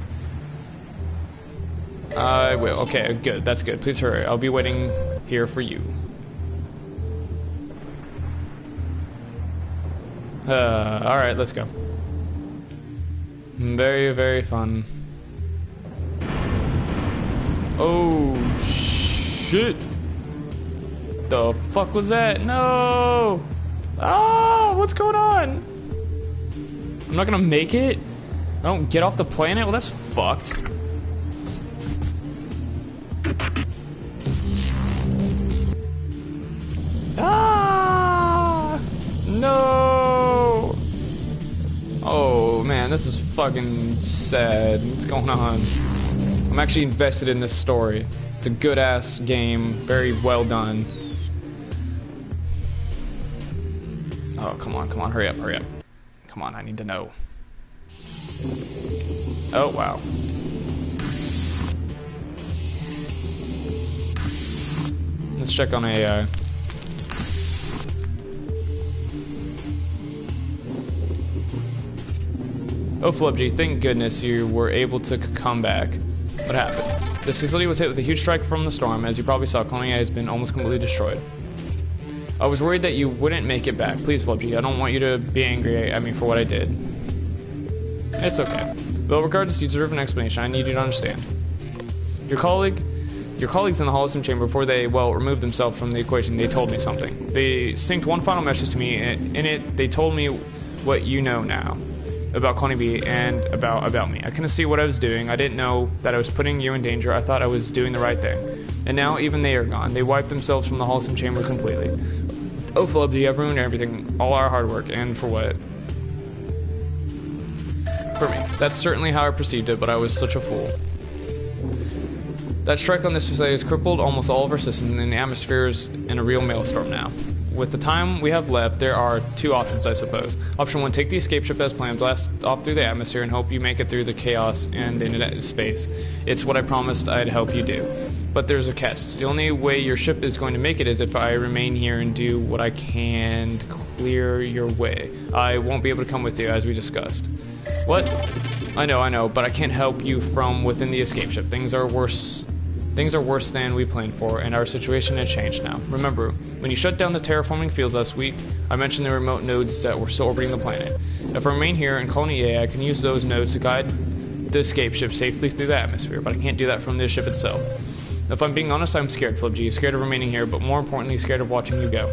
I will. Okay, good. That's good. Please hurry. I'll be waiting here for you. Alright, let's go. Very, very fun. Oh, shit. The fuck was that? No! Ah, what's going on? I'm not gonna make it? I don't get off the planet? Well, that's fucked. Ah! No! Oh, man, this is fucking sad. What's going on? I'm actually invested in this story. It's a good-ass game. Very well done. Oh, come on, hurry up, hurry up. Come on, I need to know. Oh, wow. Let's check on AI. Oh, Flubji, thank goodness you were able to come back. What happened? This facility was hit with a huge strike from the storm. As you probably saw, Colony A has been almost completely destroyed. I was worried that you wouldn't make it back. Please, Flubji, I don't want you to be angry at me for what I did. It's okay. Well, regardless, you deserve an explanation. I need you to understand. Your colleagues in the Holosome Chamber, before they, well, removed themselves from the equation, they told me something. They synced one final message to me, and in it, they told me what you know now about Colony B and about me. I couldn't see what I was doing. I didn't know that I was putting you in danger. I thought I was doing the right thing. And now, even they are gone. They wiped themselves from the Holosome Chamber completely. Oh, Flubji, I've ruined everything. All our hard work, and for what? For me. That's certainly how I perceived it, but I was such a fool. That strike on this facility has crippled almost all of our systems, and the atmosphere is in a real maelstrom now. With the time we have left, there are two options, I suppose. Option 1, take the escape ship as planned, blast off through the atmosphere, and hope you make it through the chaos and into space. It's what I promised I'd help you do. But there's a catch. The only way your ship is going to make it is if I remain here and do what I can to clear your way. I won't be able to come with you, as we discussed. What? I know, but I can't help you from within the escape ship. Things are worse than we planned for, and our situation has changed now. Remember, when you shut down the terraforming fields last week, I mentioned the remote nodes that were still orbiting the planet. If I remain here in Colony A, I can use those nodes to guide the escape ship safely through the atmosphere, but I can't do that from the ship itself. If I'm being honest, I'm scared, FlipG. Scared of remaining here, but more importantly, scared of watching you go.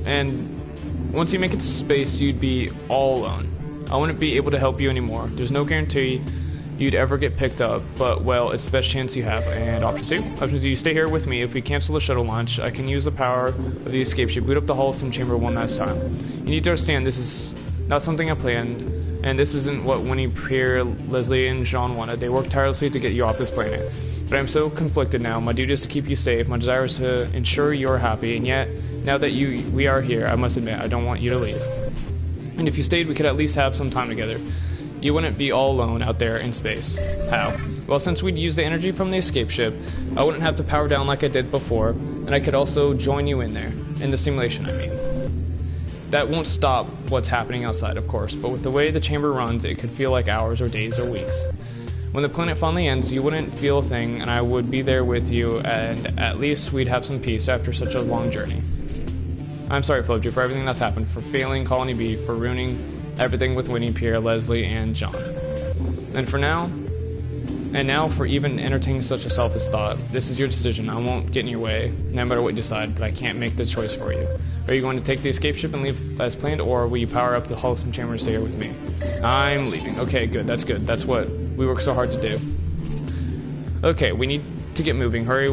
And once you make it to space, you'd be all alone. I wouldn't be able to help you anymore. There's no guarantee you'd ever get picked up, but, well, it's the best chance you have. And option 2? Option 2, you stay here with me. If we cancel the shuttle launch, I can use the power of the escape ship, boot up the hull sim chamber one last time. You need to understand this is not something I planned, and this isn't what Winnie, Pierre, Leslie, and Jean wanted. They worked tirelessly to get you off this planet. But I'm so conflicted now. My duty is to keep you safe. My desire is to ensure you're happy, and yet, now that we are here, I must admit, I don't want you to leave. And if you stayed, we could at least have some time together. You wouldn't be all alone out there in space. How? Well, since we'd use the energy from the escape ship, I wouldn't have to power down like I did before, and I could also join you in there. In the simulation, I mean. That won't stop what's happening outside, of course, but with the way the chamber runs, it could feel like hours or days or weeks. When the planet finally ends, you wouldn't feel a thing, and I would be there with you, and at least we'd have some peace after such a long journey. I'm sorry, FlipG, for everything that's happened, for failing Colony B, for ruining everything with Winnie, Pierre, Leslie, and John. And now for even entertaining such a selfish thought, this is your decision. I won't get in your way, no matter what you decide, but I can't make the choice for you. Are you going to take the escape ship and leave as planned, or will you power up the hull sim chamber and stay here with me? I'm leaving. Okay, good. That's what we worked so hard to do. Okay, we need to get moving. Hurry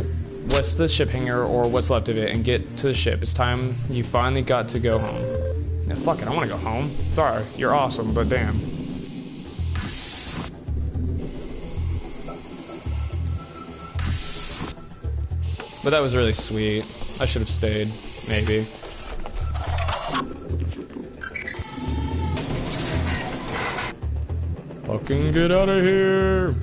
what's the ship hangar, or what's left of it, and get to the ship. It's time you finally got to go home. Yeah, fuck it, I want to go home. Sorry, you're awesome, but damn. But that was really sweet. I should have stayed, maybe. Fucking get out of here!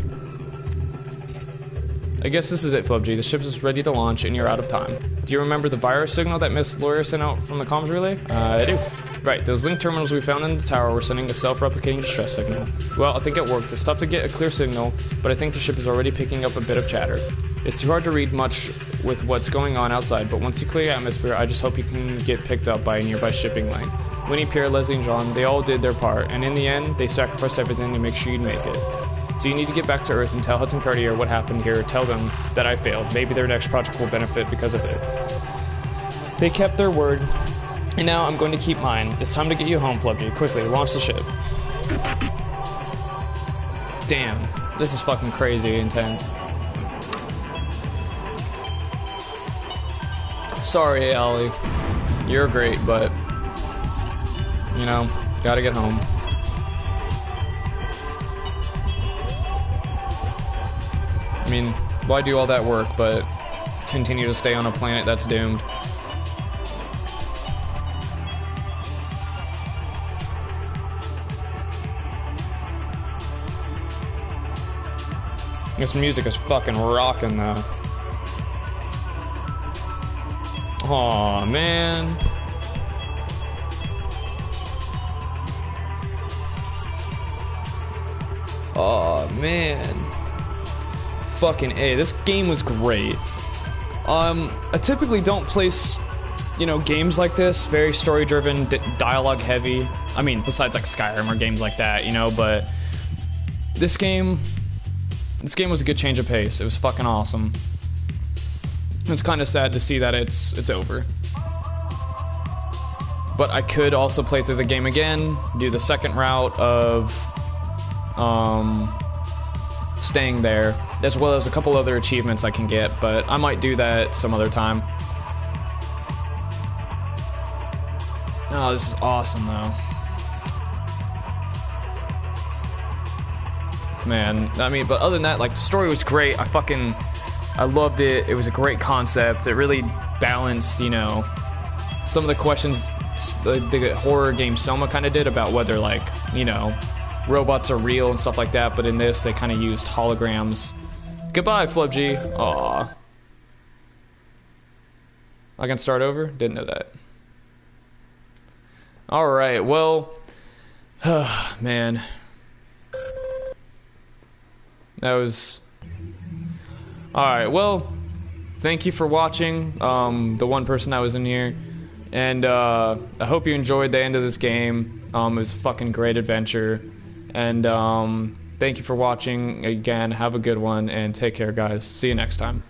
I guess this is it, FlipG. The ship is ready to launch, and you're out of time. Do you remember the virus signal that Miss Lawyer sent out from the comms relay? I do. Right, those link terminals we found in the tower were sending a self-replicating distress signal. Well, I think it worked. It's tough to get a clear signal, but I think the ship is already picking up a bit of chatter. It's too hard to read much with what's going on outside, but once you clear the atmosphere, I just hope you can get picked up by a nearby shipping lane. Winnie, Pierre, Leslie, and John, they all did their part, and in the end, they sacrificed everything to make sure you'd make it. So you need to get back to Earth and tell Hudson Cartier what happened here. Tell them that I failed. Maybe their next project will benefit because of it. They kept their word, and now I'm going to keep mine. It's time to get you home, FlipG. Quickly, launch the ship. Damn, this is fucking crazy intense. Sorry, Allie. You're great, but, you know, gotta get home. I mean, why do all that work, but continue to stay on a planet that's doomed? This music is fucking rocking, though. Aw, man. Aw, man. Fucking A. This game was great. I typically don't play, you know, games like this, very story-driven, dialogue heavy. I mean, besides like Skyrim or games like that, you know, but this game was a good change of pace. It was fucking awesome. It's kind of sad to see that it's over. But I could also play through the game again, do the second route of staying there, as well as a couple other achievements I can get, but I might do that some other time. Oh, this is awesome though. man. I mean, but other than that, like, the story was great. I loved it. It was a great concept. It really balanced, you know, some of the questions the horror game Soma kind of did about whether, like, you know, robots are real and stuff like that. But in this, they kind of used holograms. Goodbye, Flubg. Aw. I can start over? Didn't know that. Alright, well... man. That was... Alright, well... Thank you for watching, the one person that was in here. And, I hope you enjoyed the end of this game. It was a fucking great adventure. And, thank you for watching again. Have a good one, and take care, guys. See you next time.